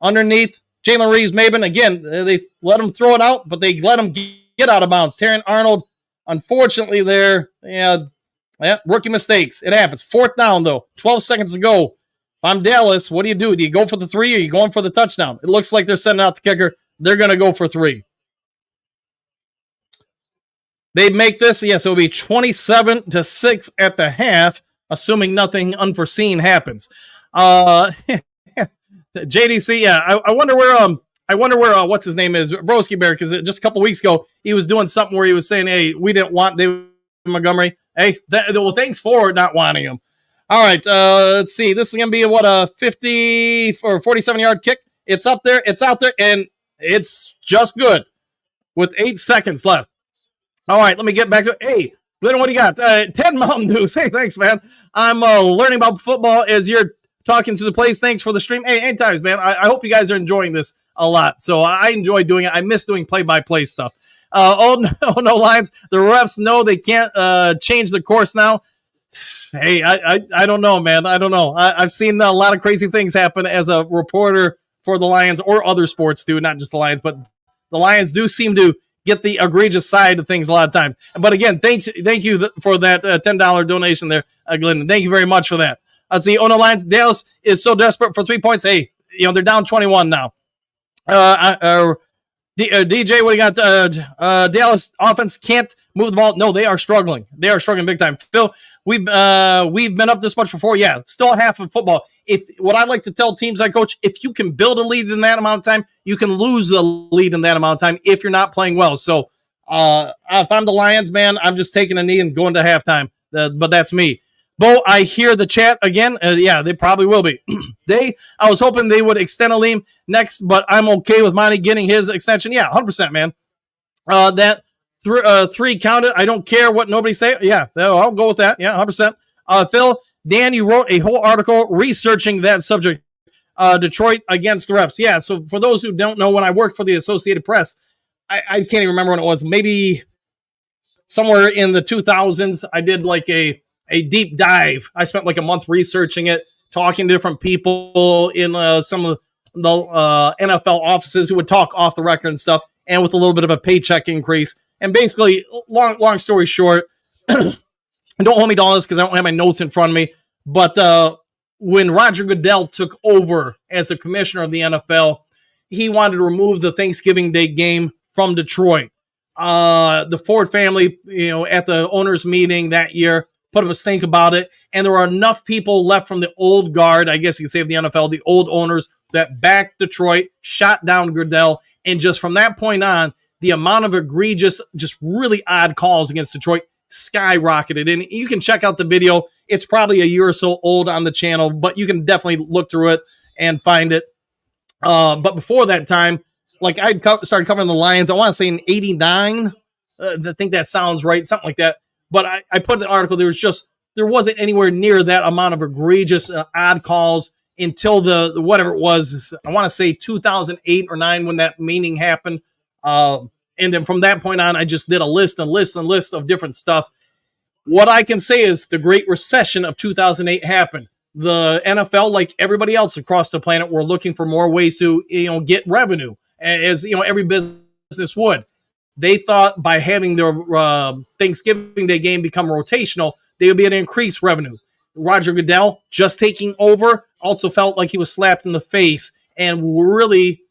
S8: Underneath, Jalen Reeves-Maben. Again, they let him throw it out, but they let him get out of bounds. Terran Arnold, unfortunately, there. Yeah, rookie mistakes. It happens. 4th down, though. 12 seconds to go. If I'm Dallas, what do? Do you go for the 3 or are you going for the touchdown? It looks like they're sending out the kicker. They're going to go for 3. They make this, yes, it'll be 27-6 at the half, assuming nothing unforeseen happens. JDC, yeah, I wonder where what's his name is, Broski Bear, because just a couple weeks ago he was doing something where he was saying, "Hey, we didn't want David Montgomery." Hey, well, thanks for not wanting him. All right, let's see. This is gonna be a 50 or 47-yard kick. It's up there, it's out there, and it's just good with 8 seconds left. All right, let me get back to it. Hey, Glenn, what do you got? 10 Mountain Dews. Hey, thanks, man. I'm learning about football as you're talking to the plays. Thanks for the stream. Hey, anytime, man. I hope you guys are enjoying this a lot. So I enjoy doing it. I miss doing play-by-play stuff. No, Lions. The refs know they can't change the course now. Hey, I don't know, man. I don't know. I've seen a lot of crazy things happen as a reporter for the Lions or other sports too, not just the Lions, but the Lions do seem to get the egregious side of things a lot of times. But again, thank you for that $10 donation there, Glenn. Thank you very much for that. Let's see. On the lines, Dallas is so desperate for 3 points. Hey, they're down 21 now. DJ, what do you got? Dallas offense can't move the ball. No, they are struggling. They are struggling big time. Phil, we've been up this much before. Yeah, it's still half of football. What I like to tell teams I coach, if you can build a lead in that amount of time, you can lose a lead in that amount of time if you're not playing well. So if I'm the Lions, man, I'm just taking a knee and going to halftime. But that's me. Bo, I hear the chat again. Yeah, they probably will be. I was hoping they would extend Aleem next, but I'm okay with Monty getting his extension. Yeah, 100%, man. That three counted. I don't care what nobody say. Yeah, I'll go with that. Yeah, 100%. Phil, Dan, you wrote a whole article researching that subject. Detroit against the refs. Yeah, so for those who don't know, when I worked for the Associated Press, I can't even remember when it was. Maybe somewhere in the 2000s, I did like a deep dive. I spent like a month researching it, talking to different people in some of the NFL offices who would talk off the record and stuff, and with a little bit of a paycheck increase. And basically, long story short, don't hold me to all this because I don't have my notes in front of me, but when Roger Goodell took over as the commissioner of the NFL, he wanted to remove the Thanksgiving Day game from Detroit. The Ford family, at the owners' meeting that year, put up a stink about it, and there were enough people left from the old guard, I guess you could say, of the NFL, the old owners, that backed Detroit, shot down Goodell, and just from that point on, the amount of egregious, just really odd calls against Detroit skyrocketed. And you can check out the video. It's probably a year or so old on the channel, but you can definitely look through it and find it. But before that time, like I started covering the Lions, I want to say in 89. I think that sounds right, something like that. But I put in the article, there wasn't anywhere near that amount of egregious odd calls until the whatever it was, I want to say 2008 or 9 when that meeting happened. And then from that point on, I just did a list of different stuff. What I can say is the Great Recession of 2008 happened. The NFL, like everybody else across the planet, were looking for more ways to get revenue, as every business would. They thought by having their Thanksgiving Day game become rotational, they would be able to increase revenue. Roger Goodell, just taking over, also felt like he was slapped in the face. And really,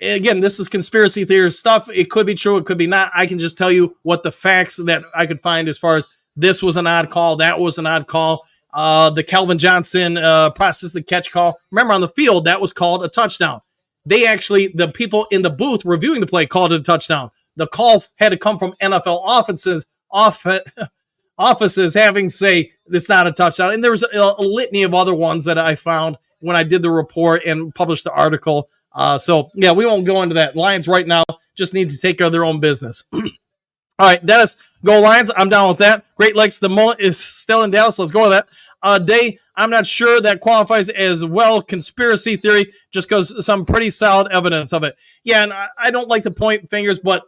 S8: again, this is conspiracy theory stuff. It could be true. It could be not. I can just tell you what the facts that I could find as far as this was an odd call. That was an odd call. The Calvin Johnson process the catch call. Remember, on the field, that was called a touchdown. The people in the booth reviewing the play called it a touchdown. The call had to come from NFL offices having say it's not a touchdown. And there was a litany of other ones that I found when I did the report and published the article. So, yeah, we won't go into that. Lions right now just need to take care of their own business. All right, Dennis, go Lions. I'm down with that. Great Lakes, the mullet is still in Dallas. Let's go with that. Day, I'm not sure that qualifies as well conspiracy theory just because some pretty solid evidence of it. Yeah, and I don't like to point fingers, but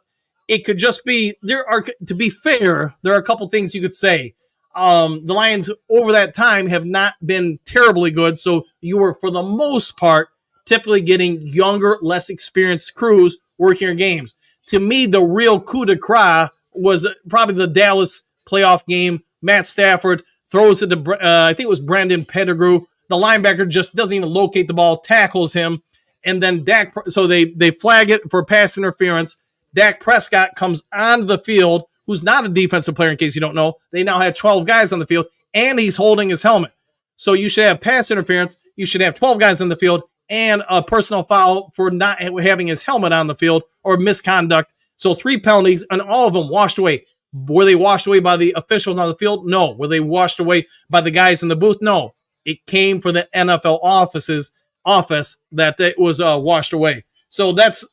S8: it could just be, to be fair, there are a couple things you could say. The Lions over that time have not been terribly good, so you were, for the most part, typically getting younger, less experienced crews working your games. To me, the real coup de grace was probably the Dallas playoff game. Matt Stafford throws it to, I think it was Brandon Pettigrew. The linebacker just doesn't even locate the ball, tackles him, and then so they flag it for pass interference. Dak Prescott comes onto the field, who's not a defensive player in case you don't know. They now have 12 guys on the field, and he's holding his helmet. So you should have pass interference. You should have 12 guys on the field and a personal foul for not having his helmet on the field or misconduct. So 3 penalties, and all of them washed away. Were they washed away by the officials on the field? No. Were they washed away by the guys in the booth? No. It came from the NFL office that it was washed away. So that's,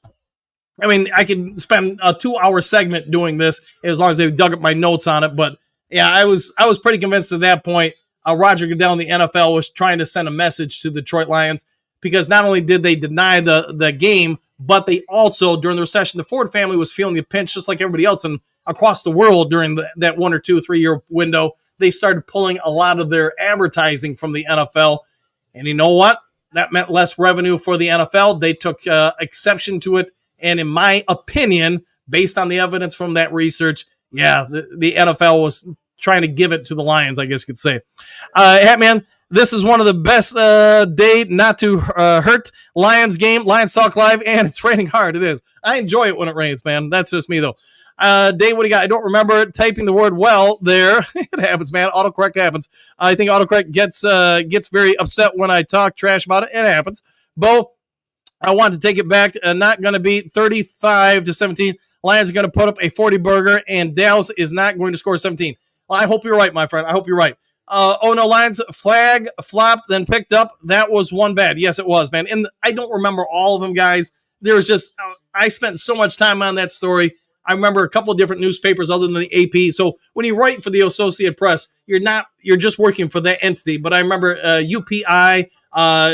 S8: I mean, I can spend a 2-hour segment doing this as long as they dug up my notes on it. But yeah, I was pretty convinced at that point Roger Goodell in the NFL was trying to send a message to the Detroit Lions, because not only did they deny the game, but they also, during the recession, the Ford family was feeling the pinch just like everybody else and across the world during that 1 or 2 or 3 year window. They started pulling a lot of their advertising from the NFL. And you know what? That meant less revenue for the NFL. They took exception to it. And in my opinion, based on the evidence from that research, yeah, the NFL was trying to give it to the Lions, I guess you could say. Hatman, this is one of the best day not to hurt Lions game, Lions Talk Live, and it's raining hard. It is. I enjoy it when it rains, man. That's just me, though. Dave, what do you got? I don't remember typing the word well there. It happens, man. Autocorrect happens. I think autocorrect gets very upset when I talk trash about it. It happens. Bo, I want to take it back. Not going to be 35-17. Lions are going to put up a 40-burger, and Dallas is not going to score 17. Well, I hope you're right, my friend. I hope you're right. Oh, no, Lions flag flopped, then picked up. That was one bad. Yes, it was, man. And I don't remember all of them, guys. There was just, I spent so much time on that story. I remember a couple of different newspapers other than the AP. So when you write for the Associated Press, you're just working for that entity. But I remember UPI,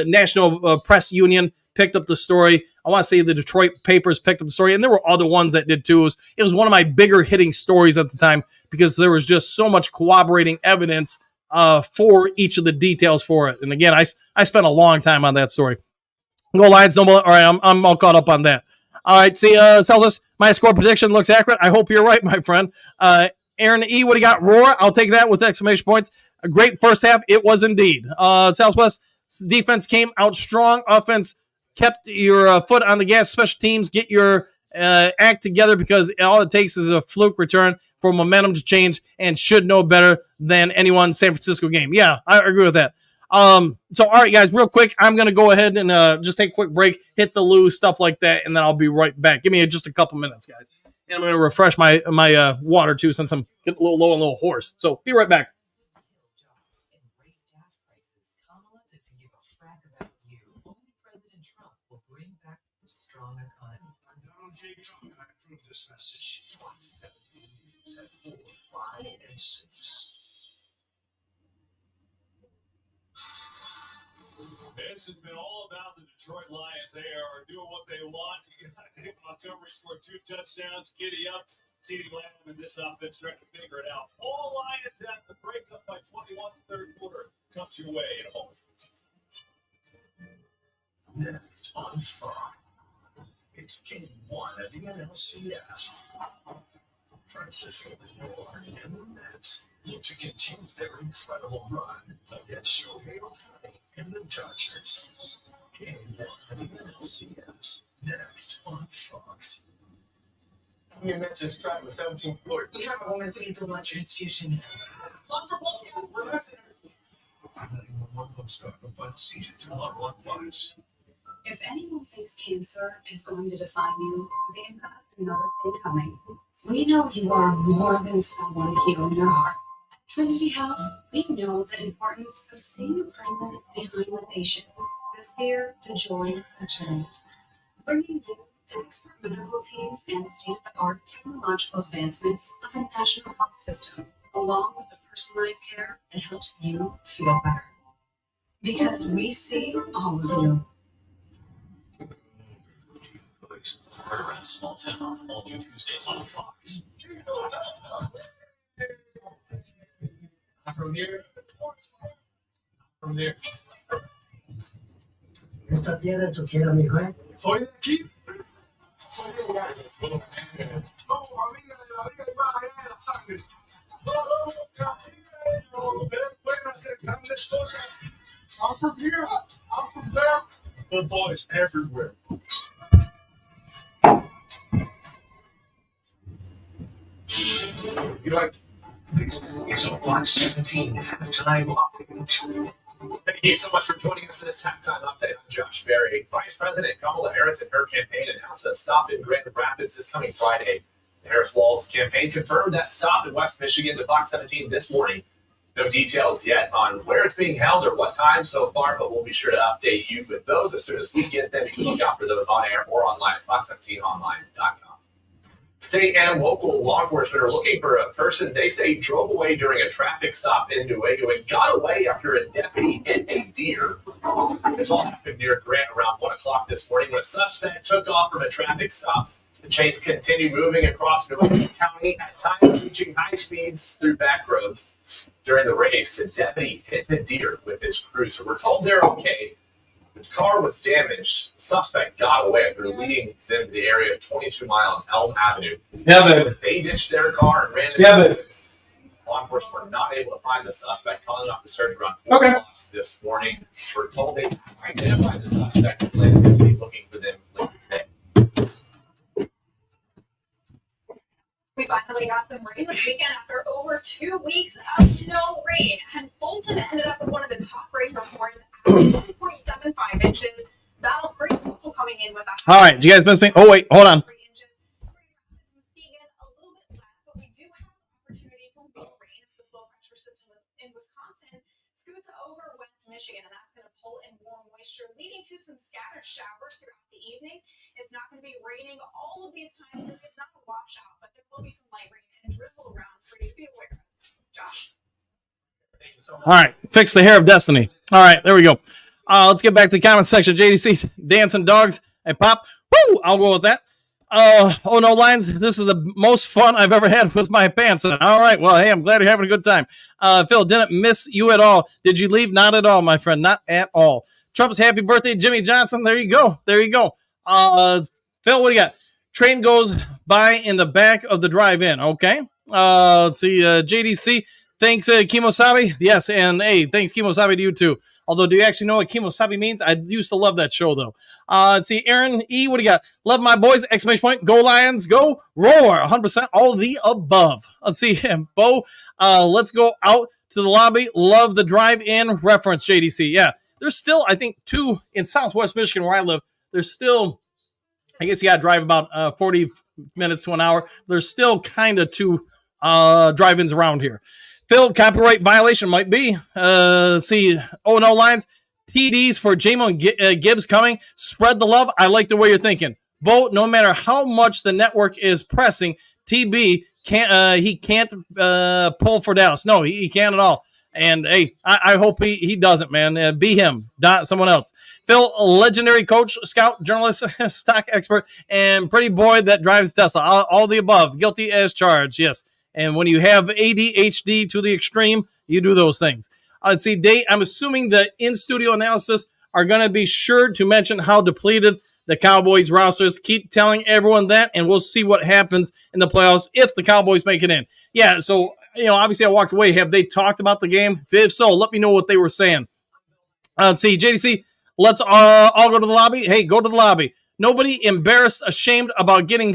S8: National Press Union, picked up the story. I want to say the Detroit papers picked up the story, and there were other ones that did too. It was one of my bigger hitting stories at the time because there was just so much corroborating evidence for each of the details for it. And again, I spent a long time on that story. Go Lions, no more. All right, I'm all caught up on that. All right, see, Celtics, my score prediction looks accurate. I hope you're right, my friend. Aaron E., what do you got? Roar. I'll take that with exclamation points. A great first half. It was indeed. Southwest defense came out strong. Offense kept your foot on the gas. Special teams, get your act together because all it takes is a fluke return for momentum to change and should know better than anyone San Francisco game. Yeah, I agree with that. So, all right, guys, real quick, I'm going to go ahead and just take a quick break, hit the loo, stuff like that, and then I'll be right back. Give me just a couple minutes, guys. And I'm going to refresh my water, too, since I'm getting a little low and a little hoarse. So, be right back.
S9: This message. This has been all about the Detroit Lions. They are doing what they want. Montgomery scored 2 touchdowns. Giddy up. CeeDee Lamb in this offense trying to figure it out. All Lions at the break up by 21 third quarter. Comes your way in a moment. Next on Fox. It's Game 1 of the NLCS. Francisco Lindor and the Mets look to continue their incredible run against Shohei Ohtani and the Dodgers. Game 1 of the NLCS. Next on Fox. Your Mets is trapped with 17th floor. We have a woman who needs a blood transfusion. One postcard from final season to one box.
S10: If anyone thinks cancer is going to define you, they've got another thing coming. We know you are more than someone healing their heart. At Trinity Health, we know the importance of seeing the person behind the patient, the fear, the joy, the journey. Bringing you the expert medical teams and state-of-the-art technological advancements of a national health system, along with the personalized care that helps you feel better. Because we see all of you. Right around small town, all new Tuesdays on Fox. From here. From there.
S11: ¿Esta tierra tú quieres, amigo?
S9: Soy de aquí. Soy de allá. No, familia de la vida y más allá de la sangre. Ustedes pueden hacer grandes cosas. I'm from here. I'm from there. Football is everywhere.
S11: You like it's on Block 17, halftime update.
S12: Thank you so much for joining us for this halftime update. I'm Josh Berry. Vice President Kamala Harris and her campaign announced a stop in Grand Rapids this coming Friday. The Harris-Walz campaign confirmed that stop in West Michigan to Fox 17 this morning. No details yet on where it's being held or what time so far, but we'll be sure to update you with those as soon as we get them. You can look out for those on air or online at fox17online.com. State and local law enforcement are looking for a person they say drove away during a traffic stop in Newaygo and got away after a deputy hit a deer. This all happened near Grant around 1 o'clock this morning when a suspect took off from a traffic stop. The chase continued moving across Newaygo County, at times reaching high speeds through back roads. During the race, a deputy hit the deer with his cruiser. We're told they're okay. The car was damaged. The suspect got away. They're leading them to the area of 22 Mile and Elm Avenue.
S8: Yeah, baby.
S12: They ditched their car and ran into the woods. Law enforcement were not able to find the suspect, calling off the search around 4 o'clock this morning. We're told they identified the suspect and plan to continue looking for them later today.
S10: We finally got some rain this weekend after over 2 weeks of no rain. And Thornton ended up with one of the top rain reports at 1.75 inches. Battle Creek also coming in with a
S8: All right, do you guys miss me? Oh, wait, hold on.
S10: In Wisconsin, scoots over West Michigan, and that's going to pull in warm moisture, leading to some scattered showers throughout the evening. It's not going to be raining all of these times. It's not a washout, but there will be some light rain and drizzle around for you to be aware of. Josh.
S8: All right, fix the hair of destiny. All right, there we go. Let's get back to the comment section. JDC, dancing dogs, and Pop. Woo! I'll go with that. Oh no, Lions. This is the most fun I've ever had with my pants on. All right. Well, hey, I'm glad you're having a good time. Phil, didn't miss you at all. Did you leave? Not at all, my friend. Not at all. Trump's happy birthday, Jimmy Johnson. There you go. There you go. Phil, what do you got? Train goes by in the back of the drive-in. Okay. Let's see. JDC, thanks, Kimosabi. Yes, and hey, thanks, Kimosabi, to you too. Although, do you actually know what Kimosabi means? I used to love that show, though. Let's see. Aaron E., what do you got? Love my boys, exclamation point. Go Lions, go. Roar, 100%, all the above. Let's see. Bo, let's go out to the lobby. Love the drive-in reference, JDC. Yeah, there's still, I think, 2 in Southwest Michigan where I live. There's still, I guess you got to drive about 40 minutes to an hour. There's still kind of 2 drive-ins around here. Phil, copyright violation might be. See, oh no, Lions. TDs for Jamon Gibbs coming. Spread the love. I like the way you're thinking. Bo, no matter how much the network is pressing, TB can't. He can't pull for Dallas. No, he can't at all. And hey, I hope he doesn't, man. Be him, not someone else. Phil, legendary coach, scout, journalist, stock expert, and pretty boy that drives Tesla. All the above. Guilty as charged. Yes. And when you have ADHD to the extreme, you do those things. Let's see, Date. I'm assuming the in-studio analysis are going to be sure to mention how depleted the Cowboys rosters. Keep telling everyone that, and we'll see what happens in the playoffs if the Cowboys make it in. Yeah, so, obviously I walked away. Have they talked about the game? If so, let me know what they were saying. Let's see, JDC, let's all go to the lobby. Hey, go to the lobby. Nobody embarrassed, ashamed about getting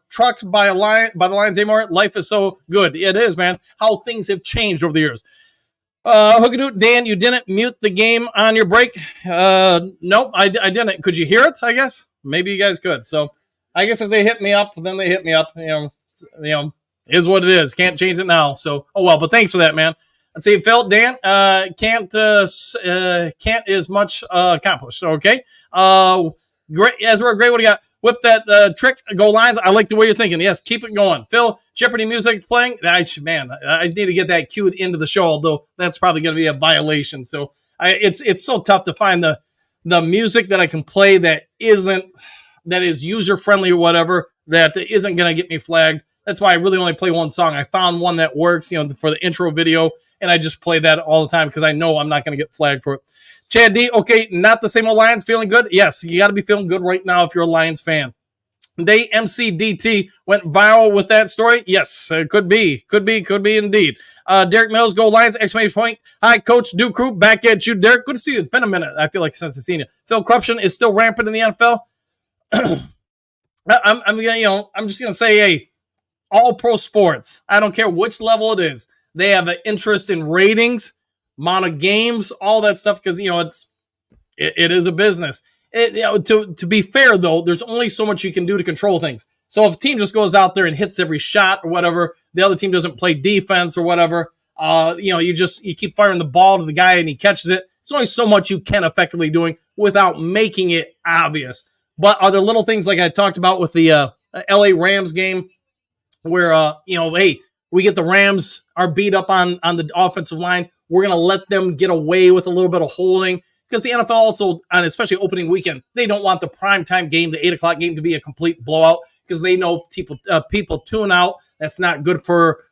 S8: trucked by the Lions anymore. Life is so good. It is, man. How things have changed over the years. Hookadoo, Dan, you didn't mute the game on your break. Nope, I didn't. Could you hear it, I guess? Maybe you guys could. So I guess if they hit me up, then they hit me up. Is what it is. Can't change it now. So, oh well, but thanks for that, man. Let's see, Phil, Dan, can't is much accomplished. Okay. Great, Ezra, great. What do you got? Whip that trick. Go Lions. I like the way you're thinking. Yes, keep it going. Phil, Jeopardy music playing. I need to get that cued into the show, although that's probably going to be a violation. So it's so tough to find the music that I can play that is user friendly or whatever, that isn't going to get me flagged. That's why I really only play one song. I found one that works, for the intro video, and I just play that all the time because I know I'm not going to get flagged for it. Chad D, okay, not the same old Lions, feeling good? Yes, you got to be feeling good right now if you're a Lions fan. Day MCDT went viral with that story? Yes, it could be indeed. Derek Mills, go Lions, exclamation point. Hi, Coach Duke Crew, back at you, Derek. Good to see you. It's been a minute, I feel like, since I've seen you. Phil, corruption is still rampant in the NFL. I'm just going to say, hey, all pro sports, I don't care which level it is, they have an interest in ratings, amount of games, all that stuff, because it is a business. To be fair, though, there's only so much you can do to control things. So if a team just goes out there and hits every shot or whatever, the other team doesn't play defense or whatever, you keep firing the ball to the guy and he catches it. There's only so much you can effectively doing without making it obvious. But are there little things like I talked about with the LA Rams game where, hey, we get the Rams are beat up on the offensive line. We're going to let them get away with a little bit of holding, because the NFL also, and especially opening weekend, they don't want the primetime game, the 8 o'clock game, to be a complete blowout, because they know people tune out. That's not good for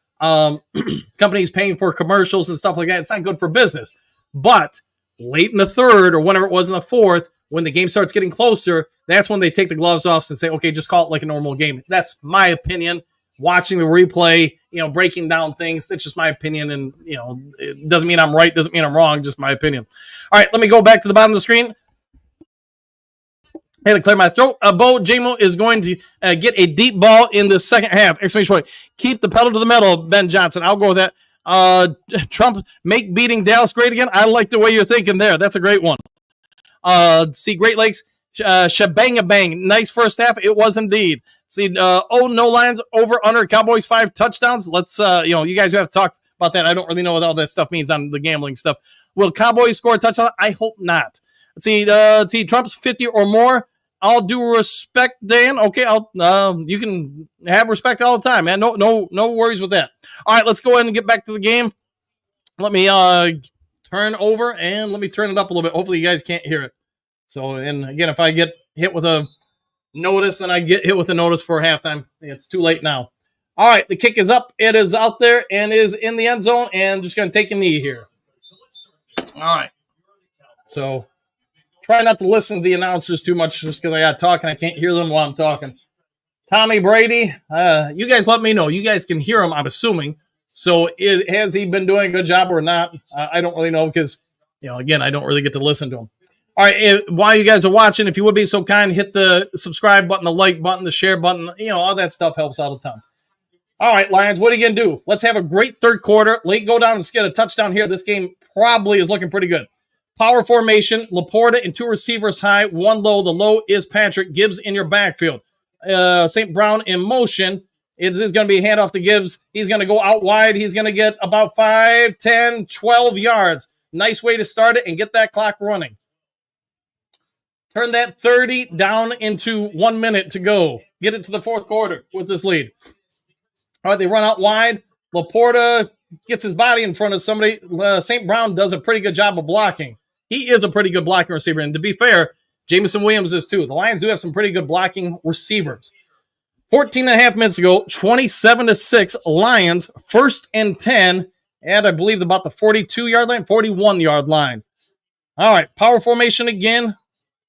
S8: companies paying for commercials and stuff like that. It's not good for business. But late in the third or whenever it was in the fourth, when the game starts getting closer, that's when they take the gloves off and say, okay, just call it like a normal game. That's my opinion. Watching the replay, breaking down things, that's just my opinion. And, it doesn't mean I'm right, doesn't mean I'm wrong, just my opinion. All right, let me go back to the bottom of the screen. I had to clear my throat. Bo Jamo is going to get a deep ball in the second half. Exclamation point. Keep the pedal to the metal, Ben Johnson. I'll go with that. Trump, make beating Dallas great again. I like the way you're thinking there. That's a great one. See, Great Lakes, shabang-a-bang. Nice first half. It was indeed. See, no lines, over, under, Cowboys 5 touchdowns. Let's, you guys have to talk about that. I don't really know what all that stuff means on the gambling stuff. Will Cowboys score a touchdown? I hope not. Let's see, Trump's 50 or more. All due respect, Dan. Okay, you can have respect all the time, man. No worries with that. All right, let's go ahead and get back to the game. Let me turn over and let me turn it up a little bit. Hopefully you guys can't hear it. So, and again, if I get hit with a notice and I get hit with a notice for halftime, it's too late now. All right, the kick is up. It is out there and is in the end zone, and just going to take a knee here. All right. So, try not to listen to the announcers too much just because I got to talk and I can't hear them while I'm talking. Tommy Brady, you guys let me know. You guys can hear him, I'm assuming. So has he been doing a good job or not? I don't really know because, again, I don't really get to listen to him. All right, while you guys are watching, if you would be so kind, hit the subscribe button, the like button, the share button. All that stuff helps out a ton. All right, Lions, what are you going to do? Let's have a great third quarter. Late go down and get a touchdown here. This game probably is looking pretty good. Power formation, Laporta and 2 receivers high, 1 low. The low is Patrick. Gibbs in your backfield. St. Brown in motion. It is going to be a handoff to Gibbs. He's going to go out wide. He's going to get about 5, 10, 12 yards. Nice way to start it and get that clock running. Turn that 30 down into 1 minute to go. Get it to the fourth quarter with this lead. All right, they run out wide. Laporta gets his body in front of somebody. St. Brown does a pretty good job of blocking. He is a pretty good blocking receiver. And to be fair, Jameson Williams is too. The Lions do have some pretty good blocking receivers. 14 and a half minutes ago, 27-6, Lions, 1st and 10, at I believe about the 42-yard line, 41-yard line. All right, power formation again.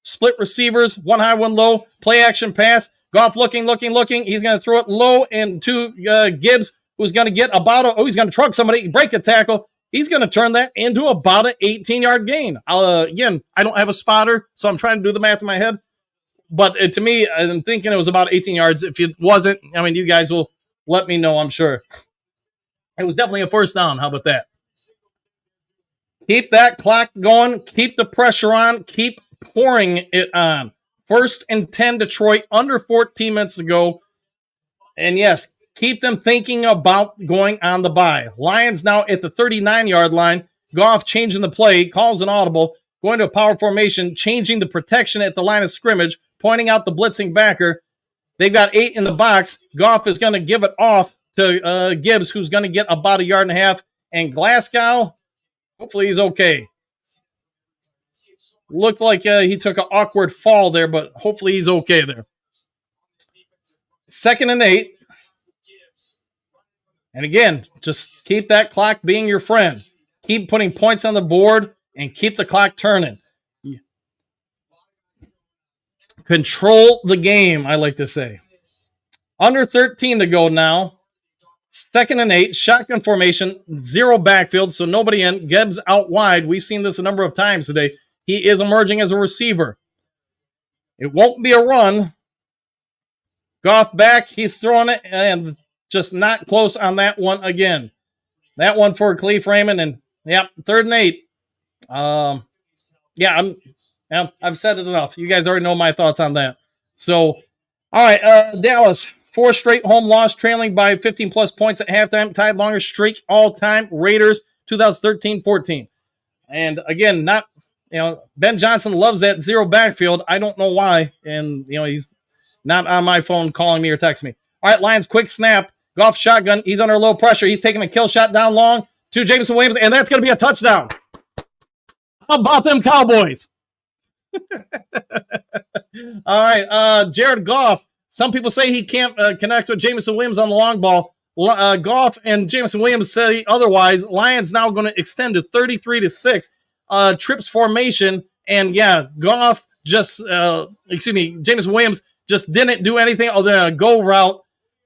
S8: Split receivers, 1 high, 1 low. Play action pass. Goff looking. He's going to throw it low and to Gibbs, who's going to get he's going to truck somebody, break a tackle. He's going to turn that into about an 18-yard gain. Again, I don't have a spotter, so I'm trying to do the math in my head. But to me, I'm thinking it was about 18 yards. If it wasn't, you guys will let me know, I'm sure. It was definitely a first down. How about that? Keep that clock going. Keep the pressure on. Keep pouring it on. 1st and 10, Detroit, under 14 minutes to go. And yes, keep them thinking about going on the bye. Lions now at the 39-yard line. Goff changing the play, calls an audible, going to a power formation, changing the protection at the line of scrimmage, pointing out the blitzing backer. They've got 8 in the box. Goff is going to give it off to Gibbs, who's going to get about 1.5 yards. And Glasgow, hopefully he's okay. Looked like he took an awkward fall there, but hopefully he's okay there. 2nd and 8. And again, just keep that clock being your friend. Keep putting points on the board and keep the clock turning. Control the game, I like to say. Under 13 to go now. 2nd and 8, shotgun formation, 0 backfield, so nobody in. Gibbs out wide. We've seen this a number of times today. He is emerging as a receiver. It won't be a run. Goff back. He's throwing it and just not close on that one again. That one for Khalif Raymond. And, 3rd and 8. I've said it enough. You guys already know my thoughts on that. So, all right, Dallas, 4 straight home loss, trailing by 15-plus points at halftime, tied longest streak all time. Raiders, 2013-14. And, again, Ben Johnson loves that 0 backfield. I don't know why. And, he's not on my phone calling me or texting me. All right, Lions, quick snap. Goff shotgun. He's under low pressure. He's taking a kill shot down long to Jameson Williams, and that's going to be a touchdown. How about them Cowboys? All right, Jared Goff. Some people say he can't connect with Jameson Williams on the long ball. Goff and Jameson Williams say otherwise. Lions now going to extend to 33-6. trips formation. And yeah, Goff Jameson Williams just didn't do anything other than a go route.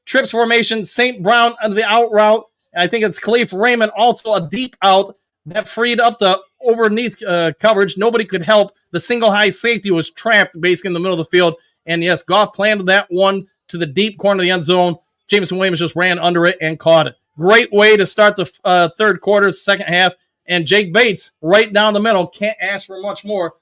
S8: Trips formation, St. Brown under the out route. I think it's Khalif Raymond also a deep out that freed up the overneath coverage. Nobody could help. The single high safety was trapped basically in the middle of the field. And yes, Goff planted that one to the deep corner of the end zone. Jameson Williams just ran under it and caught it. Great way to start the third quarter, second half. And Jake Bates right down the middle. Can't ask for much more.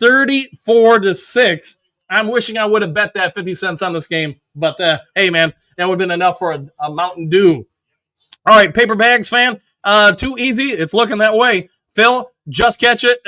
S8: 34-6. I'm wishing I would have bet that 50 cents on this game. But hey, man, that would have been enough for a Mountain Dew. All right, paper bags, fan. Too easy. It's looking that way. Phil, just catch it.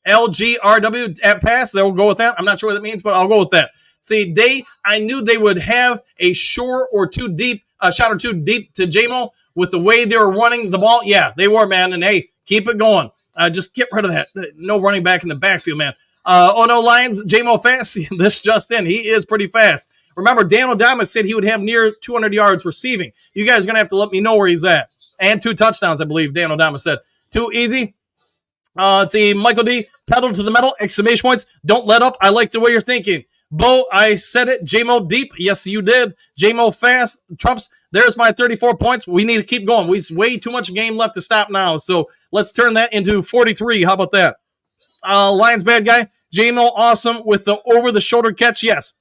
S8: LGRW at pass. They'll go with that. I'm not sure what that means, but I'll go with that. See, I knew they would have a shot or two deep to JMO with the way they were running the ball. Yeah, they were, man. And hey, keep it going. Just get rid of that. No running back in the backfield, man. No, Lions, JMO fast. This just in. He is pretty fast. Remember, Dan O'Dama said he would have near 200 yards receiving. You guys are going to have to let me know where he's at. And 2 touchdowns, I believe Dan O'Dama said. Too easy. Let's see. Michael D. Pedal to the metal. Exclamation points. Don't let up. I like the way you're thinking. Bo, I said it. JMO deep. Yes, you did. JMO fast. Trumps. There's my 34 points. We need to keep going. We've way too much game left to stop now. So let's turn that into 43. How about that? Lions bad guy. JMO awesome with the over-the-shoulder catch. Yes.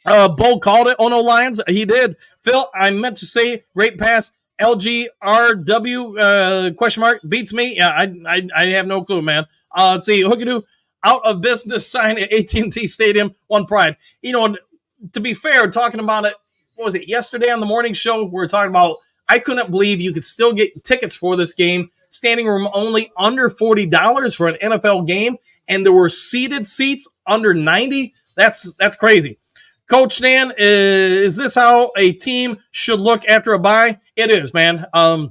S8: Bo called it. Oh, no, Lions. He did. Phil, I meant to say great pass. LGRW question mark beats me. Yeah, I have no clue, man. Let's see. Hookadoo out of business sign at AT&T Stadium. One pride. You know, to be fair, talking about it, what was it, yesterday on the morning show? We were talking about, I couldn't believe you could still get tickets for this game. Standing room only under $40 for an NFL game. And there were seated seats under 90. That's crazy. Coach Dan, is this how a team should look after a bye? It is, man. I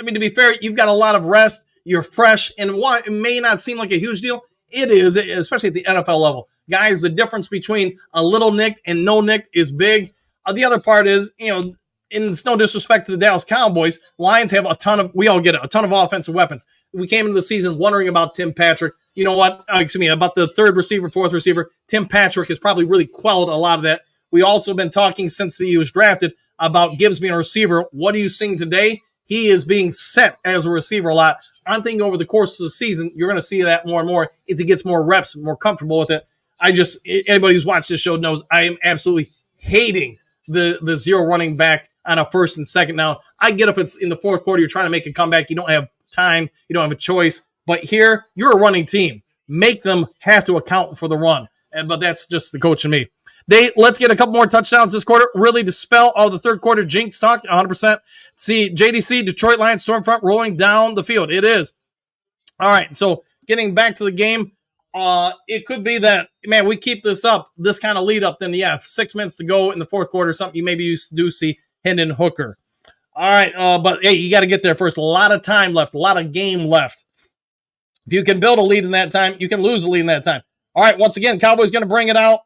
S8: mean, to be fair, you've got a lot of rest. You're fresh. And while it may not seem like a huge deal, it is, especially at the NFL level. Guys, the difference between a little nicked and no nicked is big. The other part is, you know, and it's no disrespect to the Dallas Cowboys, Lions have a ton of offensive weapons. We came into the season wondering about Tim Patrick. You know what? About the third receiver, fourth receiver. Tim Patrick has probably really quelled a lot of that. We also been talking since he was drafted about Gibbs being a receiver. What are you seeing today? He is being set as a receiver a lot. I'm thinking over the course of the season, you're going to see that more and more as he gets more reps, more comfortable with it. Anybody who's watched this show knows I am absolutely hating the zero running back on a first and second down. I get if it's in the fourth quarter, you're trying to make a comeback, you don't have time, you don't have a choice. But here, you're a running team. Make them have to account for the run. But that's just the coach and me. Let's get a couple more touchdowns this quarter. Really dispel all the third quarter jinx talk, 100%. See, JDC, Detroit Lions Stormfront rolling down the field. It is. All right, so getting back to the game, it could be that, man, we keep this up, this kind of lead up, then 6 minutes to go in the fourth quarter, something you do see Hendon Hooker. All right, but hey, you got to get there first. A lot of time left, a lot of game left. If you can build a lead in that time, you can lose a lead in that time. All right, once again, Cowboys going to bring it out.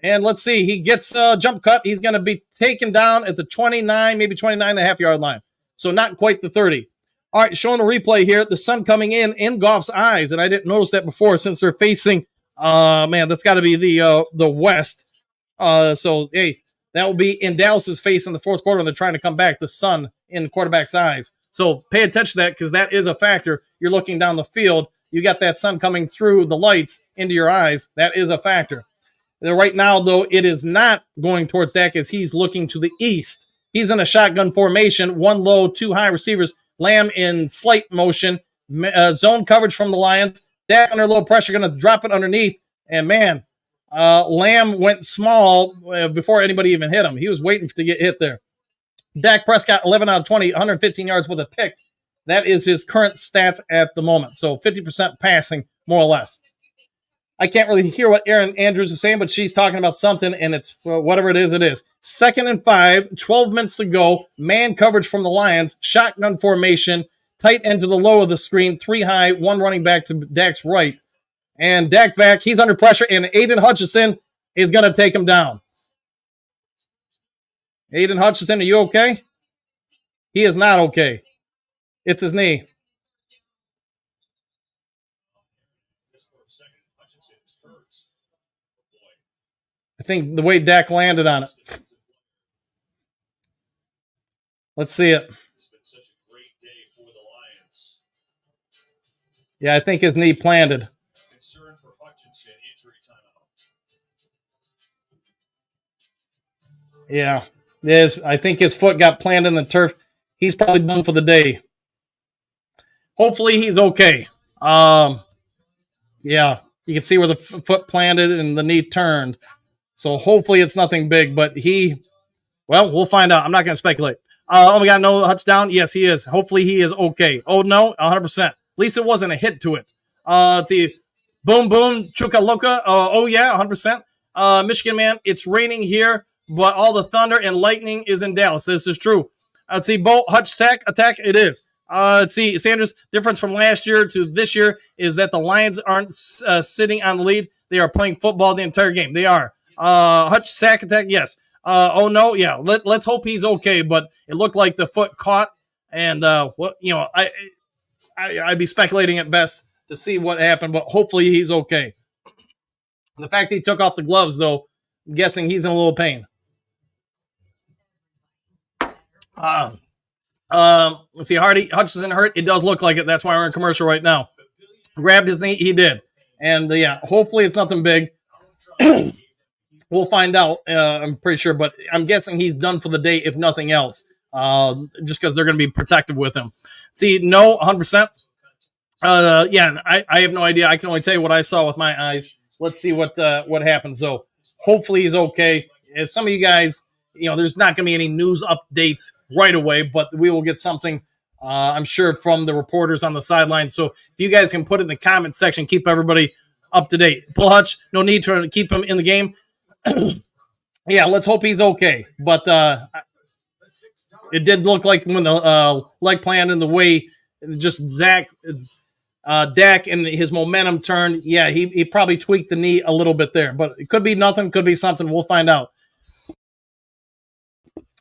S8: And let's see, he gets a jump cut. He's going to be taken down at the 29, maybe 29.5-yard line. So not quite the 30. All right, showing the replay here. The sun coming in Goff's eyes. And I didn't notice that before since they're facing, that's got to be the west. So, hey, that will be in Dallas's face in the fourth quarter when they're trying to come back. The sun in the quarterback's eyes. So pay attention to that because that is a factor. You're looking down the field. You got that sun coming through the lights into your eyes. That is a factor. Right now, though, it is not going towards Dak as he's looking to the east. He's in a shotgun formation, 1 low, 2 high receivers. Lamb in slight motion, zone coverage from the Lions. Dak under low pressure, going to drop it underneath. And, man, Lamb went small before anybody even hit him. He was waiting to get hit there. Dak Prescott, 11 out of 20, 115 yards with a pick. That is his current stats at the moment. So 50% passing, more or less. I can't really hear what Erin Andrews is saying, but she's talking about something, and it's whatever it is, it is. 2nd and 5, 12 minutes to go. Man coverage from the Lions. Shotgun formation. Tight end to the low of the screen. 3 high, 1 running back to Dak's right. And Dak back. He's under pressure, and Aiden Hutchinson is going to take him down. Aiden Hutchinson, are you okay? He is not okay. It's his knee. think the way Dak landed on it. Let's see it. Yeah, I think his knee planted. Yeah, I think his foot got planted in the turf. He's probably done for the day. Hopefully he's okay. Yeah, you can see where the foot planted and the knee turned. So hopefully it's nothing big, but we'll find out. I'm not going to speculate. We got no touchdown. Yes, he is. Hopefully he is okay. Oh, no, 100%. At least it wasn't a hit to it. Let's see. Boom, boom, chuka loka. Oh, yeah, 100%. Michigan, man, it's raining here, but all the thunder and lightning is in Dallas. This is true. Let's see. Bo, Hutch, sack, attack. It is. Let's see. Sanders, difference from last year to this year is that the Lions aren't sitting on the lead. They are playing football the entire game. They are. Hutch, sack, attack. Yes. Oh, no. Yeah. Let's hope he's okay, but it looked like the foot caught. And, I'd be speculating at best to see what happened, but hopefully he's okay. The fact that he took off the gloves, though, I'm guessing he's in a little pain. Let's see. Hutchinson hurt. It does look like it. That's why we're in commercial right now. Grabbed his knee. He did. And, hopefully it's nothing big. We'll find out. I'm pretty sure, but I'm guessing he's done for the day, if nothing else, just because they're going to be protective with him. See, no, 100%. I have no idea. I can only tell you what I saw with my eyes. Let's see what happens. So hopefully he's okay. If some of you guys, there's not going to be any news updates right away, but we will get something, I'm sure, from the reporters on the sidelines. So if you guys can put it in the comment section, keep everybody up to date. Pull Hutch, no need to keep him in the game. Yeah, let's hope he's okay. But it did look like when the leg planted in the way, just Dak and his momentum turned. Yeah, he probably tweaked the knee a little bit there, but it could be nothing, could be something. We'll find out.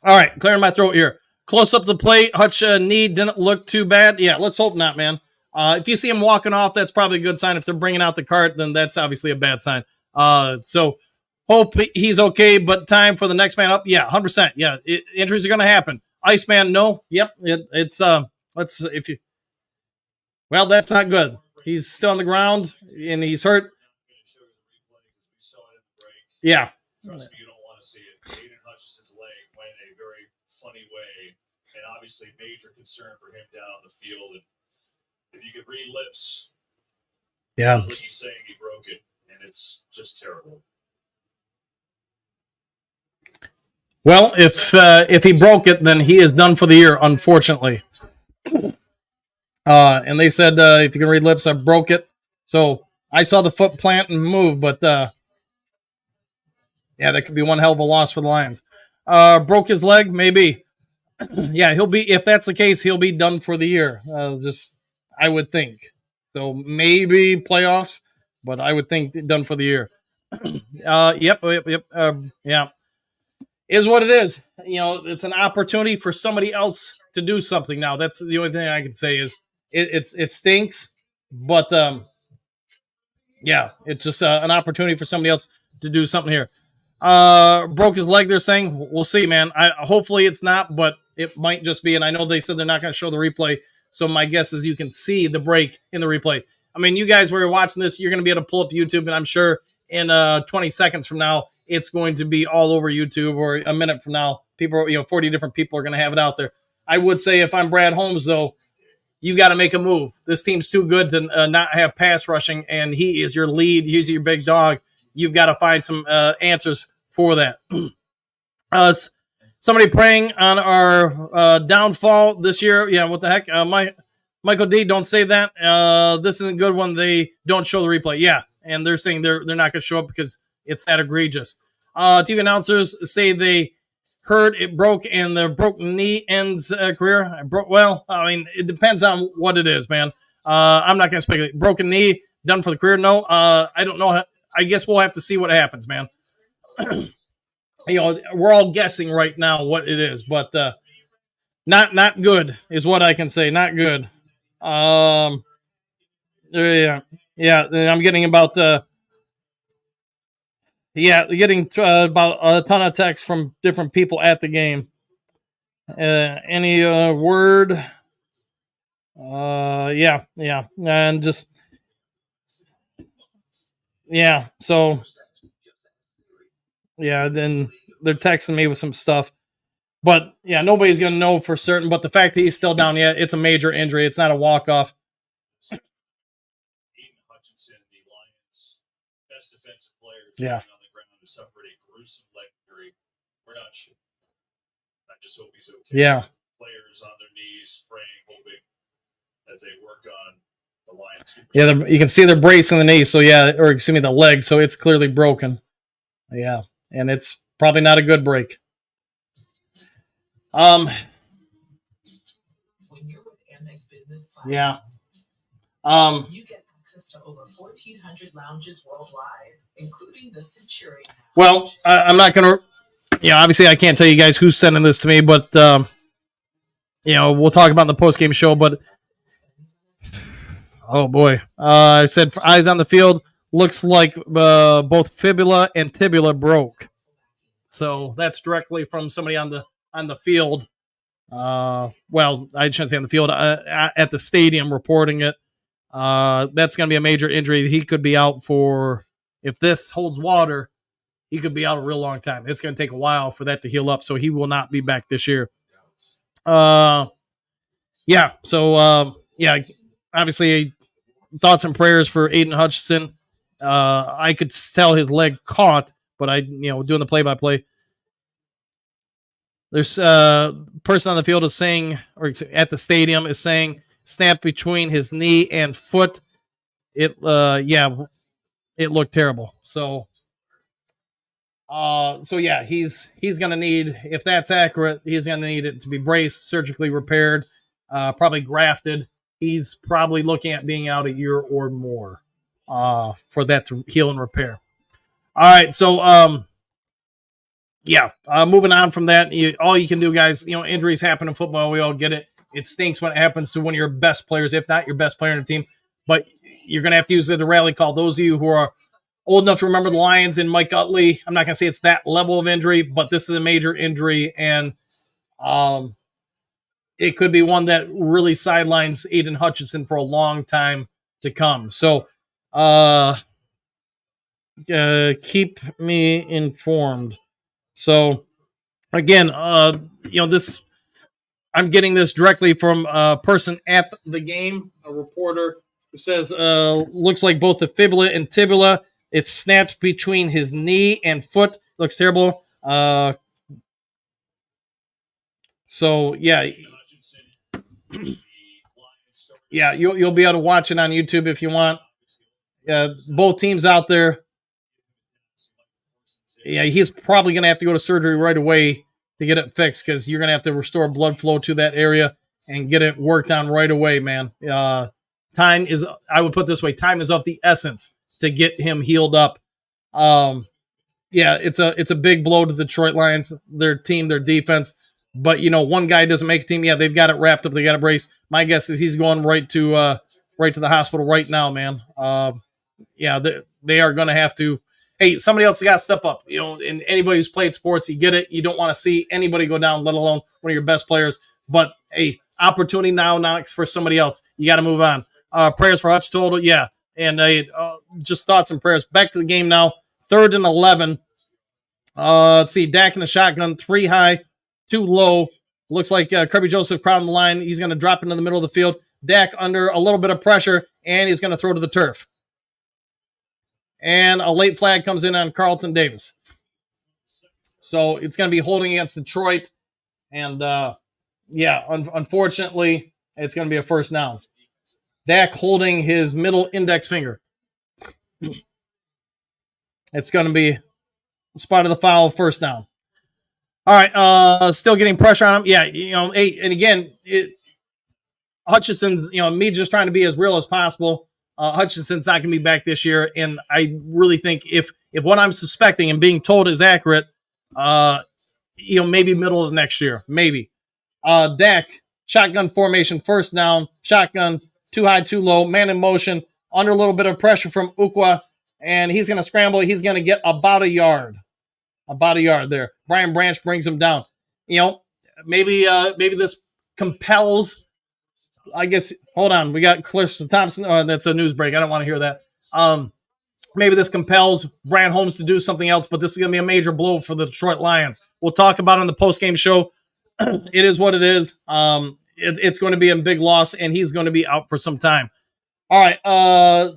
S8: All right, clearing my throat here. Close up the plate. Hutch knee didn't look too bad. Yeah, let's hope not, man. If you see him walking off, that's probably a good sign. If they're bringing out the cart, then that's obviously a bad sign. So hope he's okay, but time for the next man up. Yeah, 100%. Yeah, injuries are going to happen. Iceman, no. Yep, well, that's not good. He's still on the ground, and he's hurt. Yeah.
S4: Trust me, you don't want to see it. Aiden Hutchinson's leg went a very funny way, and obviously major concern for him down on the field. And if you could read lips,
S8: yeah,
S4: like he's saying he broke it, and it's just terrible.
S8: Well, if he broke it, then he is done for the year, unfortunately. And they said, if you can read lips, I broke it. So I saw the foot plant and move, but yeah, that could be one hell of a loss for the Lions. Broke his leg, maybe. Yeah, if that's the case, he'll be done for the year. I would think. So maybe playoffs, but I would think done for the year. Yep. Yeah. Is what it is. It's an opportunity for somebody else to do something now. That's the only thing I can say is it stinks, but yeah, it's just an opportunity for somebody else to do something here. Broke his leg, they're saying. We'll see, man. Hopefully it's not, but it might just be. And I know they said they're not going to show the replay, so my guess is you can see the break in the replay. I mean, you guys were watching this, you're going to be able to pull up YouTube, and I'm sure in 20 seconds from now, it's going to be all over YouTube, or a minute from now, 40 different people are going to have it out there. I would say if I'm Brad Holmes, though, you got to make a move. This team's too good to not have pass rushing, and he is your lead. He's your big dog. You've got to find some answers for that. Somebody praying on our downfall this year. Yeah, what the heck? Michael D, don't say that. This isn't good when they don't show the replay. Yeah, and they're saying they're not going to show up because it's that egregious. TV announcers say they heard it broke and the broken knee ends career. Well, I mean, it depends on what it is, man. I'm not going to speculate. Broken knee, done for the career? No, I don't know. I guess we'll have to see what happens, man. We're all guessing right now what it is, but not good is what I can say. Not good. Yeah. I'm getting about Yeah, getting about a ton of texts from different people at the game. Any word? Yeah, and just yeah. So yeah, then they're texting me with some stuff, but yeah, nobody's gonna know for certain. But the fact that he's still down, yeah, it's a major injury. It's not a walk off.
S4: Aiden Hutchinson, the Lions' best defensive player,
S8: Yeah.
S4: on the ground, who suffered a gruesome leg injury. We're not sure. I just hope he's okay.
S8: Yeah.
S4: Players on their knees, praying, hoping as they work on the Lions.
S8: Yeah, you can see they're bracing the knee, so yeah, or excuse me, the leg, so it's clearly broken. Yeah, and it's probably not a good break.
S13: When you're with Amex Business Platinum,
S8: Yeah.
S13: You get access to over 1,400 lounges worldwide, including the Centurion.
S8: Well, I'm not going to, obviously I can't tell you guys who's sending this to me, but, we'll talk about in the post-game show, but, oh boy. I said for eyes on the field, looks like both fibula and tibula broke. So that's directly from somebody on the field. Well, I shouldn't say on the field, at the stadium reporting it. That's going to be a major injury. He could be out for, if this holds water, he could be out a real long time. It's going to take a while for that to heal up, so he will not be back this year. Yeah, so, obviously, thoughts and prayers for Aiden Hutchinson. I could tell his leg caught, but doing the play-by-play. There's a person on the field is saying, or at the stadium is saying, snapped between his knee and foot. It looked terrible. So he's going to need, if that's accurate, he's going to need it to be braced, surgically repaired, probably grafted. He's probably looking at being out a year or more for that to heal and repair. All right, so moving on from that, all you can do, guys, injuries happen in football. We all get it. It stinks when it happens to one of your best players, if not your best player in the team. But you're going to have to use the rally call. Those of you who are old enough to remember the Lions and Mike Utley, I'm not going to say it's that level of injury, but this is a major injury, and it could be one that really sidelines Aiden Hutchinson for a long time to come. So keep me informed. So, again, this, I'm getting this directly from a person at the game, a reporter who says, looks like both the fibula and tibula, it's snapped between his knee and foot. Looks terrible. So, yeah. Yeah, you'll be able to watch it on YouTube if you want. Both teams out there. Yeah, he's probably going to have to go to surgery right away to get it fixed, because you're going to have to restore blood flow to that area and get it worked on right away, man. Time is, I would put it this way, time is of the essence to get him healed up. It's a big blow to the Detroit Lions, their team, their defense. But, one guy doesn't make a team. Yeah, they've got it wrapped up. They got it braced. My guess is he's going right to the hospital right now, man. They are going to have to. Hey, somebody else got to step up. And anybody who's played sports, you get it. You don't want to see anybody go down, let alone one of your best players. But, hey, opportunity now knocks for somebody else. You got to move on. Prayers for Hutch total, yeah. And just thoughts and prayers. Back to the game now. 3rd and 11. Let's see. Dak in the shotgun. 3 high, 2 low. Looks like Kirby Joseph crowned the line. He's going to drop into the middle of the field. Dak under a little bit of pressure, and he's going to throw to the turf. And a late flag comes in on Carlton Davis. So it's going to be holding against Detroit. And, unfortunately, it's going to be a first down. Dak holding his middle index finger. It's going to be spot of the foul, first down. All right, still getting pressure on him. Yeah, and again, Hutchinson's, me just trying to be as real as possible. Hutchinson's not going to be back this year, and I really think if what I'm suspecting and being told is accurate, maybe middle of next year, maybe. Dak, shotgun formation, first down, shotgun, 2 high, 2 low, man in motion, under a little bit of pressure from Ukwa, and he's going to scramble. He's going to get about a yard there. Brian Branch brings him down. Maybe this compels. I guess. Hold on, we got Cliff Thompson. Oh, that's a news break. I don't want to hear that. Maybe this compels Brand Holmes to do something else, but this is going to be a major blow for the Detroit Lions. We'll talk about it on the post-game show. It is what it is. It's going to be a big loss, and he's going to be out for some time. All right,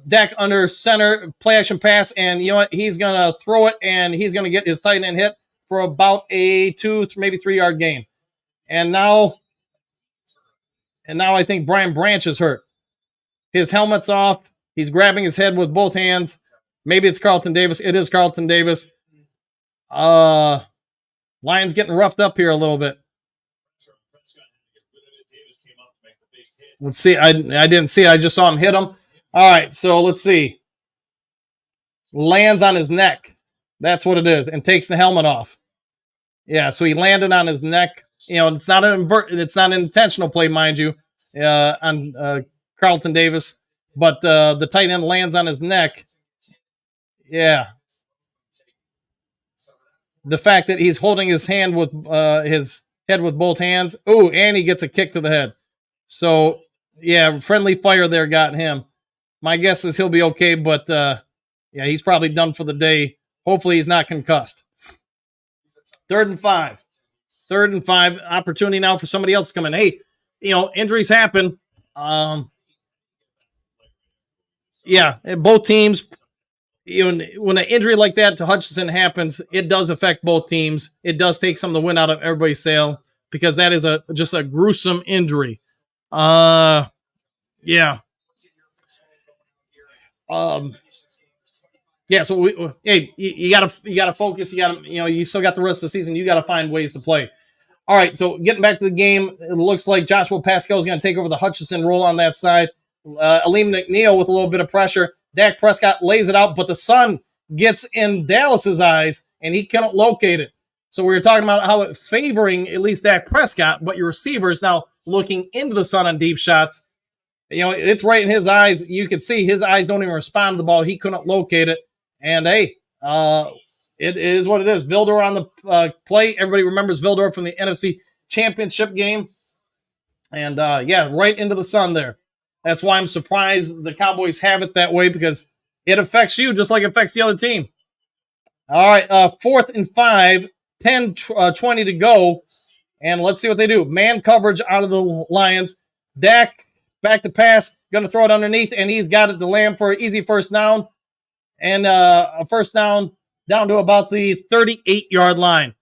S8: Dak under center, play action pass, and you know what? He's going to throw it, and he's going to get his tight end hit for about a 2, maybe 3 yard gain. And now I think Brian Branch is hurt. His helmet's off. He's grabbing his head with both hands. Maybe it's Carlton Davis. It is Carlton Davis. Lions getting roughed up here a little bit. Let's see. I didn't see. I just saw him hit him. All right, so let's see. Lands on his neck. That's what it is, and takes the helmet off. Yeah, so he landed on his neck. It's not an intentional play, mind you, on Carlton Davis, but the tight end lands on his neck. Yeah. The fact that he's holding his hand with his head with both hands. Oh, and he gets a kick to the head. So, yeah, friendly fire there got him. My guess is he'll be okay, but yeah, he's probably done for the day. Hopefully he's not concussed. 3rd and 5. 3rd and 5. Opportunity now for somebody else to come in. Hey, injuries happen. Yeah, both teams. When an injury like that to Hutchinson happens, it does affect both teams. It does take some of the wind out of everybody's sail because that is just a gruesome injury. Yeah. Yeah. So you gotta focus. You still got the rest of the season. You got to find ways to play. All right. So getting back to the game, it looks like Joshua Pascal is going to take over the Hutchinson role on that side. Aleem McNeil with a little bit of pressure. Dak Prescott lays it out, but the sun gets in Dallas's eyes, and he cannot locate it. So we were talking about how it favoring at least Dak Prescott, but your receivers now looking into the sun on deep shots. It's right in his eyes. You can see his eyes don't even respond to the ball. He couldn't locate it. And, hey, it is what it is. Vildor on the play. Everybody remembers Vildor from the NFC Championship game. And, yeah, right into the sun there. That's why I'm surprised the Cowboys have it that way, because it affects you just like it affects the other team. All right, 4th and 5, 10-20 to go. And let's see what they do. Man coverage out of the Lions. Dak, back to pass, going to throw it underneath, and he's got it to Lamb for an easy first down. And a first down to about the 38-yard line.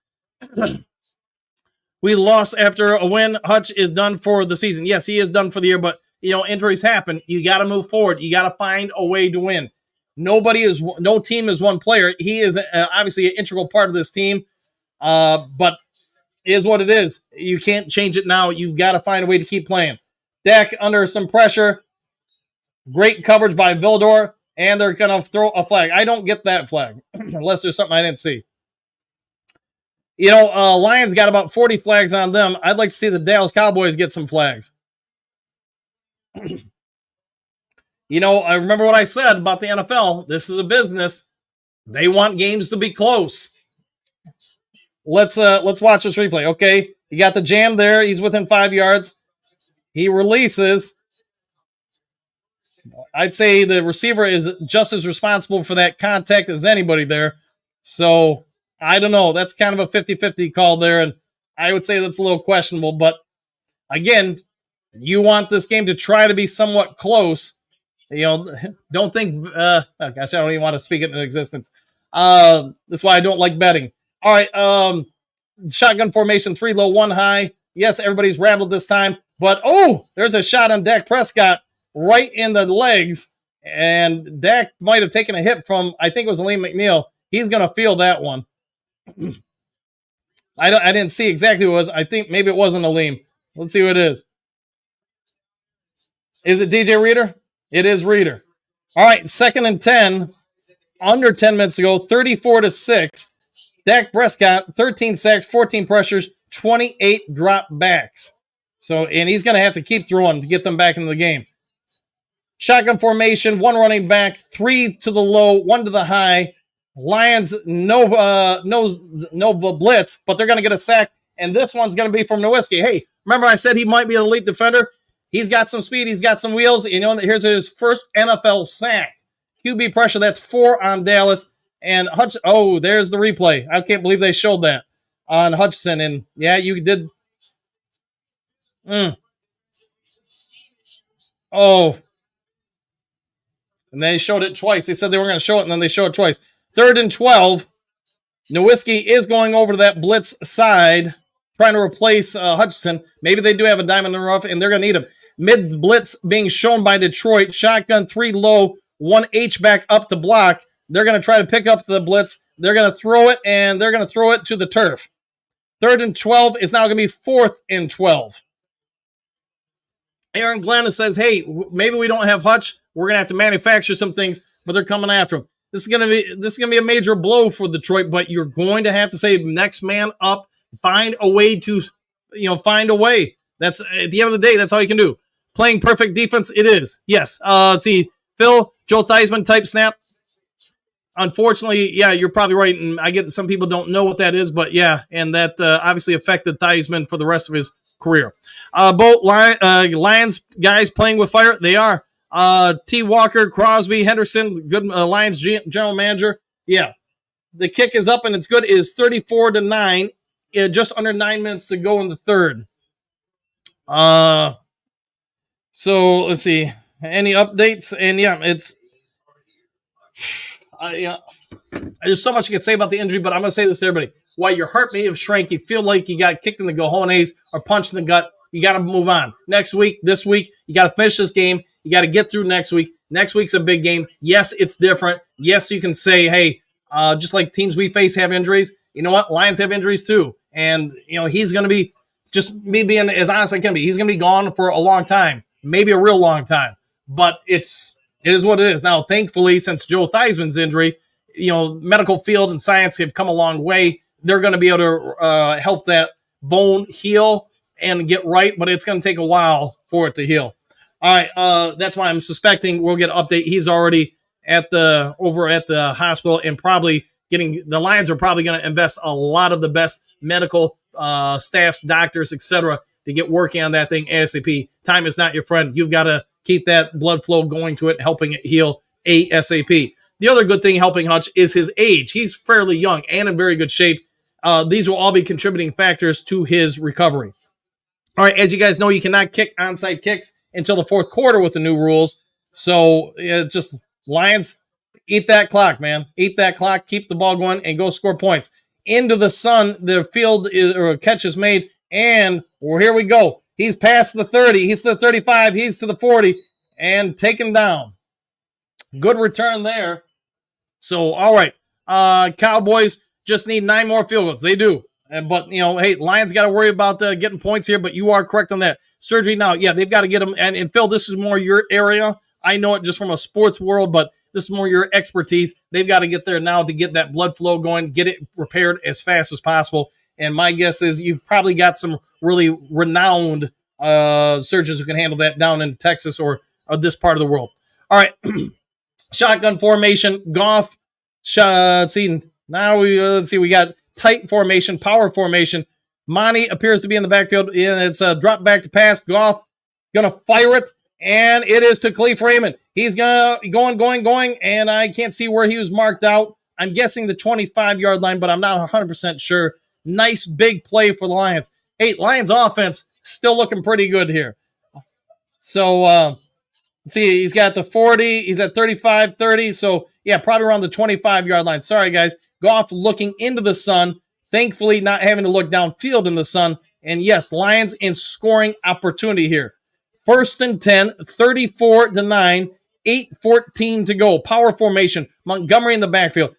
S8: We lost after a win. Hutch is done for the season. Yes, he is done for the year, but injuries happen. You got to move forward. You got to find a way to win. No team is one player. He is obviously an integral part of this team, but it is what it is. You can't change it now. You've got to find a way to keep playing. Dak under some pressure. Great coverage by Vildor, and they're going to throw a flag. I don't get that flag unless there's something I didn't see. Lions got about 40 flags on them. I'd like to see the Dallas Cowboys get some flags. I remember what I said about the NFL. This is a business. They want games to be close. Let's watch this replay. Okay, you got the jam there. He's within 5 yards. He releases. I'd say the receiver is just as responsible for that contact as anybody there. So I don't know. That's kind of a 50-50 call there, and I would say that's a little questionable. But again, you want this game to try to be somewhat close. Don't think, oh gosh, I don't even want to speak it into existence. That's why I don't like betting. All right, shotgun formation, 3 low, 1 high. Yes, everybody's rattled this time, but there's a shot on Dak Prescott right in the legs, and Dak might have taken a hit from, I think it was Aleem McNeil. He's going to feel that one. I didn't see exactly what it was. I think maybe it wasn't Aleem. Let's see who it is. Is it DJ Reader? It is Reader. All right, 2nd and 10, under 10 minutes ago, 34-6. Dak Prescott, 13 sacks, 14 pressures, 28 drop backs. So, and he's going to have to keep throwing to get them back into the game. Shotgun formation, 1 running back, 3 to the low, 1 to the high. Lions, no blitz, but they're going to get a sack, and this one's going to be from Nowitzki. Hey, remember I said he might be an elite defender? He's got some speed. He's got some wheels. You know, here's his first NFL sack. QB pressure, that's 4 on Dallas. And Hutch, oh, there's the replay. I can't believe they showed that on Hutchinson. And, yeah, you did. Oh. And they showed it twice. They said they were going to show it, and then they showed it twice. 3rd and 12. Nowitzki is going over to that blitz side, trying to replace Hutchinson. Maybe they do have a diamond in the rough, and they're going to need him. Mid-blitz being shown by Detroit. Shotgun 3 low, 1 H-back up to block. They're going to try to pick up the blitz. They're going to throw it, and they're going to throw it to the turf. 3rd and 12 is now going to be 4th and 12. Aaron Glenn says, hey, maybe we don't have Hutch. We're going to have to manufacture some things, but they're coming after him. This is going to be a major blow for Detroit, but you're going to have to say next man up, find a way to, find a way. That's at the end of the day, that's all you can do. Playing perfect defense, it is. Yes. Let's see. Phil, Joe Theismann type snap. Unfortunately, yeah, you're probably right. And I get that some people don't know what that is, but yeah, and that obviously affected Theismann for the rest of his career. Both Lions guys playing with fire. They are. T. Walker, Crosby, Henderson, good Lions general manager. Yeah. The kick is up and it's good. It is 34-9. Just under 9 minutes to go in the third. So let's see. Any updates? And yeah, it's there's so much you can say about the injury, but I'm gonna say this to everybody. While your heart may have shrank, you feel like you got kicked in the cojones or punched in the gut, you got to move on. Next week, this week, you got to finish this game. You got to get through next week. Next week's a big game. Yes, it's different. Yes, you can say, hey, just like teams we face have injuries. You know what? Lions have injuries too. And, he's going to be, just me being as honest as I can be, he's going to be gone for a long time, maybe a real long time. But it is what it is. Now, thankfully, since Joe Theismann's injury, medical field and science have come a long way. They're going to be able to help that bone heal and get right, but it's going to take a while for it to heal. All right, that's why I'm suspecting we'll get an update. He's already over at the hospital and probably the Lions are probably going to invest a lot of the best medical staffs, doctors, etc., to get working on that thing ASAP. Time is not your friend. You've got to keep that blood flow going to it, helping it heal ASAP. The other good thing helping Hutch is his age. He's fairly young and in very good shape. These will all be contributing factors to his recovery. All right, as you guys know, you cannot kick onside kicks until the fourth quarter with the new rules. So just Lions, eat that clock, man. Eat that clock, keep the ball going, and go score points. Into the sun, the field catch is made, and here we go. He's past the 30. He's to the 35. He's to the 40, and taken down. Good return there. So, all right. Cowboys just need 9 more field goals. They do. But, hey, Lions got to worry about getting points here, but you are correct on that. Surgery now, yeah, they've got to get them. And Phil, this is more your area. I know it just from a sports world, but this is more your expertise. They've got to get there now to get that blood flow going, get it repaired as fast as possible. And my guess is you've probably got some really renowned surgeons who can handle that down in Texas or this part of the world. All right. Shotgun formation, Goff. Let's see. Now we got tight formation, power formation. Monty appears to be in the backfield, and it's a drop back to pass. Goff gonna fire it, and it is to Khalif Raymond. He's going, and I can't see where he was marked out. I'm guessing the 25-yard line, but I'm not 100% sure. Nice big play for the Lions. Hey, Lions offense still looking pretty good here. So let's see, he's got the 40, he's at 35, 30. So yeah, probably around the 25-yard line. Sorry, guys. Goff looking into the sun. Thankfully, not having to look downfield in the sun. And yes, Lions in scoring opportunity here. 1st and 10, 34-9, 8:14 to go. Power formation. Montgomery in the backfield.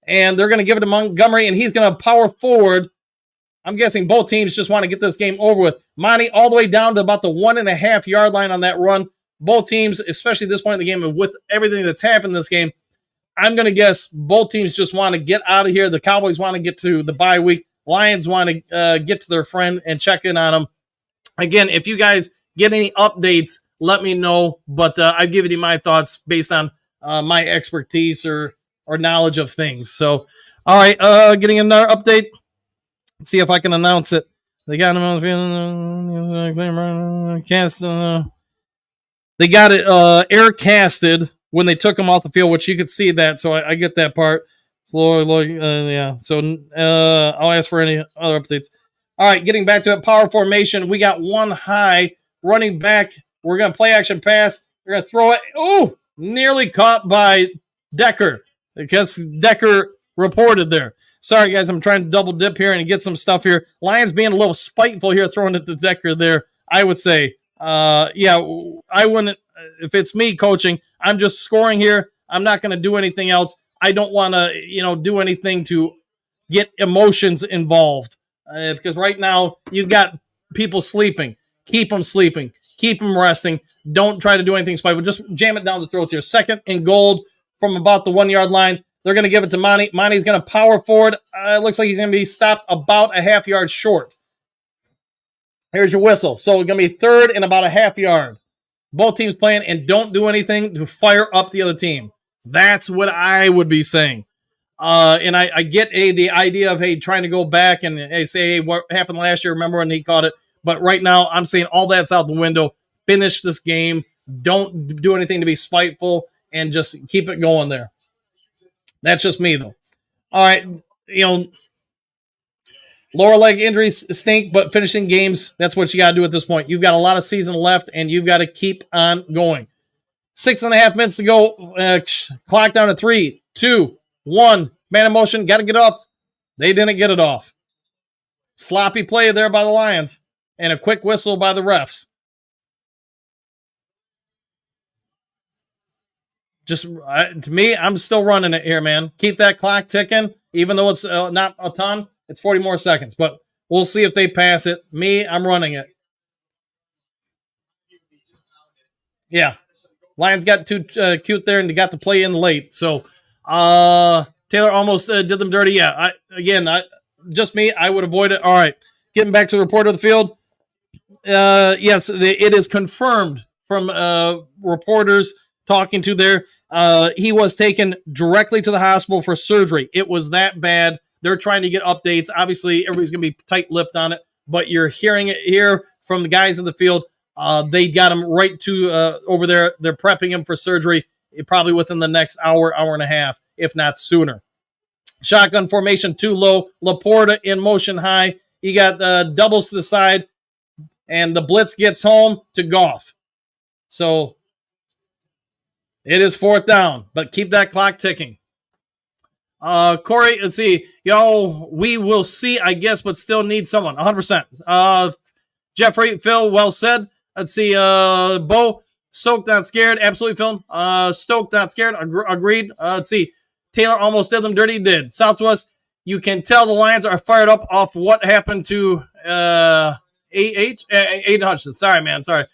S8: And they're going to give it to Montgomery, and he's going to power forward. I'm guessing both teams just want to get this game over with. Monty all the way down to about the 1.5-yard line on that run. Both teams, especially at this point in the game, and with everything that's happened in this game, I'm going to guess both teams just want to get out of here. The Cowboys want to get to the bye week. Lions want to get to their friend and check in on them. Again, if you guys get any updates, let me know. But I've given you my thoughts based on my expertise or knowledge of things. So, all right, getting another update. Let's see if I can announce it. They got him on the field. They got it air casted when they took him off the field, which you could see that. So I get that part. Yeah. So I'll ask for any other updates. All right, getting back to it. Power formation. We got one high running back. We're going to play action pass. We're going to throw it. Oh, nearly caught by Decker because Decker reported there. Sorry, guys. I'm trying to double dip here and get some stuff here. Lions being a little spiteful here, throwing it to Decker there, I would say. Yeah, I wouldn't. If it's me coaching, I'm just scoring here. I'm not going to do anything else. I don't want to, do anything to get emotions involved because right now you've got people sleeping. Keep them sleeping. Keep them resting. Don't try to do anything spiteful. Just jam it down the throats here. 2nd and goal from about the 1 yard line. They're going to give it to Monty. Monty's going to power forward. It looks like he's going to be stopped about a half yard short. Here's your whistle. So it's going to be 3rd and about a half yard. Both teams playing, and don't do anything to fire up the other team. That's what I would be saying. And I get the idea of, trying to go back and say, what happened last year? Remember when he caught it? But right now, I'm saying all that's out the window. Finish this game. Don't do anything to be spiteful, and just keep it going there. That's just me, though. All right, lower leg injuries stink, but finishing games, that's what you got to do at this point. You've got a lot of season left, and you've got to keep on going. 6.5 minutes to go. Clock down to 3, 2, 1. Man in motion. Got to get off. They didn't get it off. Sloppy play there by the Lions, and a quick whistle by the refs. Just to me, I'm still running it here, man. Keep that clock ticking, even though it's not a ton. It's 40 more seconds, but we'll see if they pass it. Me, I'm running it. Yeah. Lions got too cute there and they got to play in late. So Taylor almost did them dirty. Yeah. Just me, I would avoid it. All right. Getting back to the report of the field. Yes, it is confirmed from reporters talking to there. He was taken directly to the hospital for surgery. It was that bad. They're trying to get updates. Obviously, everybody's going to be tight-lipped on it, but you're hearing it here from the guys in the field. They got him right to over there. They're prepping him for surgery probably within the next hour and a half, if not sooner. Shotgun formation too low. Laporta in motion high. He got doubles to the side, and the blitz gets home to Goff. So it is 4th down, but keep that clock ticking. Corey, let's see. We will see, I guess, but still need someone. 100%. Jeffrey, Phil, well said. Let's see. Bo, stoked, not scared. Absolutely, Phil. Stoked, not scared. Agreed. Let's see. Taylor almost did them dirty. Did. Southwest, you can tell the Lions are fired up off what happened to Aiden Hutchinson. Sorry, man. Sorry.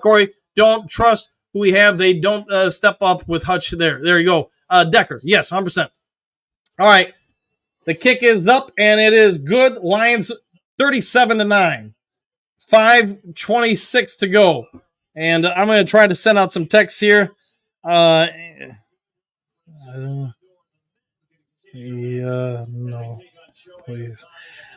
S8: Corey, don't trust who we have. They don't step up with Hutch there. There you go. Decker. Yes, 100%. All right. The kick is up, and it is good. Lions 37-9. 5:26 to go. And I'm going to try to send out some texts here. No, please.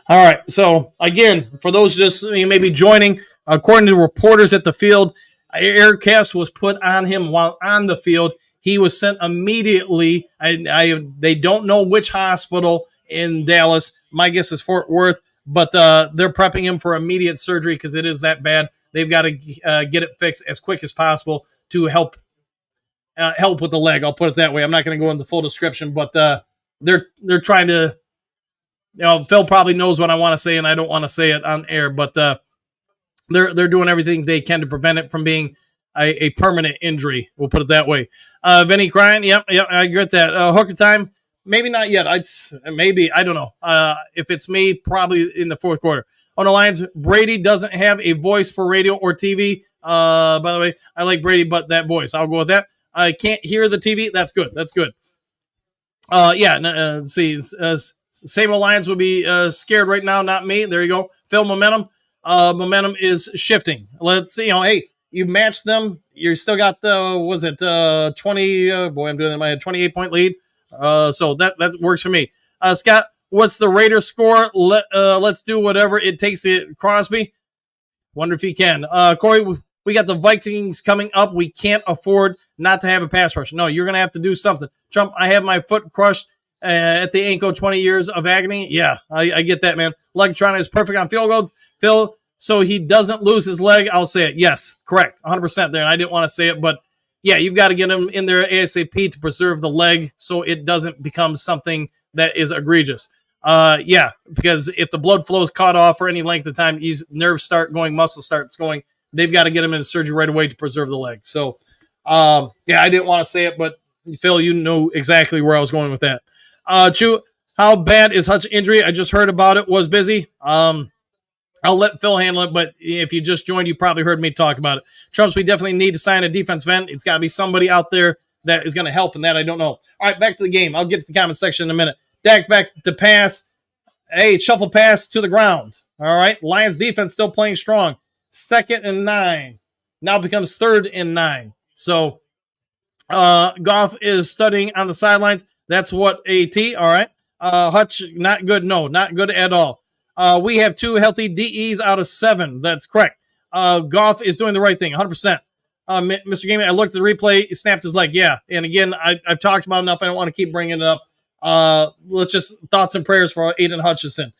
S8: All right. So, again, for those just maybe joining, according to reporters at the field, aircast was put on him while on the field. He was sent immediately. They don't know which hospital in Dallas. My guess is Fort Worth, but they're prepping him for immediate surgery because it is that bad. They've got to get it fixed as quick as possible to help with the leg. I'll put it that way. I'm not going to go into full description, but they're trying to. Phil probably knows what I want to say, and I don't want to say it on air, but they're doing everything they can to prevent it from being a permanent injury. We'll put it that way. Vinny crying. Yep, I agree with that. Hooker time. Maybe not yet. Maybe, I don't know. If it's me, probably in the 4th quarter. On the Lions, Brady doesn't have a voice for radio or TV. By the way, I like Brady, but that voice, I'll go with that. I can't hear the TV. That's good. That's good. See, same Lions would be scared right now, not me. There you go. Phil, momentum. Momentum is shifting. Let's see. Hey, You match them. You still got the 20? Boy, I'm doing it in my head. 28-point lead. So that works for me. Scott, what's the Raiders score? Let's do whatever it takes to hit Crosby. Wonder if he can. Corey, we got the Vikings coming up. We can't afford not to have a pass rush. No, you're going to have to do something. Trump, I have my foot crushed at the ankle, 20 years of agony. Yeah, I get that, man. Electronic is perfect on field goals. Phil, so he doesn't lose his leg. I'll say it. Yes, correct. 100% there. And I didn't want to say it, but yeah, you've got to get him in there ASAP to preserve the leg so it doesn't become something that is egregious. Yeah, because if the blood flow is cut off for any length of time, nerves start going, muscle starts going, they've got to get him in surgery right away to preserve the leg. So, yeah, I didn't want to say it, but Phil, you know exactly where I was going with that. Chu, how bad is Hutch's injury? I just heard about it, was busy. I'll let Phil handle it, but if you just joined, you probably heard me talk about it. Trumps, we definitely need to sign a defensive end. It's got to be somebody out there that is going to help in that. I don't know. All right, back to the game. I'll get to the comment section in a minute. Dak back to pass. Hey, shuffle pass to the ground. All right, Lions defense still playing strong. 2nd and 9. Now becomes 3rd and 9. So Goff is studying on the sidelines. That's what AT. All right. Hutch, not good. No, not good at all. We have 2 healthy DEs out of 7. That's correct. Goff is doing the right thing, 100%. Mr. Gaming, I looked at the replay. He snapped his leg. Yeah. And again, I've talked about enough. I don't want to keep bringing it up. Let's just thoughts and prayers for Aiden Hutchinson.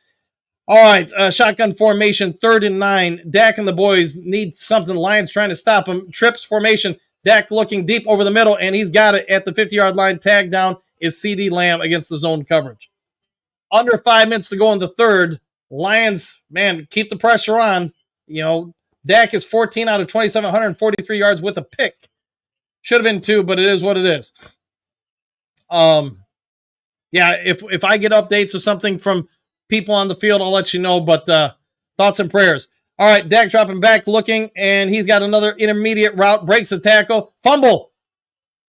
S8: All right. Shotgun formation, 3rd and 9. Dak and the boys need something. Lions trying to stop him. Trips formation. Dak looking deep over the middle, and he's got it at the 50-yard line. Tag down is CeeDee Lamb against the zone coverage. Under 5 minutes to go in the third. Lions, man, keep the pressure on. You know, Dak is 14 out of 27, 143 yards with a pick. Should have been 2, but it is what it is. Yeah, if I get updates or something from people on the field, I'll let you know, but thoughts and prayers. All right, Dak dropping back, looking, and he's got another intermediate route, breaks the tackle, fumble,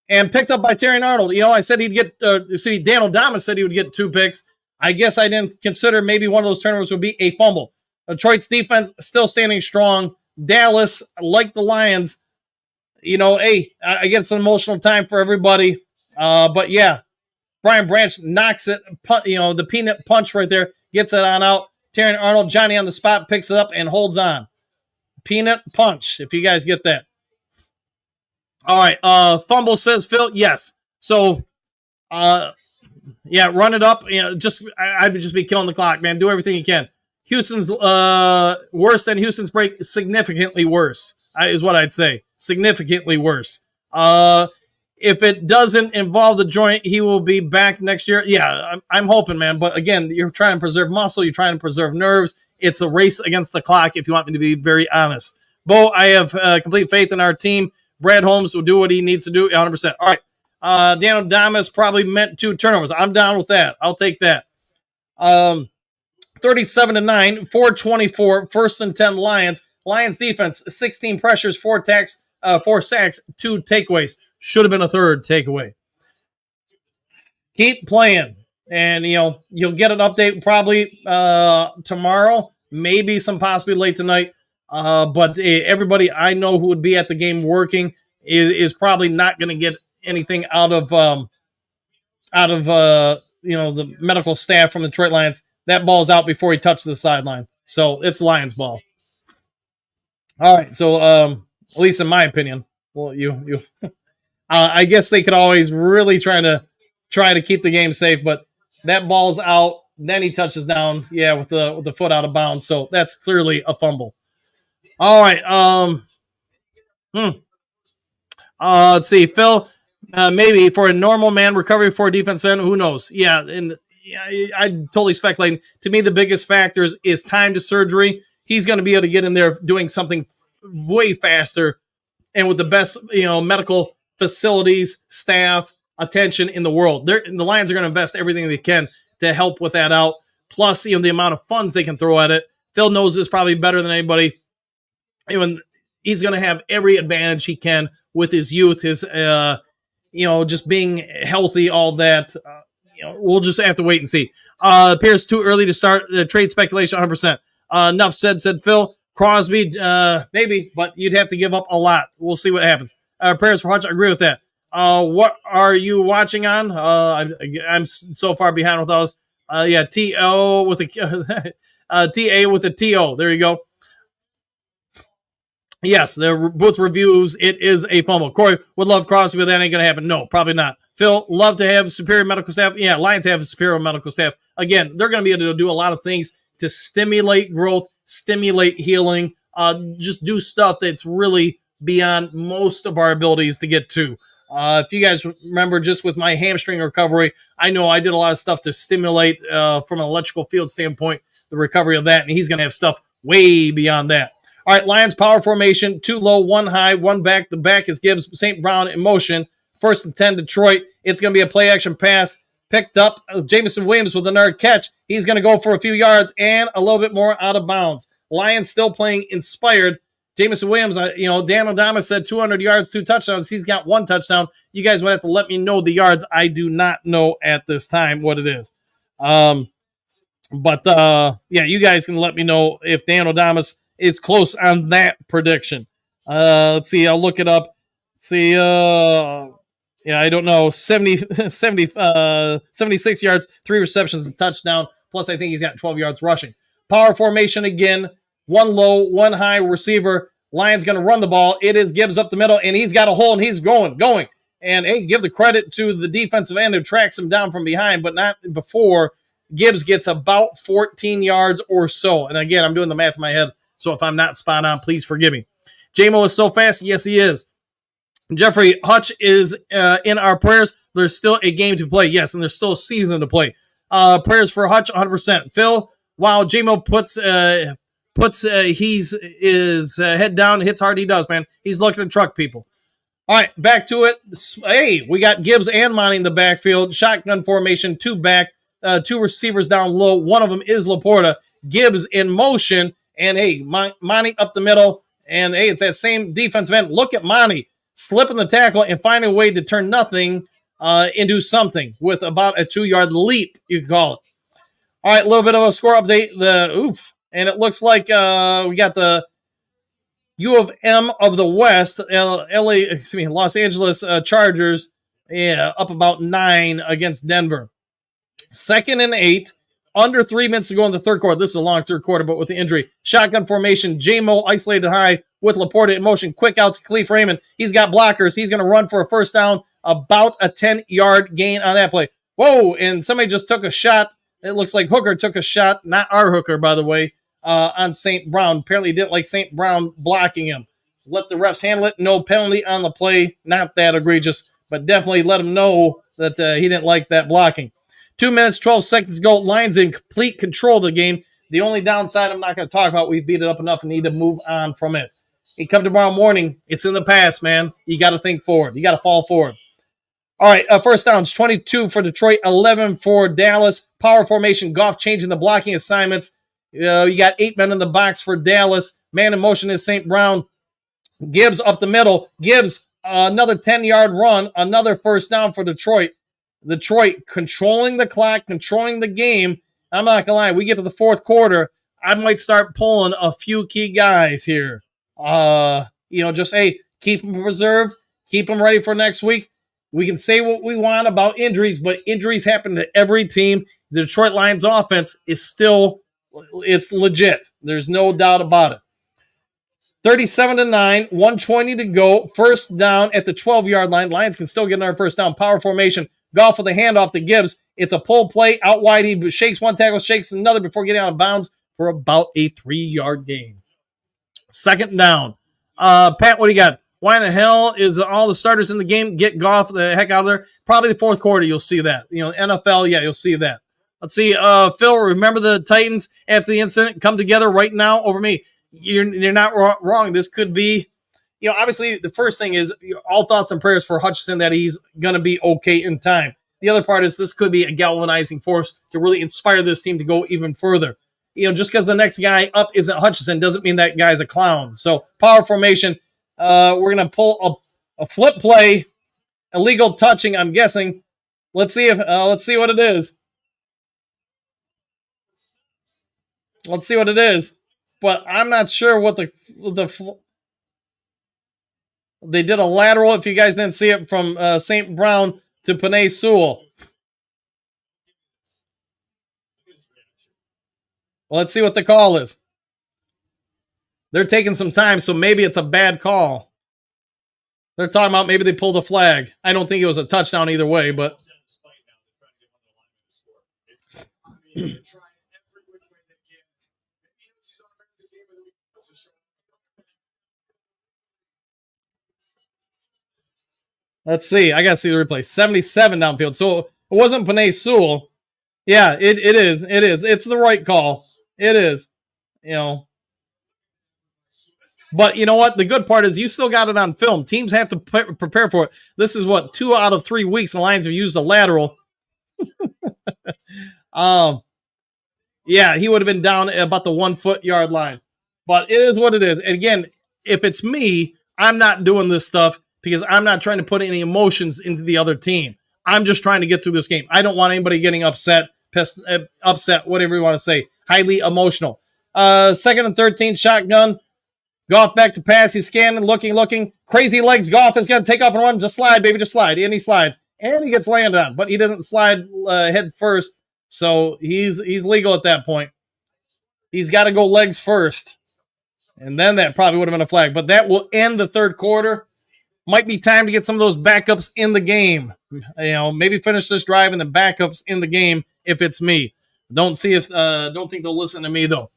S8: and picked up by Terry Arnold. You know, I said he'd get, Dan O'Donnell said he would get 2 picks. I guess I didn't consider maybe one of those turnovers would be a fumble. Detroit's defense still standing strong. Dallas, like the Lions, you know, hey, I get some emotional time for everybody. But yeah, Brian Branch knocks it, you know, the peanut punch right there, gets it on out. Terry Arnold, Johnny on the spot, picks it up and holds on. Peanut punch, if you guys get that. All right, fumble says Phil. Yes. So, yeah, run it up. You know, I'd just be killing the clock, man. Do everything you can. Houston's worse than Houston's break. Significantly worse is what I'd say. Significantly worse. If it doesn't involve the joint, he will be back next year. Yeah, I'm hoping, man. But again, you're trying to preserve muscle. You're trying to preserve nerves. It's a race against the clock, if you want me to be very honest. Bo, I have complete faith in our team. Brad Holmes will do what he needs to do 100%. All right. Dan Adamas probably meant 2 turnovers. I'm down with that. I'll take that. 37-9, 424, 1st and 10 Lions. Lions defense, 16 pressures, 4 sacks, 2 takeaways. Should have been a 3rd takeaway. Keep playing. And, you know, you'll get an update probably tomorrow, maybe some possibly late tonight. But everybody I know who would be at the game working is probably not going to get anything out of you know, the medical staff from the Detroit Lions. That ball's out before he touches the sideline. So it's Lions ball. All right. So at least in my opinion, well, you I guess they could always really try to keep the game safe, but that ball's out. Then he touches down, yeah, with the foot out of bounds. So that's clearly a fumble. All right. Let's see, Phil. Maybe for a normal man recovery for a defense end, who knows? Yeah, and I'm totally speculating. To me, the biggest factors is time to surgery. He's going to be able to get in there doing something way faster, and with the best, you know, medical facilities, staff, attention in the world. The Lions are going to invest everything they can to help with that out. Plus, you know, the amount of funds they can throw at it. Phil knows this probably better than anybody. Even he's going to have every advantage he can with his youth, his, you know, just being healthy, all that. You know, we'll just have to wait and see. Appears too early to start trade speculation. 100%. Enough said Phil. Crosby, maybe, but you'd have to give up a lot. We'll see what happens. Prayers for Hutch, I agree with that. What are you watching on? I'm so far behind with those. Yeah, T-O with a T-A with a T-O. There you go. Yes, they're both reviews. It is a fumble. Corey would love Crosby, but that ain't going to happen. No, probably not. Phil, love to have superior medical staff. Yeah, Lions have a superior medical staff. Again, they're going to be able to do a lot of things to stimulate growth, stimulate healing, just do stuff that's really beyond most of our abilities to get to. If you guys remember, just with my hamstring recovery, I know I did a lot of stuff to stimulate from an electrical field standpoint, the recovery of that, and he's going to have stuff way beyond that. All right, Lions power formation, 2 low, 1 high, 1 back. The back is Gibbs, St. Brown in motion. 1st and 10, Detroit. It's going to be a play action pass. Picked up Jameson Williams with another catch. He's going to go for a few yards and a little bit more out of bounds. Lions still playing inspired. Jameson Williams, Dan O'Donnell said 200 yards, 2 touchdowns. He's got 1 touchdown. You guys would have to let me know the yards. I do not know at this time what it is. Yeah, you guys can let me know if Dan O'Donnell is close on that prediction. Let's see. I'll look it up. Let's see. I don't know. 76 yards, 3 receptions, and touchdown. Plus, I think he's got 12 yards rushing. Power formation again. 1 low, 1 high receiver. Lions going to run the ball. It is Gibbs up the middle, and he's got a hole, and he's going. And hey, give the credit to the defensive end who tracks him down from behind, but not before. Gibbs gets about 14 yards or so. And again, I'm doing the math in my head. So if I'm not spot on, please forgive me. J-Mo is so fast. Yes, he is. Jeffrey, Hutch is in our prayers. There's still a game to play. Yes, and there's still a season to play. Prayers for Hutch, 100%. Phil, while J-Mo puts his head down, hits hard, he does, man. He's looking to truck people. All right, back to it. Hey, we got Gibbs and Monty in the backfield. Shotgun formation, 2 back, 2 receivers down low. One of them is Laporta. Gibbs in motion. And, hey, Monty up the middle. And, hey, it's that same defensive end. Look at Monty slipping the tackle and finding a way to turn nothing into something with about a 2-yard leap, you could call it. All right, a little bit of a score update. And it looks like we got the U of M of the West, Los Angeles Chargers, up about 9 against Denver. 2nd and 8. Under 3 minutes to go in the third quarter. This is a long third quarter, but with the injury. Shotgun formation. J-Mo isolated high with Laporta in motion. Quick out to Khalif Raymond. He's got blockers. He's going to run for a first down. About a 10-yard gain on that play. Whoa, and somebody just took a shot. It looks like Hooker took a shot. Not our Hooker, by the way, on St. Brown. Apparently didn't like St. Brown blocking him. Let the refs handle it. No penalty on the play. Not that egregious, but definitely let him know that he didn't like that blocking. 2 minutes, 12 seconds to go. Lions in complete control of the game. The only downside I'm not going to talk about, we've beat it up enough and need to move on from it. You come tomorrow morning, it's in the past, man. You got to think forward. You got to fall forward. All right, first downs, 22 for Detroit, 11 for Dallas. Power formation, Goff changing the blocking assignments. You got 8 men in the box for Dallas. Man in motion is St. Brown. Gibbs up the middle. Gibbs, another 10-yard run, another first down for Detroit. Detroit controlling the clock, controlling the game. I'm not going to lie. We get to the fourth quarter, I might start pulling a few key guys here. Just, hey, keep them preserved. Keep them ready for next week. We can say what we want about injuries, but injuries happen to every team. The Detroit Lions offense is still, it's legit. There's no doubt about it. 37-9, 120 to go. First down at the 12-yard line. Lions can still get another first down. Power formation. Goff with a handoff to Gibbs. It's a pull play out wide. He shakes one tackle, shakes another before getting out of bounds for about a 3-yard gain. Second down. Pat, what do you got? Why in the hell is all the starters in the game? Get Goff the heck out of there. Probably the fourth quarter, you'll see that. NFL, yeah, you'll see that. Let's see. Phil, remember the Titans after the incident come together right now over me. You're not wrong. This could be, obviously the first thing is all thoughts and prayers for Hutchinson that he's going to be okay in time. The other part is this could be a galvanizing force to really inspire this team to go even further. Just because the next guy up isn't Hutchinson doesn't mean that guy's a clown. So power formation, we're going to pull a flip play, illegal touching, I'm guessing. Let's see what it is. Let's see what it is. but I'm not sure what they did a lateral, if you guys didn't see it, from St. Brown to Panay Sewell. Well, let's see what the call is. They're taking some time, so maybe it's a bad call. They're talking about maybe they pulled a flag. I don't think it was a touchdown either way, but... Let's see. I got to see the replay. 77 downfield. So it wasn't Panay Sewell. Yeah, it is. It is. It's the right call. It is. You know. But you know what? The good part is you still got it on film. Teams have to prepare for it. This is what, 2 out of 3 weeks the Lions have used a lateral. Yeah, he would have been down at about the 1 foot yard line. But it is what it is. And again, if it's me, I'm not doing this stuff because I'm not trying to put any emotions into the other team. I'm just trying to get through this game. I don't want anybody getting upset, pissed, upset, whatever you want to say. Highly emotional. 2nd and 13, shotgun. Goff back to pass. He's scanning, looking. Crazy legs. Goff is going to take off and run. Just slide, baby. Just slide. And he slides. And he gets landed on. But he doesn't slide head first. So he's legal at that point. He's got to go legs first. And then that probably would have been a flag. But that will end the third quarter. Might be time to get some of those backups in the game. You know, maybe finish this drive and the backups in the game if it's me. Don't think they'll listen to me, though.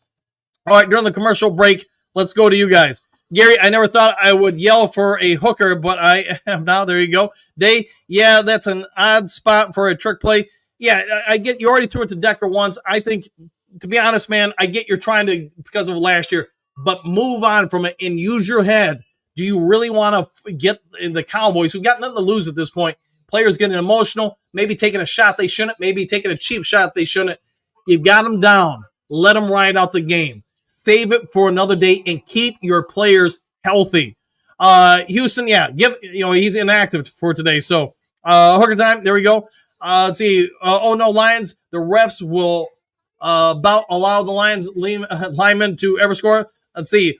S8: All right, during the commercial break, let's go to you guys. Gary, I never thought I would yell for a hooker, but I am now. There you go. Day, yeah, that's an odd spot for a trick play. Yeah, I get you already threw it to Decker once. I think, to be honest, man, I get you're trying to because of last year, but move on from it and use your head. Do you really want to get in the Cowboys, who've got nothing to lose at this point? Players getting emotional, maybe taking a shot they shouldn't, maybe taking a cheap shot they shouldn't. You've got them down. Let them ride out the game. Save it for another day and keep your players healthy. Houston, yeah, he's inactive for today. So hooker time, there we go. Let's see. Lions. The refs will allow the Lions linemen to ever score. Let's see.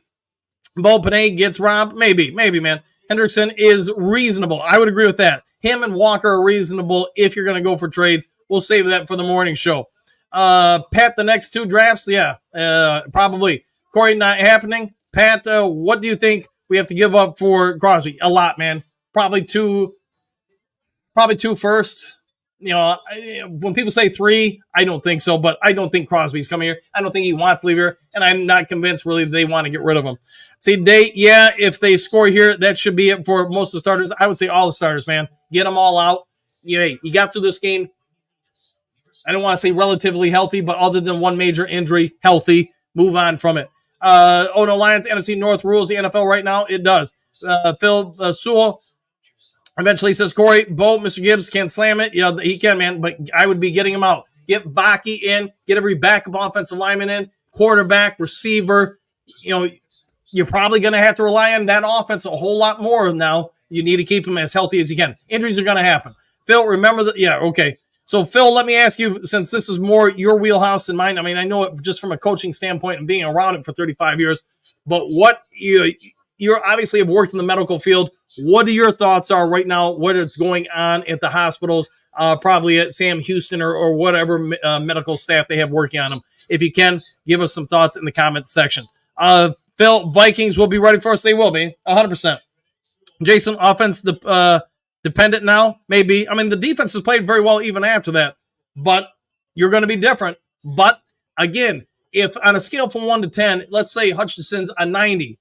S8: Bo Panay gets robbed. Maybe, man. Hendrickson is reasonable. I would agree with that. Him and Walker are reasonable if you're going to go for trades. We'll save that for the morning show. Pat, the next 2 drafts, yeah, probably. Corey, not happening. Pat, what do you think we have to give up for Crosby? A lot, man. Probably two firsts. You know, when people say 3, I don't think so, but I don't think Crosby's coming here. I don't think he wants to leave here, and I'm not convinced really they want to get rid of him. See, yeah, if they score here, that should be it for most of the starters. I would say all the starters, man. Get them all out. You got through this game. I don't want to say relatively healthy, but other than one major injury, healthy. Move on from it. Lions, NFC North rules the NFL right now. It does. Phil Sewell eventually says, Corey, Bo, Mr. Gibbs can slam it. Yeah, he can, man, but I would be getting him out. Get Baki in. Get every backup offensive lineman in. Quarterback, receiver. You're probably going to have to rely on that offense a whole lot more now. You need to keep him as healthy as you can. Injuries are going to happen. Phil, remember that? Yeah, okay. So, Phil, let me ask you, since this is more your wheelhouse than mine, I mean, I know it just from a coaching standpoint and being around it for 35 years, but what you obviously have worked in the medical field. What are your thoughts are right now, what is going on at the hospitals, probably at Sam Houston or whatever medical staff they have working on them? If you can, give us some thoughts in the comments section. Phil, Vikings will be ready for us. They will be, 100%. Jason, offense dependent now? Maybe. I mean, the defense has played very well even after that, but you're going to be different. But, again, if on a scale from 1 to 10, let's say Hutchinson's a 90,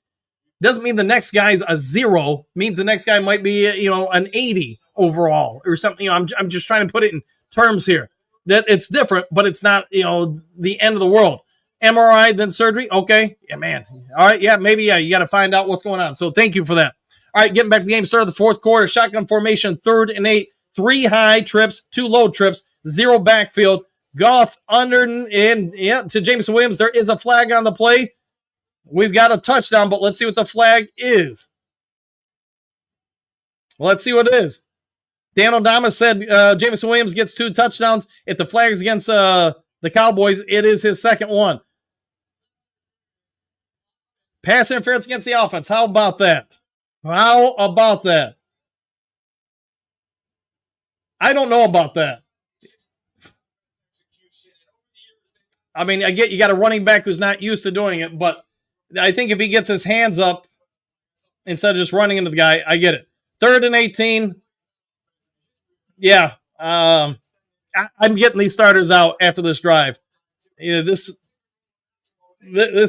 S8: doesn't mean the next guy's a 0. Means the next guy might be, an 80 overall or something. I'm just trying to put it in terms here. That it's different, but it's not, the end of the world. MRI, then surgery. Okay. Yeah, man. All right. Yeah, maybe. Yeah, you got to find out what's going on. So thank you for that. All right, getting back to the game. Start of the fourth quarter. Shotgun formation, 3rd and 8. 3 high trips, 2 low trips, 0 backfield. Goff under to Jameson Williams. There is a flag on the play. We've got a touchdown, but let's see what the flag is. Let's see what it is. Dan O'Dama said Jameson Williams gets 2 touchdowns. If the flag is against the Cowboys, it is his second one. Pass interference against the offense. How about that? How about that? I don't know about that. I mean, I get you got a running back who's not used to doing it, but I think if he gets his hands up instead of just running into the guy, I get it. 3rd and 18. Yeah. I'm getting these starters out after this drive. This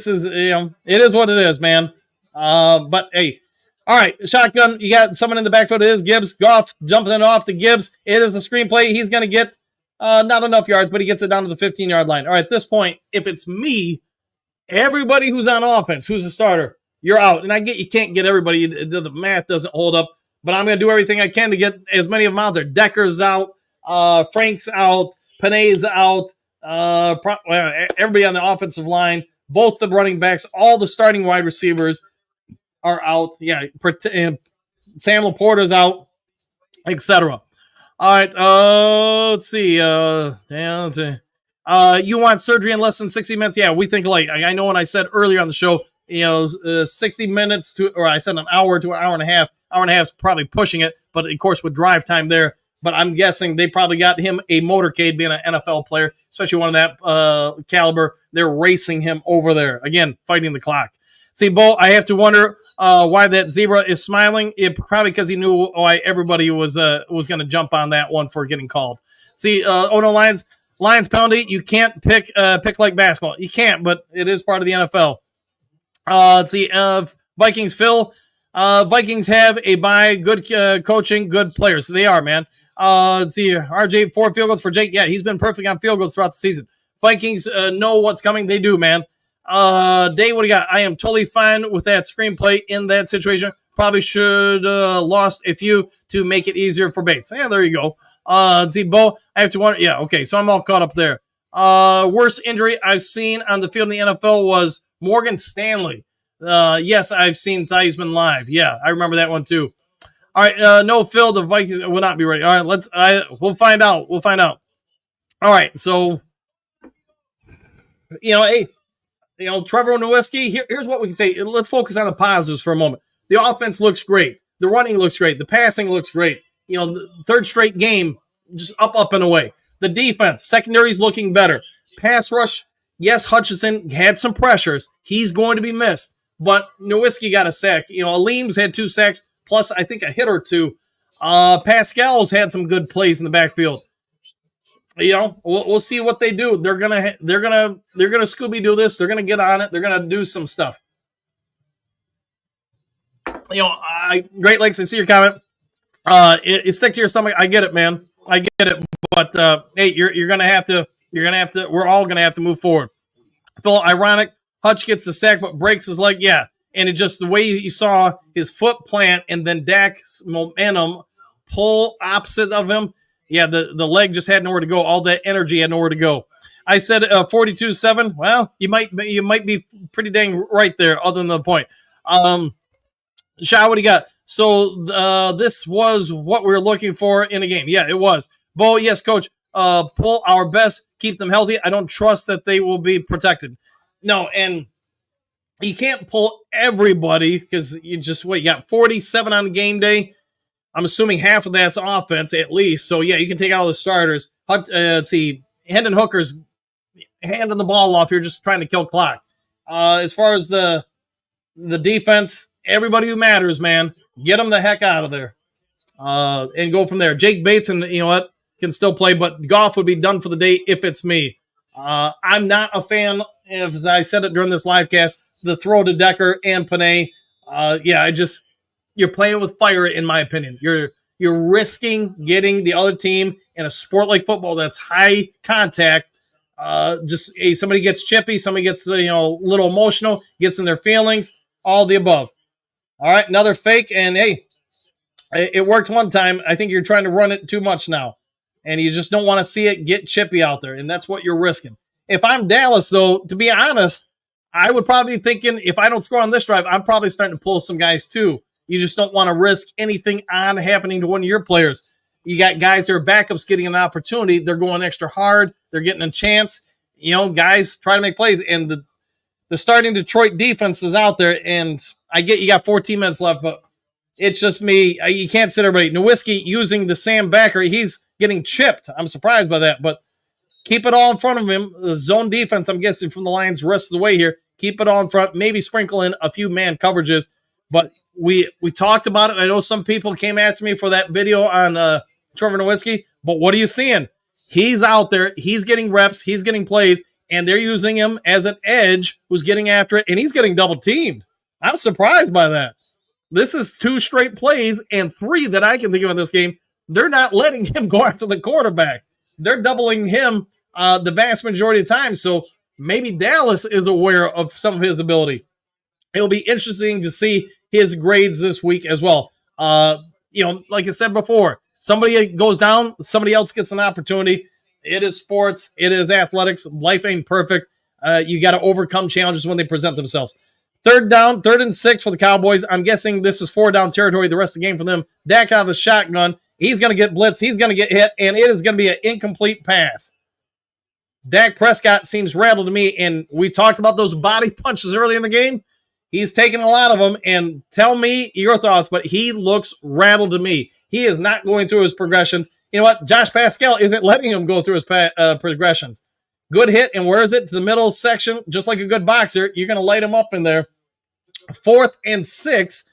S8: is, it is what it is, man. But hey, all right, shotgun. You got someone in the backfield. It is Gibbs. Goff jumping off to Gibbs. It is a screenplay. He's going to get not enough yards, but he gets it down to the 15-yard line. All right, at this point, if it's me, everybody who's on offense, who's a starter, you're out. And I get you can't get everybody. The math doesn't hold up, but I'm going to do everything I can to get as many of them out there. Decker's out. Frank's out. Panay's out. Everybody on the offensive line, both the running backs, all the starting wide receivers are out. Yeah, Sam Laporta's out, etc. All right, let's see. Let's see. You want surgery in less than 60 minutes? Yeah, we think like I know when I said earlier on the show, 60 minutes or I said an hour to an hour and a half. Hour and a half is probably pushing it, but of course with drive time there. But I'm guessing they probably got him a motorcade being an NFL player, especially one of that caliber. They're racing him over there. Again, fighting the clock. See, Bo, I have to wonder why that zebra is smiling. It probably because he knew why everybody was going to jump on that one for getting called. See, no, Lions penalty. You can't pick like basketball. You can't, but it is part of the NFL. Let's see, Vikings, Phil. Vikings have a bye, good coaching, good players. They are, man. Let's see, RJ, 4 field goals for Jake. Yeah, he's been perfect on field goals throughout the season. Vikings know what's coming. They do, man. Dave, what do you got? I am totally fine with that screenplay in that situation. Probably should lost a few to make it easier for Bates. Yeah, there you go. Let's see, Bo, I have to wonder. Yeah, okay, so I'm all caught up there. Worst injury I've seen on the field in the NFL was Morgan Stanley. Yes, I've seen Theismann live. Yeah, I remember that one too. All right, no, Phil, the Vikings will not be ready. All right, we'll find out. We'll find out. All right, so, hey, Trevor Nowitzki, here's what we can say. Let's focus on the positives for a moment. The offense looks great. The running looks great. The passing looks great. The third straight game, just up and away. The defense, secondary's looking better. Pass rush, yes, Hutchinson had some pressures. He's going to be missed. But Nowitzki got a sack. Aleem's had 2 sacks, plus I think a hit or 2. Pascal's had some good plays in the backfield. We'll see what they do. They're gonna Scooby do this. They're gonna get on it. They're gonna do some stuff. Great Lakes. I see your comment. It stick to your stomach. I get it, man. I get it. But hey, you're gonna have to. We're all gonna have to move forward. Phil, ironic. Hutch gets the sack, but breaks his leg. Yeah, and it just the way you saw his foot plant and then Dak's momentum pull opposite of him. Yeah, the leg just had nowhere to go. All that energy had nowhere to go. I said 42-7. Well, you might be pretty dang right there. Other than the point, Shaw, what do you got? So this was what we were looking for in a game. Yeah, it was. Bo, yes, coach. Pull our best, keep them healthy. I don't trust that they will be protected. No, and you can't pull everybody because you got 47 on game day. I'm assuming half of that's offense at least. So, yeah, you can take out all the starters. Let's see. Hendon Hooker's handing the ball off here, just trying to kill clock. As far as the defense, everybody who matters, man, get them the heck out of there and go from there. Jake Bates and can still play, but Goff would be done for the day if it's me. I'm not a fan, as I said it during this live cast, the throw to Decker and Panay. You're playing with fire, in my opinion. You're risking getting the other team in a sport like football that's high contact. Somebody gets chippy, somebody gets a little emotional, gets in their feelings, all the above. All right, another fake, and hey, it worked one time. I think you're trying to run it too much now, and you just don't want to see it get chippy out there, and that's what you're risking. If I'm Dallas, though, to be honest, I would probably be thinking if I don't score on this drive, I'm probably starting to pull some guys too. You just don't want to risk anything on happening to one of your players. You got guys that are backups getting an opportunity. They're going extra hard. They're getting a chance. Guys try to make plays. And the starting Detroit defense is out there, and I get you got 14 minutes left, but it's just me. You can't sit everybody. Nowitzki using the Sam backer. He's getting chipped. I'm surprised by that, but keep it all in front of him. The zone defense, I'm guessing, from the Lions rest of the way here. Keep it all in front. Maybe sprinkle in a few man coverages. But we talked about it. I know some people came after me for that video on Trevor Nowitzki, but what are you seeing? He's out there. He's getting reps. He's getting plays, and they're using him as an edge who's getting after it, and he's getting double-teamed. I'm surprised by that. This is 2 straight plays and 3 that I can think of in this game. They're not letting him go after the quarterback. They're doubling him the vast majority of the time, so maybe Dallas is aware of some of his ability. It'll be interesting to see his grades this week as well. Like I said before, somebody goes down, somebody else gets an opportunity. It is sports. It is athletics. Life ain't perfect. You got to overcome challenges when they present themselves. 3rd and 6 for the Cowboys. I'm guessing this is 4-down territory the rest of the game for them. Dak out of the shotgun. He's going to get blitzed. He's going to get hit, and it is going to be an incomplete pass. Dak Prescott seems rattled to me, and we talked about those body punches early in the game. He's taken a lot of them, and tell me your thoughts, but he looks rattled to me. He is not going through his progressions. You know what? Josh Pascal isn't letting him go through his progressions. Good hit, and where is it? To the middle section, just like a good boxer. You're going to light him up in there. 4th and 6,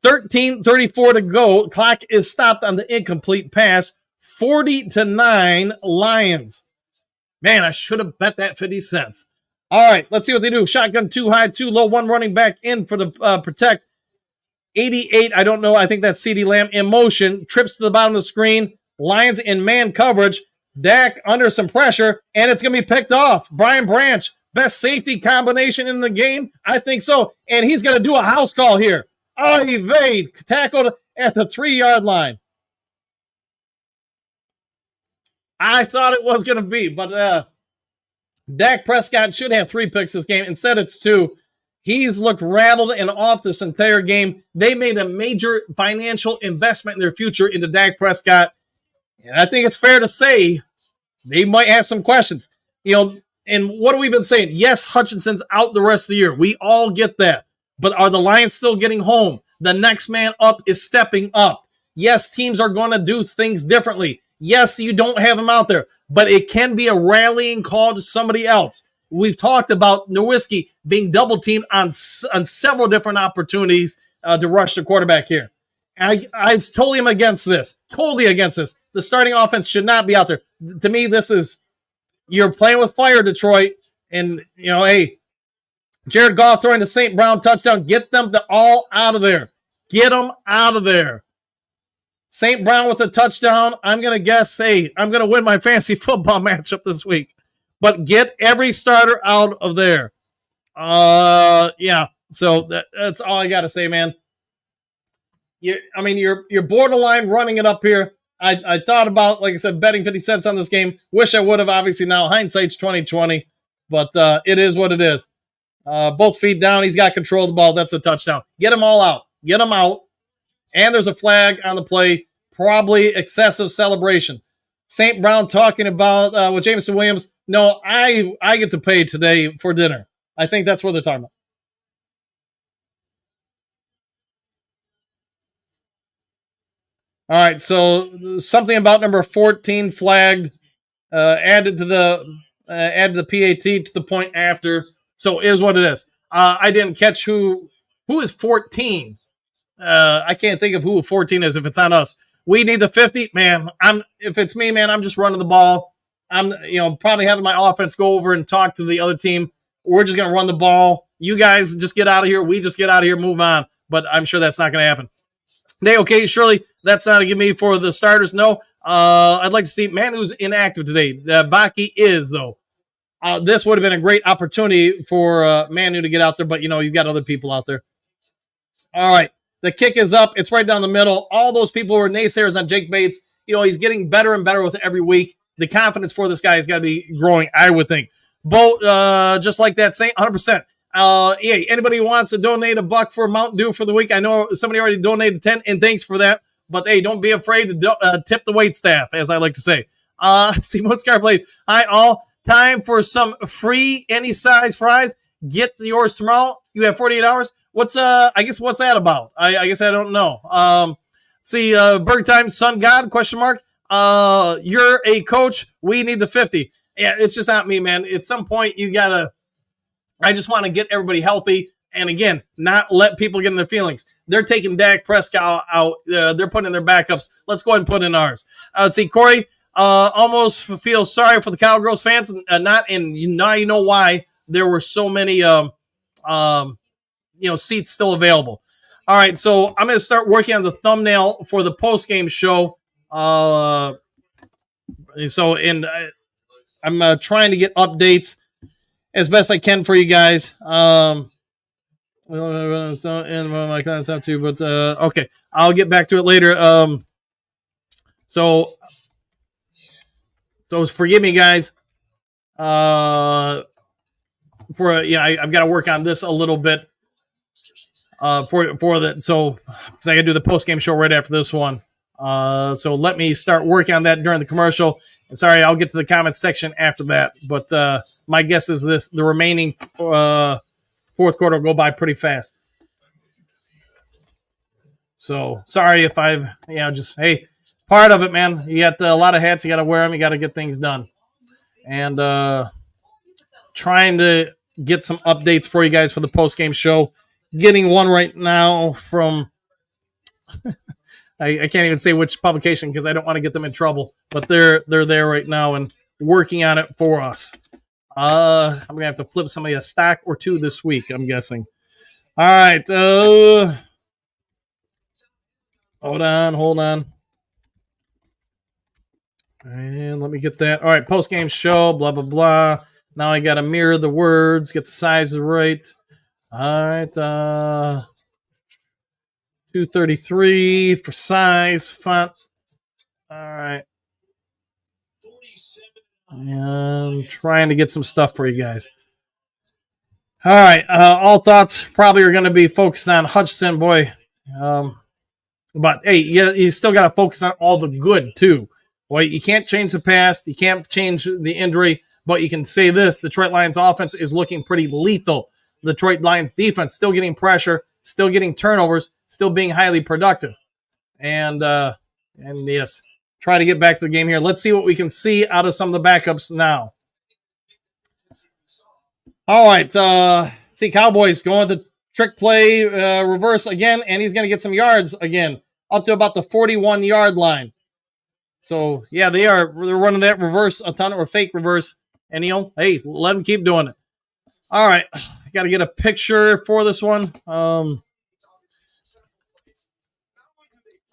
S8: 13:34 to go. Clock is stopped on the incomplete pass. 40-9 Lions. Man, I should have bet that 50 cents. All right, let's see what they do. Shotgun 2 high, 2 low, 1 running back in for the protect. 88, I don't know. I think that's CeeDee Lamb in motion. Trips to the bottom of the screen. Lions in man coverage. Dak under some pressure, and it's going to be picked off. Brian Branch, best safety combination in the game? I think so. And he's going to do a house call here. Oh, evade. Tackled at the 3-yard line. I thought it was going to be, but Dak Prescott should have 3 picks this game. Instead, it's 2. He's looked rattled and off this entire game. They made a major financial investment in their future into Dak Prescott. And I think it's fair to say they might have some questions. And what have we been saying? Yes, Hutchinson's out the rest of the year. We all get that. But are the Lions still getting home? The next man up is stepping up. Yes, teams are going to do things differently. Yes, you don't have him out there, but it can be a rallying call to somebody else. We've talked about Nowitzki being double-teamed on several different opportunities to rush the quarterback here. I totally am against this. Totally against this. The starting offense should not be out there. To me, this is, you're playing with fire, Detroit. And, hey, Jared Goff throwing the St. Brown touchdown. Get them all out of there. Get them out of there. St. Brown with a touchdown. I'm going to guess, hey, I'm going to win my fantasy football matchup this week. But get every starter out of there. Yeah. So that's all I got to say, man. You're borderline running it up here. I thought about, like I said, betting 50 cents on this game. Wish I would have. Obviously, now hindsight's 20/20, but it is what it is. Both feet down. He's got control of the ball. That's a touchdown. Get them all out. Get them out. And there's a flag on the play. Probably excessive celebration. St. Brown talking about with Jameson Williams. No, I get to pay today for dinner. I think that's what they're talking about. All right, so something about number 14 flagged, added to the PAT to the point after. So it is what it is. I didn't catch who is 14. I can't think of who 14 is if it's on us. We need the 50, man. If it's me, man, I'm just running the ball. I'm probably having my offense go over and talk to the other team. We're just gonna run the ball. You guys just get out of here. We just get out of here, move on. But I'm sure that's not gonna happen. Okay, surely that's not a give me for the starters. No, I'd like to see Manu's inactive today. Baki is, though. This would have been a great opportunity for Manu to get out there, but you've got other people out there. All right, the kick is up. It's right down the middle. All those people who were naysayers on Jake Bates, he's getting better and better with every week. The confidence for this guy has got to be growing, I would think. Bo, just like that, saying 100%. Yeah, anybody who wants to donate $1 for Mountain Dew for the week, I know somebody already donated 10, and thanks for that. But hey, don't be afraid to tip the wait staff, as I like to say. Simone Scar played. Hi, all. Time for some free any size fries. get yours tomorrow. You have 48 hours. What's that about? I guess I don't know. See, Berg Time, Sun God, question mark. You're a coach. We need the 50. Yeah, it's just not me, man. At some point, I just want to get everybody healthy. And again, not let people get in their feelings. They're taking Dak Prescott out. They're putting in their backups. Let's go ahead and put in ours. Let's see, Corey, almost feel sorry for the Cowgirls fans. Now you know why there were so many, seats still available. All right, so I'm going to start working on the thumbnail for the post-game show. I'm trying to get updates as best I can for you guys. My concept too, but okay, I'll get back to it later. So forgive me, guys. I've got to work on this a little bit. For that, so because I got to do the post game show right after this one. So let me start working on that during the commercial. And sorry, I'll get to the comments section after that. But my guess is the remaining fourth quarter will go by pretty fast. So sorry if I've part of it, man. You got a lot of hats, you got to wear them, you got to get things done, and trying to get some updates for you guys for the post game show. Getting one right now from I can't even say which publication because I don't want to get them in trouble, but they're there right now and working on it for us. I'm gonna have to flip somebody a stack or two this week, I'm guessing. All right, hold on, and let me get that. All right, post game show, blah blah blah. Now I gotta mirror the words, get the sizes right. All right, 233 for size, font. All right. I'm trying to get some stuff for you guys. All right, all thoughts probably are going to be focused on Hutchinson, boy. But, hey, you still got to focus on all the good, too. Boy, you can't change the past. You can't change the injury, but you can say this. The Detroit Lions offense is looking pretty lethal. The Detroit Lions defense still getting pressure, still getting turnovers, still being highly productive. And yes, try to get back to the game here. Let's see what we can see out of some of the backups now. All right, see Cowboys going with the trick play reverse again, and he's going to get some yards again, up to about the 41-yard line. So, yeah, they're running that reverse a ton, or fake reverse. And, hey, let them keep doing it. All right, I got to get a picture for this one. All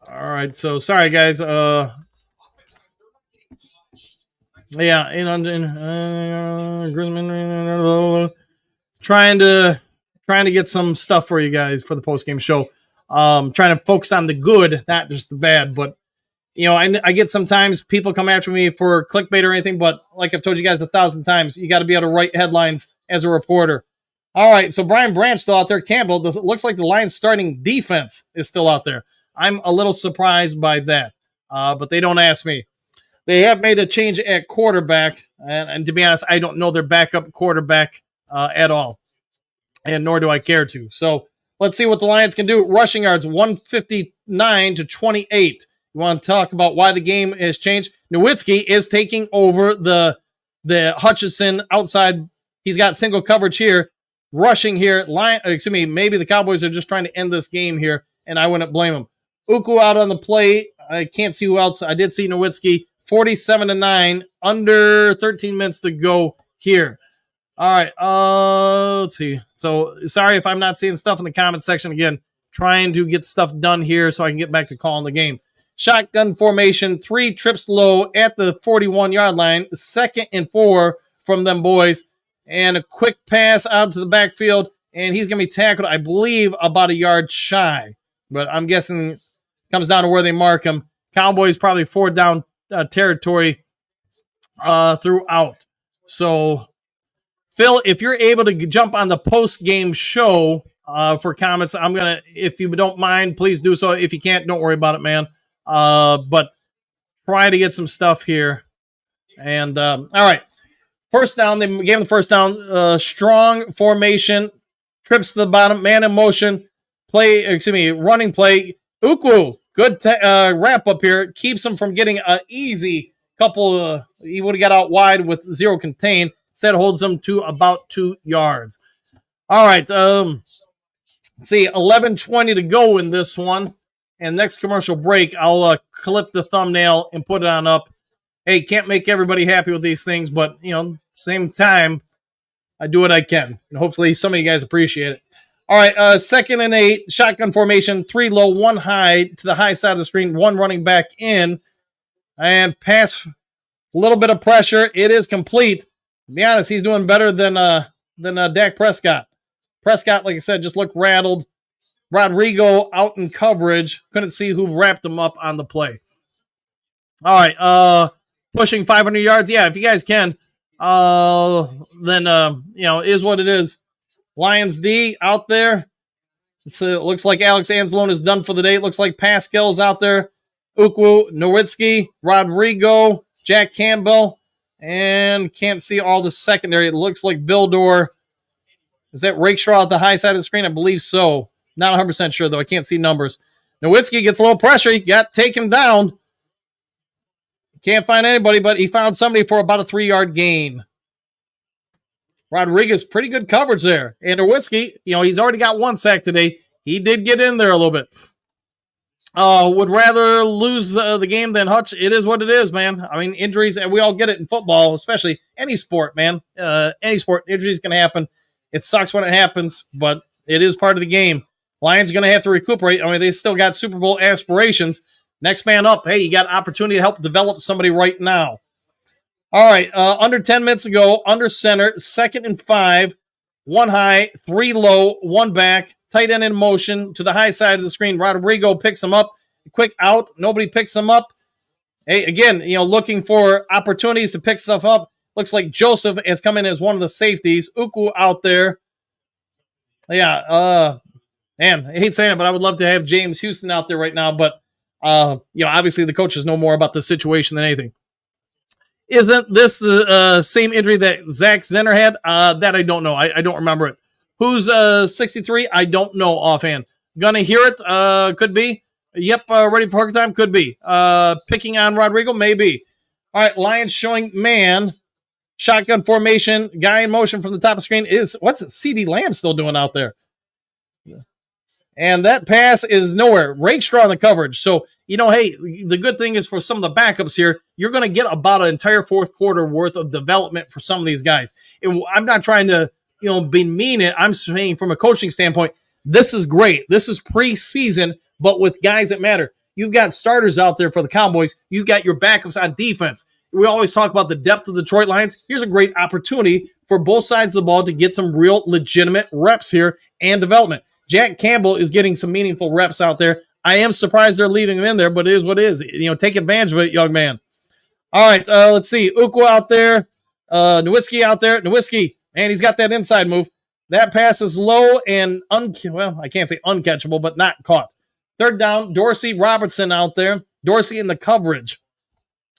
S8: right, so sorry, guys. Trying to get some stuff for you guys for the post game show. Trying to focus on the good, not just the bad. But I get sometimes people come after me for clickbait or anything. But like I've told you guys 1,000 times, you got to be able to write headlines as a reporter. All right, so Brian Branch still out there. Campbell, looks like the Lions starting defense is still out there. I'm a little surprised by that, but they don't ask me. They have made a change at quarterback, and to be honest, I don't know their backup quarterback at all, and nor do I care to. So let's see what the Lions can do. Rushing yards, 159 to 28. You want to talk about why the game has changed? Nowitzki is taking over the Hutchinson outside. He's got single coverage here. Rushing here. Maybe the Cowboys are just trying to end this game here, and I wouldn't blame them. Uku out on the play. I can't see who else. I did see Nowitzki. 47-9. Under 13 minutes to go here. All right. Let's see. So sorry if I'm not seeing stuff in the comment section again. Trying to get stuff done here so I can get back to calling the game. Shotgun formation. 3 trips low at the 41-yard line. 2nd and 4 from them boys. And a quick pass out to the backfield. And he's going to be tackled, I believe, about a yard shy. But I'm guessing it comes down to where they mark him. Cowboys probably 4 down territory throughout. So, Phil, if you're able to jump on the post-game show for comments, I'm going to, if you don't mind, please do so. If you can't, don't worry about it, man. But try to get some stuff here. And, all right. First down, they gave him the first down. Strong formation, trips to the bottom, man in motion, running play. Ukwu, good wrap up here. Keeps him from getting an easy couple. He would have got out wide with 0 contain. Instead, holds him to about 2 yards. All right. Let's see, 11:20 to go in this one. And next commercial break, I'll clip the thumbnail and put it on up. Hey, can't make everybody happy with these things, but, same time, I do what I can. And hopefully some of you guys appreciate it. All right, 2nd and 8, shotgun formation, 3 low, 1 high to the high side of the screen, 1 running back in, and pass, a little bit of pressure. It is complete. To be honest, he's doing better than Dak Prescott. Prescott, like I said, just looked rattled. Rodrigo out in coverage. Couldn't see who wrapped him up on the play. All right, pushing 500 yards. Yeah, if you guys can, then, is what it is. Lions D out there. It looks like Alex Anzalone is done for the day. It looks like Pascal's out there. Ukwu, Nowitzki, Rodrigo, Jack Campbell, and can't see all the secondary. It looks like Vildor. Is that Rakestraw at the high side of the screen? I believe so. Not 100% sure, though. I can't see numbers. Nowitzki gets a little pressure. He got taken down. Can't find anybody, but he found somebody for about a 3-yard gain. Rodriguez, pretty good coverage there. And Nowitzki, he's already got 1 sack today. He did get in there a little bit. Would rather lose the game than Hutch. It is what it is, man. I mean, injuries, and we all get it in football, especially any sport, man. Any sport, injuries can happen. It sucks when it happens, but it is part of the game. Lions going to have to recuperate. I mean, they still got Super Bowl aspirations. Next man up. Hey, you got an opportunity to help develop somebody right now. All right, under 10 minutes ago, under center, 2nd and 5, 1 high, 3 low, 1 back, tight end in motion to the high side of the screen. Rodrigo picks him up. Quick out. Nobody picks him up. Hey, again, looking for opportunities to pick stuff up. Looks like Joseph has come in as one of the safeties. Ukwu out there. Yeah, man, I hate saying it, but I would love to have James Houston out there right now. But, obviously the coaches know more about the situation than anything. Isn't this the same injury that Zach Zenner had? That I don't know. I don't remember it. Who's 63? I don't know offhand. Gonna hear it. Could be. Yep, ready for time? Could be. Picking on Rodrigo? Maybe. All right, Lions showing man. Shotgun formation. Guy in motion from the top of the screen. What's CD Lamb still doing out there? And that pass is nowhere. Rakestraw in the coverage. So, hey, the good thing is for some of the backups here, you're going to get about an entire 4th quarter worth of development for some of these guys. And I'm not trying to, be mean it. I'm saying from a coaching standpoint, this is great. This is preseason, but with guys that matter. You've got starters out there for the Cowboys. You've got your backups on defense. We always talk about the depth of the Detroit Lions. Here's a great opportunity for both sides of the ball to get some real legitimate reps here and development. Jack Campbell is getting some meaningful reps out there. I am surprised they're leaving him in there, but it is what it is. Take advantage of it, young man. All right, let's see. Ukwu out there. Nowitzki out there. Nowitzki, man, he's got that inside move. That pass is low and, I can't say uncatchable, but not caught. 3rd down, Dorsey Robertson out there. Dorsey in the coverage.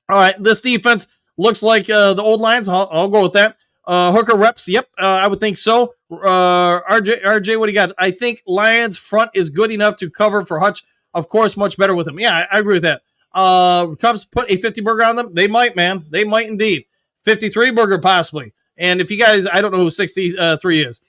S8: All right, this defense looks like the old Lions. I'll go with that. Hooker reps, yep, I would think so. RJ, what do you got? I think Lions front is good enough to cover for Hutch. Of course, much better with him. Yeah, I agree with that. Trump's put a 50 burger on them. They might, man. They might indeed. 53 burger possibly. And if you guys, I don't know who 63 is.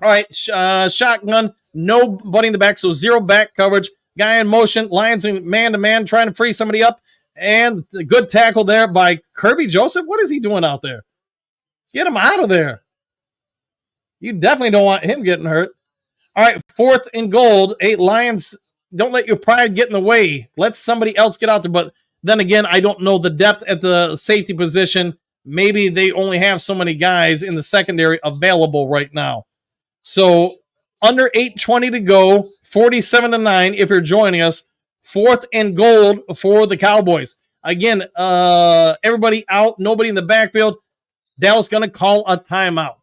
S8: All right, shotgun, nobody in the back, so 0 back coverage. Guy in motion, Lions in man-to-man, trying to free somebody up. And a good tackle there by Kirby Joseph. What is he doing out there? Get him out of there. You definitely don't want him getting hurt. All right, 4th and goal. Hey, Lions, don't let your pride get in the way. Let somebody else get out there. But then again, I don't know the depth at the safety position. Maybe they only have so many guys in the secondary available right now. So under 8:20 to go, 47-9 if you're joining us. 4th and goal for the Cowboys. Again, everybody out, nobody in the backfield. Dallas going to call a timeout.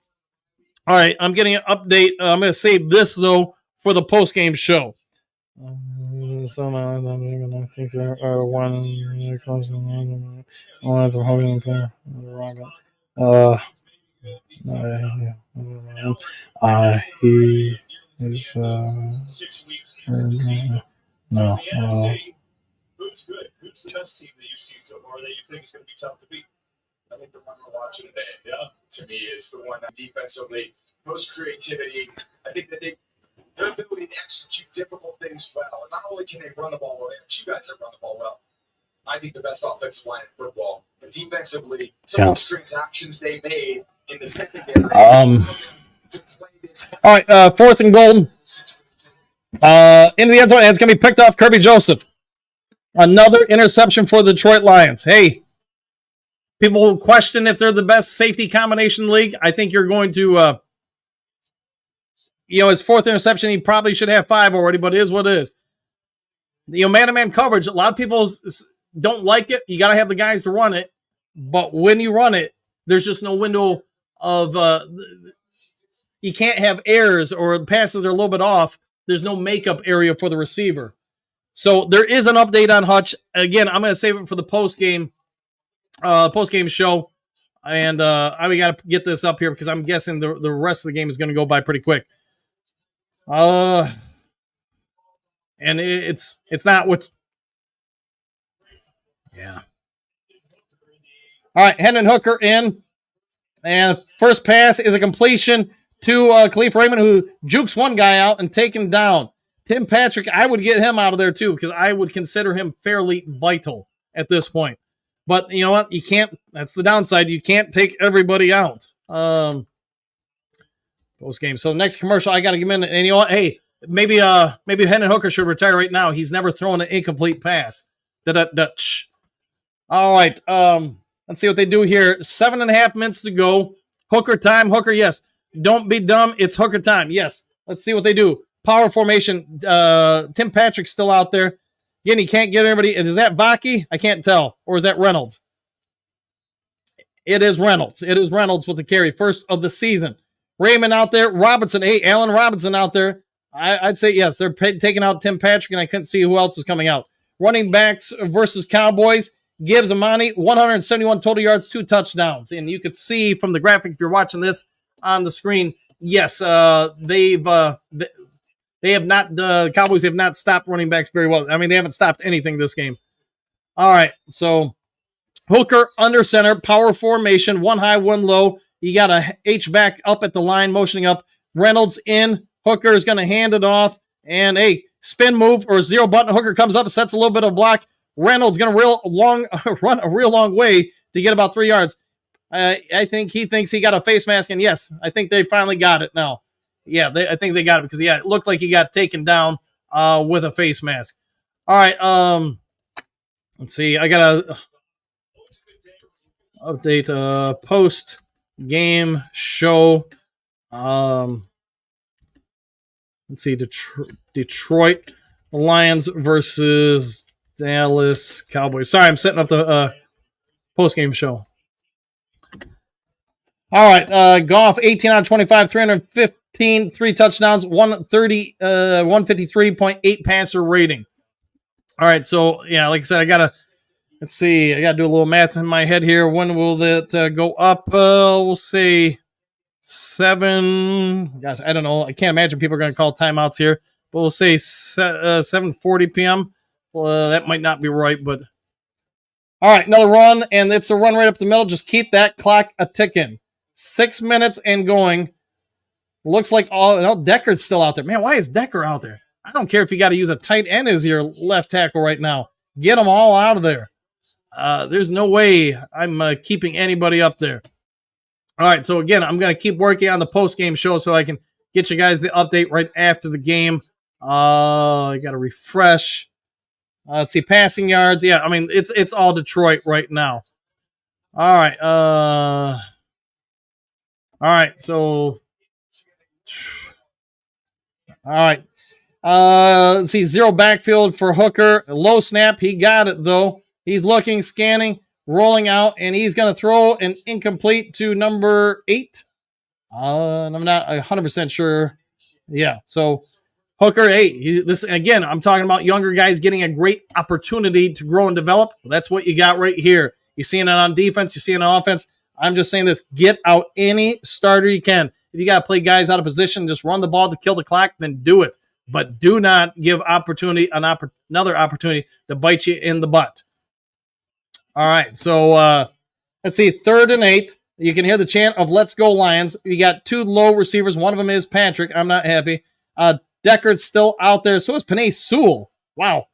S8: All right, I'm getting an update. I'm going to save this, though, for the post-game show. He is no.
S4: Who's good? Who's the best team that you've seen so far that you think is going to be tough to beat?
S14: I think the one we're watching today, to me, is the one that defensively, most creativity. I think that their ability to execute difficult things well. And not only can they run the ball well, they have two guys that run the ball well. I think the best offensive line in football. But defensively, some of those transactions they made in the secondary.
S8: All right, 4th and goal. Into the end zone, and it's going to be picked off Kirby Joseph. Another interception for the Detroit Lions. Hey, people question if they're the best safety combination league. I think you're going to, his 4th interception, he probably should have 5 already, but it is what it is. Man-to-man coverage, a lot of people don't like it. You got to have the guys to run it. But when you run it, there's just no window of, you can't have errors or the passes are a little bit off. There's no makeup area for the receiver. So there is an update on Hutch. Again, I'm going to save it for the post-game show. And we got to get this up here because I'm guessing the rest of the game is going to go by pretty quick. And it's not what. Yeah. All right, Hendon Hooker in. And first pass is a completion to Khalif Raymond, who jukes one guy out and taken down. Tim Patrick, I would get him out of there too because I would consider him fairly vital at this point. But you know what? You can't. That's the downside. You can't take everybody out. Post game. So next commercial, I got to give him. And you know what? Hey, maybe Hendon Hooker should retire right now. He's never thrown an incomplete pass. Dutch. All right. Let's see what they do here. 7.5 minutes to go. Hooker time. Hooker, yes. Don't be dumb. It's Hooker time. Yes. Let's see what they do. Power formation. Tim Patrick's still out there. Again, he can't get everybody. Is that Vaki? I can't tell. Or is that Reynolds? It is Reynolds. It is Reynolds with the carry. First of the season. Raymond out there. Robinson. Hey, Allen Robinson out there. I'd say yes. They're taking out Tim Patrick, and I couldn't see who else was coming out. Running backs versus Cowboys. Gibbs, Amani, 171 total yards, 2 touchdowns. And you could see from the graphic, if you're watching this on the screen, yes, the Cowboys have not stopped running backs very well. I mean, they haven't stopped anything this game. All right, so Hooker under center, power formation, 1 high, 1 low. You got a H-back up at the line, motioning up. Reynolds in. Hooker is going to hand it off. And a spin move or 0 button. Hooker comes up, sets a little bit of block. Reynolds going to run a real long way to get about 3 yards. I think he thinks he got a face mask, and yes, I think they finally got it now. Yeah, I think they got it because, yeah, it looked like he got taken down with a face mask. All right, let's see. I got to update post-game show. Let's see, Detroit Lions versus Dallas Cowboys. Sorry, I'm setting up the post-game show. All right, Goff, 18 out of 25, 315, 3 touchdowns, 153.8 passer rating. All right, so, yeah, like I said, let's see, I got to do a little math in my head here. When will that go up? We'll say 7, gosh, I don't know. I can't imagine people are going to call timeouts here, but we'll say 7:40 p.m. Well, that might not be right, but all right, another run, and it's a run right up the middle. Just keep that clock a ticking. 6 minutes and going. Looks like Decker's still out there. Man, why is Decker out there? I don't care if you got to use a tight end as your left tackle right now. Get them all out of there. There's no way I'm keeping anybody up there. All right, so again, I'm going to keep working on the post-game show so I can get you guys the update right after the game. I got to refresh. Let's see, passing yards. Yeah, I mean, it's all Detroit right now. All right. All right, so. All right. Let's see, 0 backfield for Hooker. Low snap. He got it, though. He's looking, scanning, rolling out, and he's going to throw an incomplete to number 8. And I'm not 100% sure. Yeah, so Hooker, hey, this again, I'm talking about younger guys getting a great opportunity to grow and develop. Well, that's what you got right here. You're seeing it on defense. You're seeing it on offense. I'm just saying this. Get out any starter you can. If you got to play guys out of position, just run the ball to kill the clock, then do it. But do not give another opportunity to bite you in the butt. All right, so let's see, 3rd and 8. You can hear the chant of "Let's Go Lions." You got 2 low receivers. One of them is Patrick. I'm not happy. Decker's still out there. So is Panay Sewell. Wow.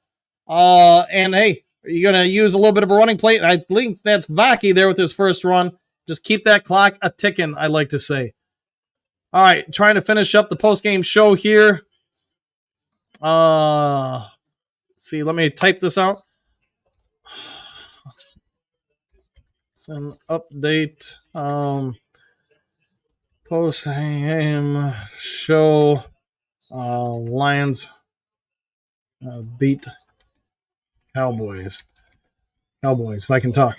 S8: And hey, you're going to use a little bit of a running play. I think that's Vaki there with his first run. Just keep that clock a-ticking, I like to say. All right, trying to finish up the post-game show here. Let's see, let me type this out. It's an update. Post-game show. Lions beat Cowboys. Cowboys, if I can talk.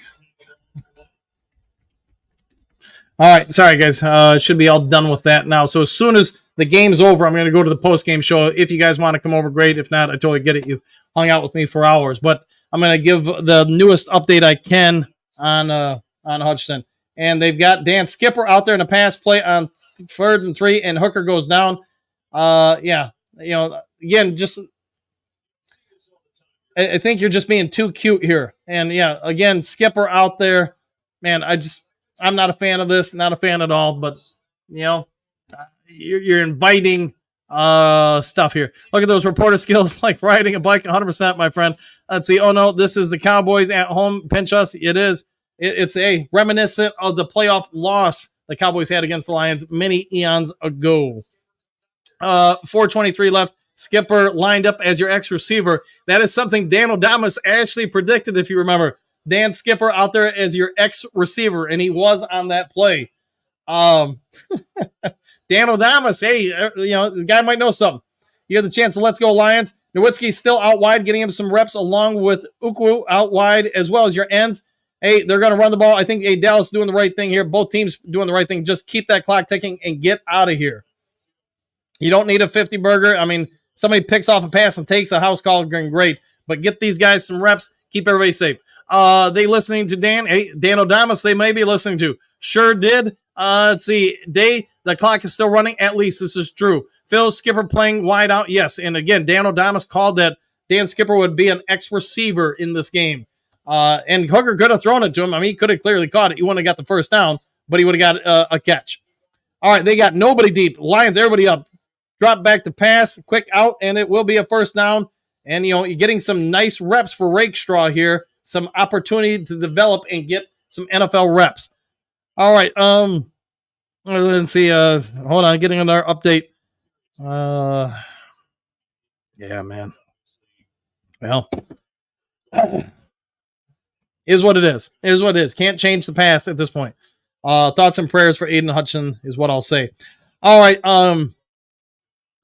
S8: All right, sorry guys. Should be all done with that now. So as soon as the game's over, I'm going to go to the post-game show. If you guys want to come over, great. If not, I totally get it. You hung out with me for hours. But I'm going to give the newest update I can on Hutchinson. And they've got Dan Skipper out there in a pass play on 3rd and 3, and Hooker goes down. Yeah, again, just I think you're just being too cute here. And yeah, again, Skipper out there, man. I'm not a fan of this, not a fan at all. But you're inviting stuff here. Look at those reporter skills, like riding a bike, 100%, my friend. Let's see. Oh no, this is the Cowboys at home. Pinch us. It is. It's a reminiscent of the playoff loss the Cowboys had against the Lions many eons ago. 4:23 left. Skipper lined up as your ex-receiver. That is something Dan O'Damas actually predicted, if you remember. Dan Skipper out there as your ex-receiver, and he was on that play. Dan O'Damas, hey, the guy might know something. You have the chance to Let's Go Lions. Nowitzki's still out wide, getting him some reps along with Ukwu out wide, as well as your ends. Hey, they're going to run the ball. I think Dallas doing the right thing here. Both teams doing the right thing. Just keep that clock ticking and get out of here. You don't need a 50 burger. I mean, somebody picks off a pass and takes a house call, great. But get these guys some reps. Keep everybody safe. They listening to Dan? Hey, Dan O'Damas, they may be listening to. Sure did. Let's see. The clock is still running. At least this is true. Phil Skipper playing wide out. Yes. And again, Dan O'Damas called that Dan Skipper would be an ex-receiver in this game. And Hooker could have thrown it to him. I mean, he could have clearly caught it. He wouldn't have got the first down, but he would have got a catch. All right. They got nobody deep. Lions, everybody up. Drop back to pass, quick out, and it will be a first down. And, you're getting some nice reps for Rakestraw here. Some opportunity to develop and get some NFL reps. All right. Let's see. Hold on. Getting another update. Yeah, man. Well, is what it is. Is what it is. Can't change the past at this point. Thoughts and prayers for Aiden Hutchinson is what I'll say. All right.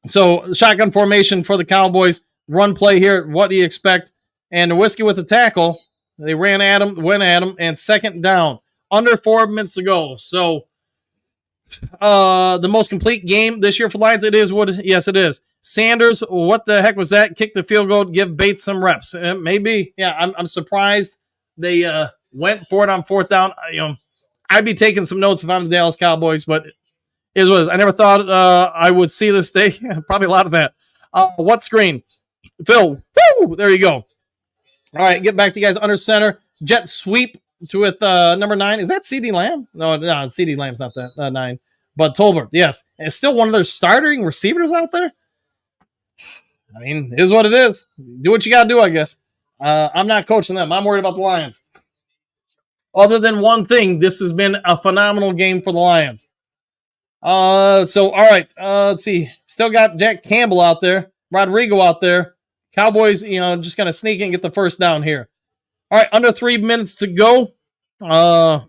S8: So shotgun formation for the Cowboys. Run play here. What do you expect? And Whiskey with the tackle. They ran at him, went at him, and second down. Under 4 minutes to go. So the most complete game this year for Lions. It is what? Yes, it is. Sanders, what the heck was that? Kick the field goal, give Bates some reps. Maybe. Yeah, I'm surprised they went for it on 4th down. I'd be taking some notes if I'm the Dallas Cowboys, but is what it is. I never thought I would see this day. Probably a lot of that. What screen? Phil. Woo! There you go. All right, get back to you guys under center. Jet sweep with number 9. Is that CD Lamb? No, CD Lamb's not that 9. But Tolbert, yes. And it's still one of their starting receivers out there. I mean, it is what it is. Do what you got to do, I guess. I'm not coaching them. I'm worried about the Lions. Other than one thing, this has been a phenomenal game for the Lions. So, all right. Let's see. Still got Jack Campbell out there. Rodrigo out there. Cowboys, just going to sneak in and get the first down here. All right. Under 3 minutes to go. Yeah.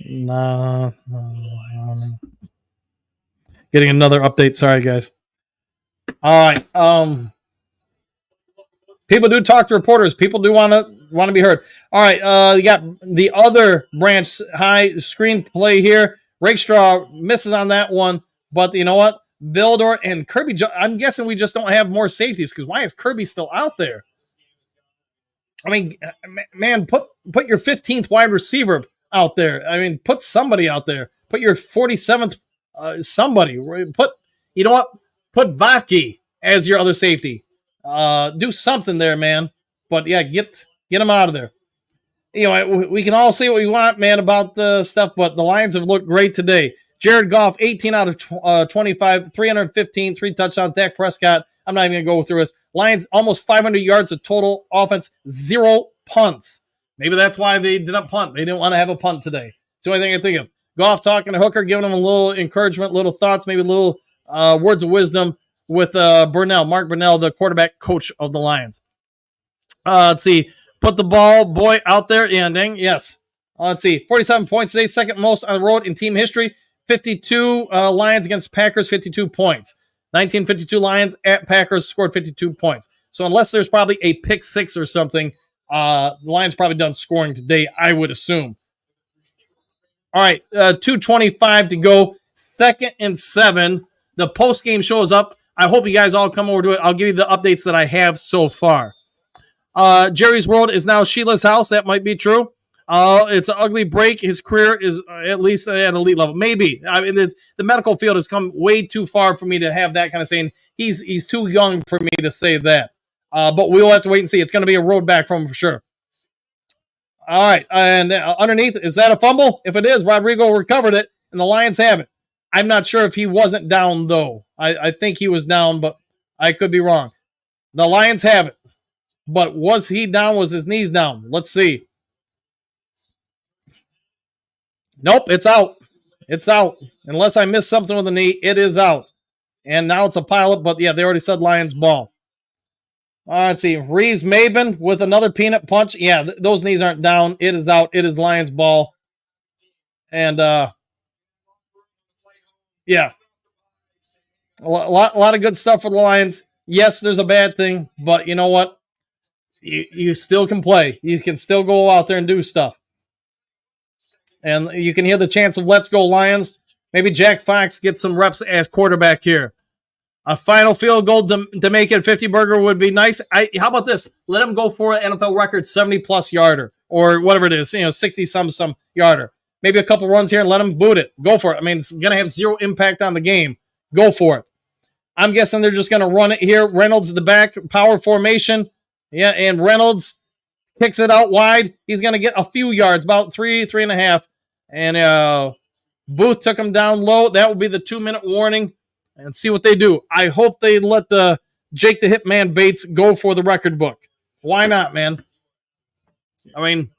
S8: No. Getting another update. Sorry, guys. All right. People do talk to reporters. People do want to be heard. All right. You got the other branch high screen play here. Rakestraw misses on that one, but you know what? Vildor and Kirby. I'm guessing we just don't have more safeties because why is Kirby still out there? I mean, man, put your 15th wide receiver out there. I mean, put somebody out there. Put your 47th somebody. You know what? Put Vatke as your other safety. Do something there, man. But yeah, get him out of there. You know, we can all say what we want, man, about the stuff, but the Lions have looked great today. Jared Goff, 18 out of 25, 315, 3 touchdowns. Dak Prescott, I'm not even going to go through this. Lions, almost 500 yards of total offense, 0 punts. Maybe that's why they didn't punt. They didn't want to have a punt today. It's the only thing I think of. Goff talking to Hooker, giving him a little encouragement, little thoughts, maybe little words of wisdom with Burnell, Mark Burnell, the quarterback coach of the Lions. Let's see. Put the ball boy out there. Ending. Yes. Let's see. 47 points today. Second most on the road in team history. 52 Lions against Packers, 52 points. 1952 Lions at Packers scored 52 points. So unless there's probably a pick six or something, the Lions probably done scoring today, I would assume. All right. 2:25 to go. 2nd and 7. The post-game shows up. I hope you guys all come over to it. I'll give you the updates that I have so far. Jerry's world is now Sheila's house. That might be true. It's an ugly break. His career is at least at an elite level. Maybe. I mean, the medical field has come way too far for me to have that kind of saying. He's too young for me to say that. But we'll have to wait and see. It's going to be a road back from him for sure. All right. And underneath, is that a fumble? If it is, Rodrigo recovered it, and the Lions have it. I'm not sure if he wasn't down, though. I think he was down, but I could be wrong. The Lions have it. But was he down? Was his knees down? Let's see. Nope, it's out. It's out. Unless I missed something with the knee, it is out. And now it's a pilot, but yeah, they already said Lions ball. Let's see. Reeves Maben with another peanut punch. Yeah, those knees aren't down. It is out. It is Lions ball. And, yeah. A lot of good stuff for the Lions. Yes, there's a bad thing, but you know what? You still can play. You can still go out there and do stuff. And you can hear the chants of let's go Lions. Maybe Jack Fox gets some reps as quarterback here. A final field goal to make it 50 burger would be nice. How about this? Let him go for an NFL record 70-plus yarder or whatever it is, 60-some yarder. Maybe a couple runs here and let him boot it. Go for it. I mean, it's going to have zero impact on the game. Go for it. I'm guessing they're just going to run it here. Reynolds in the back, power formation. Yeah, and Reynolds kicks it out wide. He's going to get a few yards, about 3.5. And Booth took him down low. That will be the 2-minute warning. And see what they do. I hope they let the Jake the Hitman Bates go for the record book. Why not, man? I mean,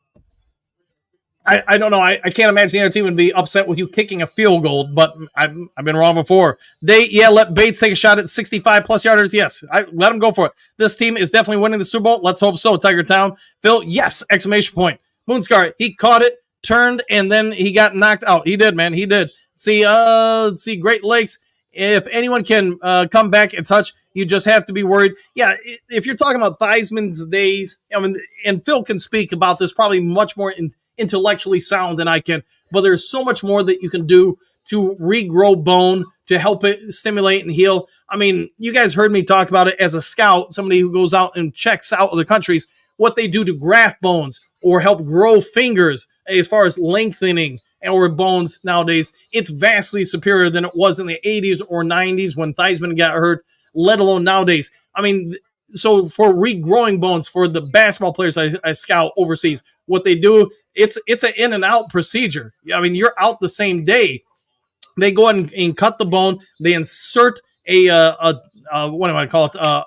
S8: I don't know. I can't imagine the other team would be upset with you kicking a field goal, but I've been wrong before. Let Bates take a shot at 65-plus yarders. Yes, let him go for it. This team is definitely winning the Super Bowl. Let's hope so, Tiger Town. Phil, yes, exclamation point. Moonscar, he caught it, turned, and then he got knocked out. He did, man. He did. See, Great Lakes. If anyone can come back and touch, you just have to be worried. Yeah, if you're talking about Theismann's days, I mean, and Phil can speak about this probably much more intellectually sound than I can, but there's so much more that you can do to regrow bone, to help it stimulate and heal. I mean, you guys heard me talk about it as a scout, somebody who goes out and checks out other countries, what they do to graft bones or help grow fingers as far as lengthening or bones nowadays. It's vastly superior than it was in the 80s or 90s when Theismann got hurt, let alone nowadays. I mean, so for regrowing bones for the basketball players I scout overseas, what they do, it's an in and out procedure. I mean, you're out the same day. They go ahead and cut the bone. They insert a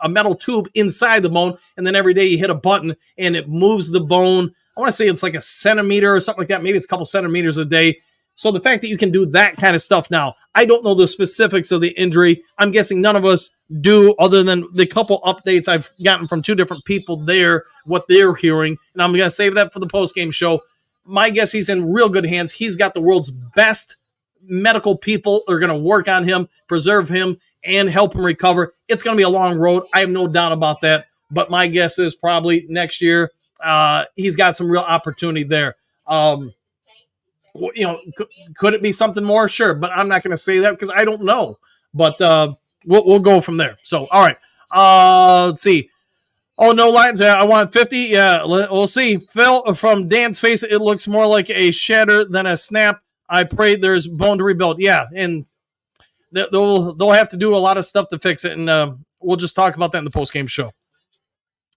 S8: metal tube inside the bone, and then every day you hit a button and it moves the bone. I want to say it's like a centimeter or something like that. Maybe it's a couple centimeters a day. So the fact that you can do that kind of stuff now, I don't know the specifics of the injury. I'm guessing none of us do, other than the couple updates I've gotten from 2 different people there, what they're hearing. And I'm going to save that for the post-game show. My guess he's in real good hands. He's got the world's best medical people are going to work on him, preserve him, and help him recover. It's going to be a long road. I have no doubt about that. But my guess is probably next year, he's got some real opportunity there. Could it be something more? Sure, but I'm not going to say that because I don't know. But we'll go from there. So, all right. Let's see. Oh, no Lions. Yeah, I want 50. Yeah, we'll see. Phil, from Dan's face, it looks more like a shatter than a snap. I pray there's bone to rebuild. Yeah, and they'll have to do a lot of stuff to fix it, and we'll just talk about that in the post-game show.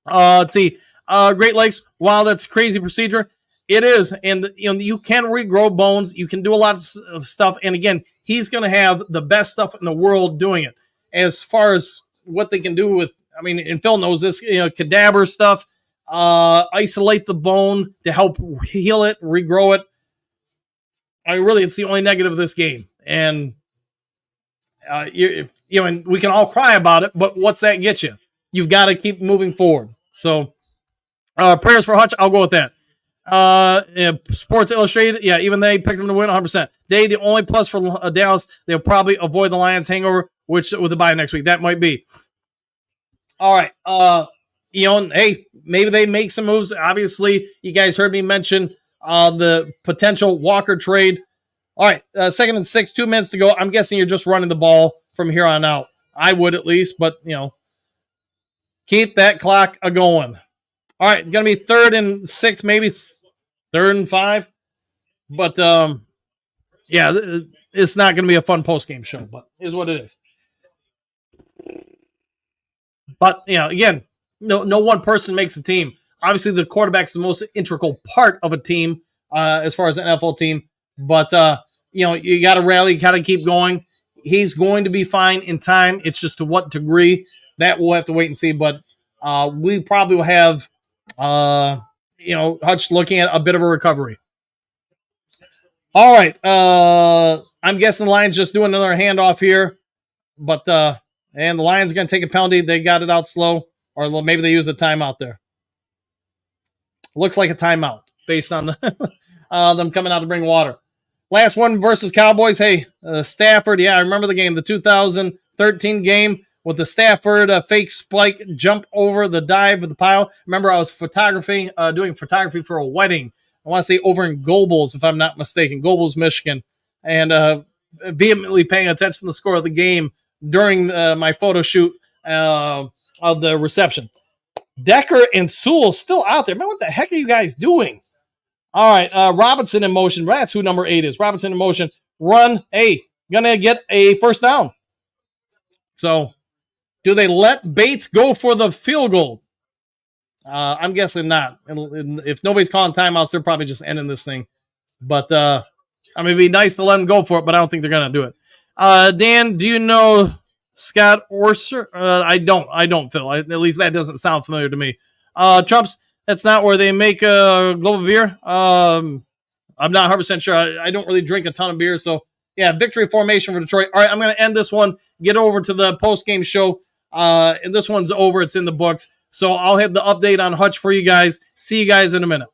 S8: Let's see. Great Lakes. Wow, that's a crazy procedure. It is, and you can regrow bones. You can do a lot of stuff, and again, he's going to have the best stuff in the world doing it. As far as what they can do with, I mean, and Phil knows this, cadaver stuff, isolate the bone to help heal it, regrow it. I mean, really, it's the only negative of this game, and and we can all cry about it, but what's that get you? You've got to keep moving forward. So, prayers for Hutch. I'll go with that. Sports Illustrated, yeah, even they picked them to win 100%. The only plus for Dallas, they'll probably avoid the Lions hangover, which with the bye next week, that might be. All right, hey, maybe they make some moves. Obviously, you guys heard me mention the potential Walker trade. All right, 2nd and 6, 2 minutes to go. I'm guessing you're just running the ball from here on out. I would at least, but keep that clock a-going. All right, it's going to be 3rd and 6, maybe 3rd and 5. But, yeah, it's not going to be a fun post-game show, but is what it is. But, again, no one person makes a team. Obviously, the quarterback's the most integral part of a team as far as an NFL team. But, you got to rally, you got to keep going. He's going to be fine in time. It's just to what degree, that we'll have to wait and see. But we probably will have Hutch looking at a bit of a recovery. All right. I'm guessing the Lions just doing another handoff here. But, and the Lions are going to take a penalty. They got it out slow. Or maybe they used a timeout there. Looks like a timeout based on them coming out to bring water. Last one versus Cowboys. Hey, Stafford. Yeah, I remember the game. The 2013 game with the Stafford fake spike jump over the dive of the pile. Remember, I was doing photography for a wedding. I want to say over in Gobles, if I'm not mistaken. Gobles, Michigan. And vehemently paying attention to the score of the game during my photo shoot of the reception. Decker and Sewell still out there. Man, what the heck are you guys doing? All right, Robinson in motion. That's who number 8 is. Robinson in motion. Run. Hey, gonna get a first down. So, do they let Bates go for the field goal? I'm guessing not. If nobody's calling timeouts, they're probably just ending this thing. But, it'd be nice to let them go for it, but I don't think they're going to do it. Dan, do you know Scott Orser? I don't, Phil. At least that doesn't sound familiar to me. Trumps, that's not where they make global beer. I'm not 100% sure. I don't really drink a ton of beer. So, yeah, victory formation for Detroit. All right, I'm going to end this one, get over to the post-game show. And this one's over. It's in the books. So I'll have the update on Hutch for you guys. See you guys in a minute.